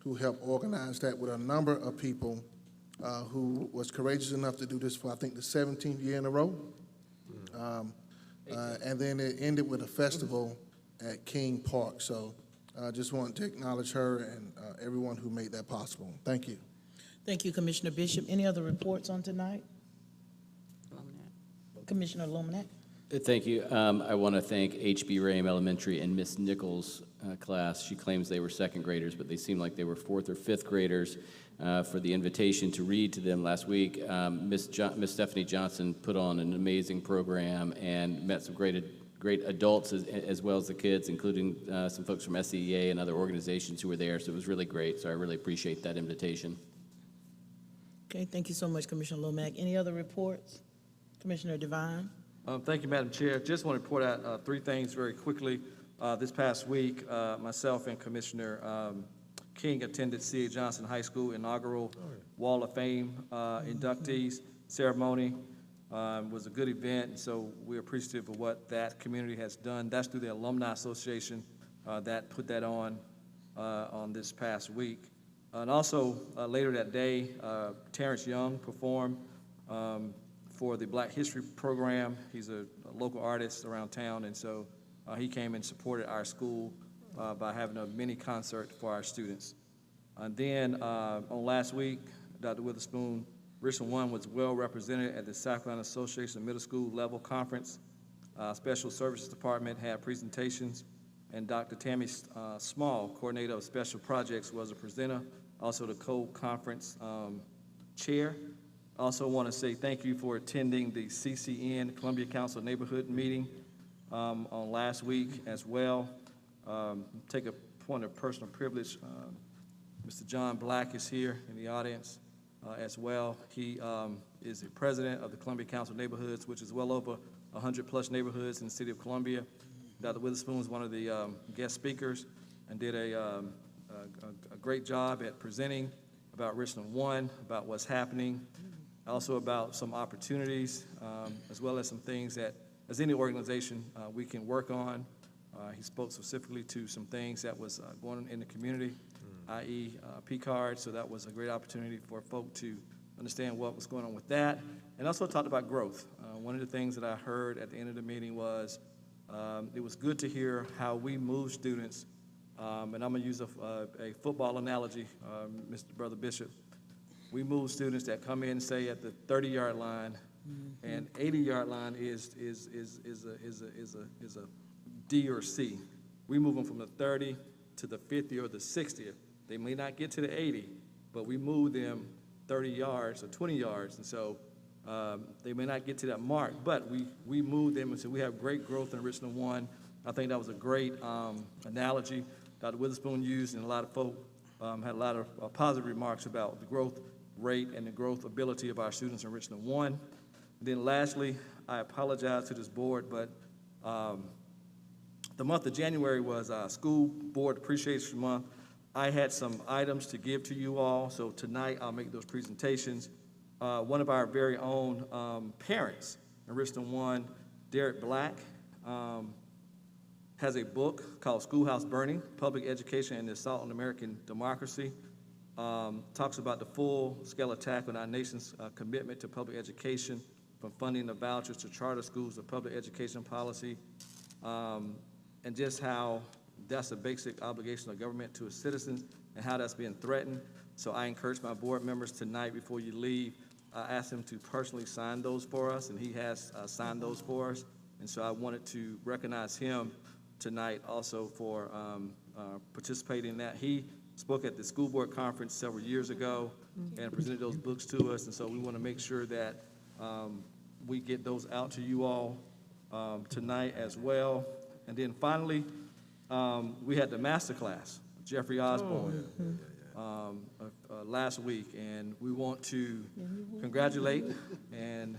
who helped organize that with a number of people, who was courageous enough to do this for, I think, the 17th year in a row. And then it ended with a festival at King Park. So I just wanted to acknowledge her and everyone who made that possible. Thank you.
Thank you, Commissioner Bishop. Any other reports on tonight? Commissioner Lomanak.
Thank you. I want to thank H.B. Rame Elementary and Miss Nichols' class. She claims they were second graders, but they seem like they were fourth or fifth graders for the invitation to read to them last week. Miss Stephanie Johnson put on an amazing program and met some great great adults as well as the kids, including some folks from SCEA and other organizations who were there. So it was really great. So I really appreciate that invitation.
Okay, thank you so much, Commissioner Lomack. Any other reports? Commissioner Devine?
Thank you, Madam Chair. Just want to report out three things very quickly. This past week, myself and Commissioner King attended C.A. Johnson High School inaugural Wall of Fame inductees ceremony. Was a good event, and so we're appreciative of what that community has done. That's through the Alumni Association that put that on this past week. And also, later that day, Terrence Young performed for the Black History Program. He's a local artist around town, and so he came and supported our school by having a mini concert for our students. And then on last week, Dr. Witherspoon, Richland 1 was well represented at the South Carolina Association of Middle School Level Conference. Special Services Department had presentations, and Dr. Tammy Small, Coordinator of Special Projects, was a presenter, also the co-conference chair. Also want to say thank you for attending the CCN, Columbia Council Neighborhood Meeting on last week as well. Take a point of personal privilege. Mr. John Black is here in the audience as well. He is the president of the Columbia Council Neighborhoods, which is well over 100+ neighborhoods in the city of Columbia. Dr. Witherspoon was one of the guest speakers and did a great job at presenting about Richland 1, about what's happening, also about some opportunities, as well as some things that, as any organization, we can work on. He spoke specifically to some things that was going on in the community, i.e. P-card, so that was a great opportunity for folk to understand what was going on with that, and also talked about growth. One of the things that I heard at the end of the meeting was it was good to hear how we move students, and I'm going to use a football analogy, Mr. Brother Bishop. We move students that come in, say, at the 30-yard line, and 80-yard line is a D or C. We move them from the 30 to the 50 or the 60. They may not get to the 80, but we move them 30 yards or 20 yards, and so they may not get to that mark, but we move them, and so we have great growth in Richland 1. I think that was a great analogy Dr. Witherspoon used, and a lot of folk had a lot of positive remarks about the growth rate and the growth ability of our students in Richland 1. And then lastly, I apologize to this board, but the month of January was School Board Appreciation Month. I had some items to give to you all, so tonight I'll make those presentations. One of our very own parents in Richland 1, Derek Black, has a book called Schoolhouse Burning, Public Education and the Assault on American Democracy. Talks about the full-scale attack on our nation's commitment to public education, from funding the vouchers to charter schools to public education policy, and just how that's a basic obligation of government to its citizens and how that's being threatened. So I encourage my board members tonight, before you leave, I asked him to personally sign those for us, and he has signed those for us. And so I wanted to recognize him tonight also for participating in that. He spoke at the school board conference several years ago and presented those books to us, and so we want to make sure that we get those out to you all tonight as well. And then finally, we had the master class, Jeffrey Osborne, last week, and we want to congratulate and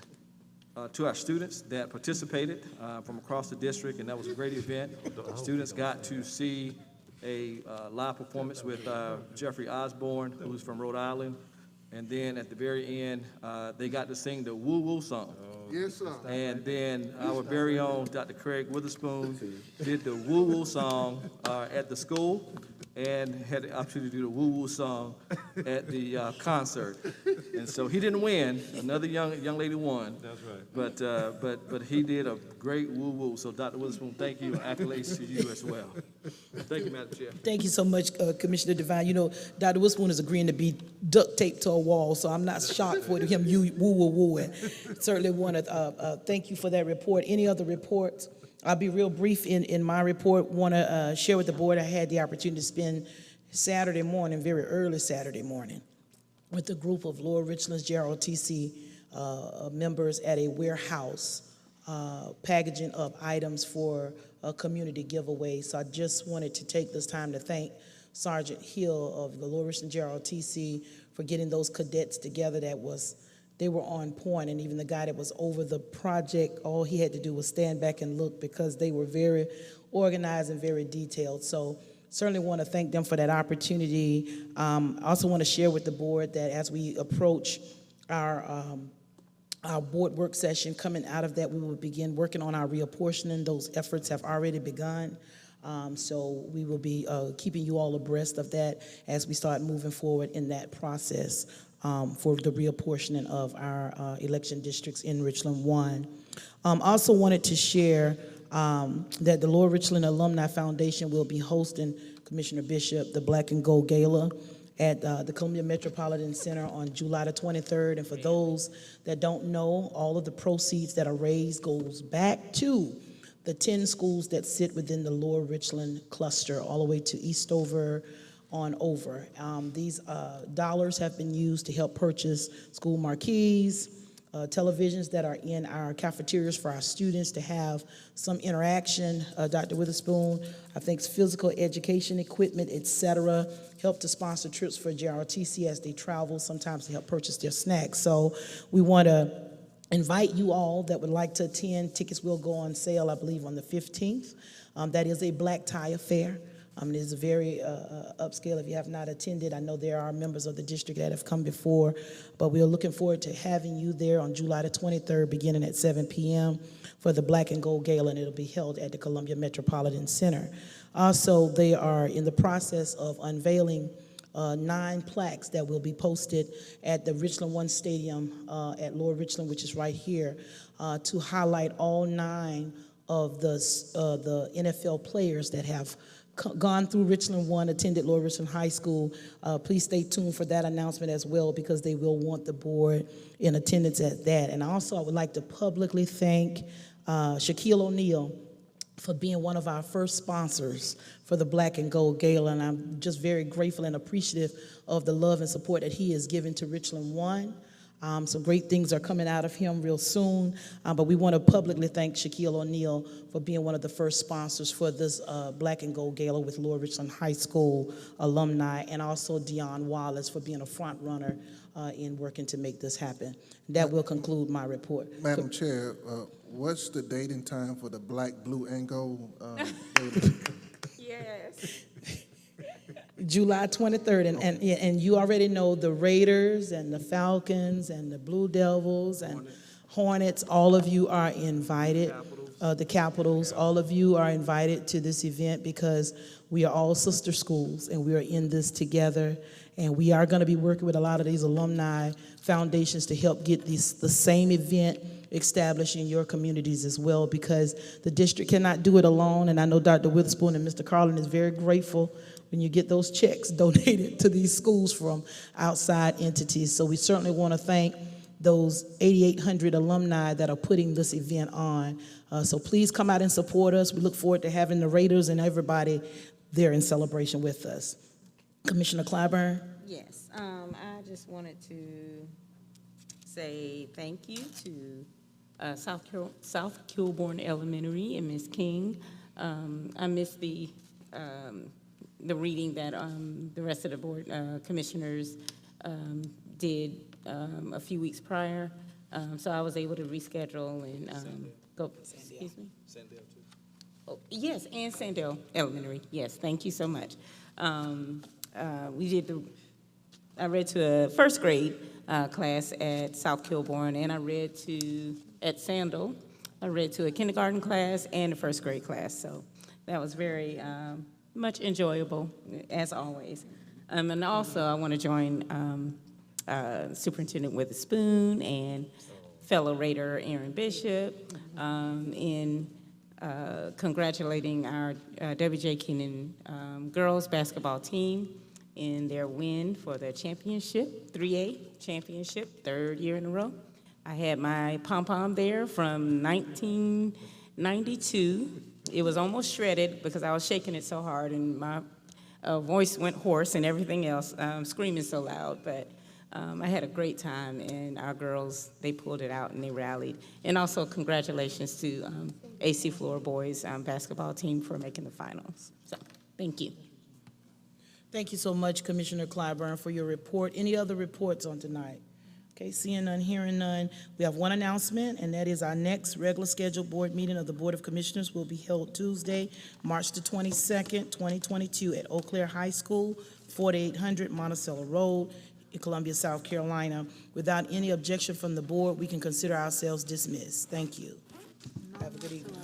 to our students that participated from across the district, and that was a great event. Students got to see a live performance with Jeffrey Osborne, who's from Rhode Island, and then at the very end, they got to sing the Woo Woo song.
Yes, sir.
And then our very own Dr. Craig Witherspoon did the Woo Woo song at the school, and had the opportunity to do the Woo Woo song at the concert. And so he didn't win. Another young lady won.
That's right.
But he did a great Woo Woo. So Dr. Witherspoon, thank you, and accolades to you as well. Thank you, Madam Chair.
Thank you so much, Commissioner Devine. You know, Dr. Witherspoon is agreeing to be duct taped to a wall, so I'm not shocked for him you woo-woo-wooing. Certainly want to thank you for that report. Any other reports? I'll be real brief in my report. Want to share with the board, I had the opportunity to spend Saturday morning, very early Saturday morning, with a group of Lower Richland's JROTC members at a warehouse packaging of items for a community giveaway. So I just wanted to take this time to thank Sergeant Hill of the Lower Richland JROTC for getting those cadets together. They were on point, and even the guy that was over the project, all he had to do was stand back and look because they were very organized and very detailed. So certainly want to thank them for that opportunity. I also want to share with the board that as we approach our board work session, coming out of that, we will begin working on our reapportioning. Those efforts have already begun. So we will be keeping you all abreast of that as we start moving forward in that process for the reapportioning of our election districts in Richland 1. Also wanted to share that the Lower Richland Alumni Foundation will be hosting, Commissioner Bishop, the Black and Gold Gala at the Columbia Metropolitan Center on July the 23rd. And for those that don't know, all of the proceeds that are raised goes back to the 10 schools that sit within the Lower Richland cluster, all the way to Eastover on over. These dollars have been used to help purchase school marquees, televisions that are in our cafeterias for our students to have some interaction. Dr. Witherspoon, I think physical education equipment, et cetera, help to sponsor trips for JRTC as they travel, sometimes to help purchase their snacks. So we want to invite you all that would like to attend. Tickets will go on sale, I believe, on the 15th. That is a black tie affair. It is a very upscale. If you have not attended, I know there are members of the district that have come before, but we are looking forward to having you there on July the 23rd, beginning at 7 p.m. for the Black and Gold Gala, and it'll be held at the Columbia Metropolitan Center. Also, they are in the process of unveiling 9 plaques that will be posted at the Richland 1 Stadium at Lower Richland, which is right here, to highlight all 9 of the NFL players that have gone through Richland 1, attended Lower Richland High School. Please stay tuned for that announcement as well, because they will want the board in attendance at that. And also, I would like to publicly thank Shaquille O'Neal for being one of our first sponsors for the Black and Gold Gala, and I'm just very grateful and appreciative of the love and support that he has given to Richland 1. Some great things are coming out of him real soon, but we want to publicly thank Shaquille O'Neal for being one of the first sponsors for this Black and Gold Gala with Lower Richland High School alumni, and also Deion Wallace for being a front runner in working to make this happen. That will conclude my report.
Madam Chair, what's the date and time for the Black, Blue, and Gold?
Yes.
July 23rd, and you already know the Raiders and the Falcons and the Blue Devils and Hornets, all of you are invited. The Capitals, all of you are invited to this event because we are all sister schools and we are in this together. And we are going to be working with a lot of these alumni foundations to help get the same event established in your communities as well, because the district cannot do it alone. And I know Dr. Witherspoon and Mr. Carlin is very grateful when you get those checks donated to these schools from outside entities. So we certainly want to thank those 8,800 alumni that are putting this event on. So please come out and support us. We look forward to having the Raiders and everybody there in celebration with us. Commissioner Clyburn?
Yes, I just wanted to say thank you to South Kilbourne Elementary and Ms. King. I missed the reading that the rest of the board commissioners did a few weeks prior. So I was able to reschedule and go. Excuse me?
Sandale, too.
Oh, yes, and Sandale Elementary. Yes, thank you so much. I read to a first grade class at South Kilbourne, and I read at Sandal. I read to a kindergarten class and a first grade class. So that was very much enjoyable, as always. And also, I want to join Superintendent Witherspoon and fellow Raider Aaron Bishop in congratulating our W.J. Keenan girls basketball team in their win for the championship, 3A championship, 3rd year in a row. I had my pom-pom there from 1992. It was almost shredded because I was shaking it so hard and my voice went hoarse and everything else, screaming so loud. But I had a great time, and our girls, they pulled it out and they rallied. And also congratulations to AC Floor Boys basketball team for making the finals. So, thank you.
Thank you so much, Commissioner Clyburn, for your report. Any other reports on tonight? Okay, seeing none, hearing none. We have one announcement, and that is our next regular scheduled board meeting of the Board of Commissioners will be held Tuesday, March the 22nd, 2022 at Eau Claire High School, 4800 Monticello Road, in Columbia, South Carolina. Without any objection from the board, we can consider ourselves dismissed. Thank you. Have a good evening.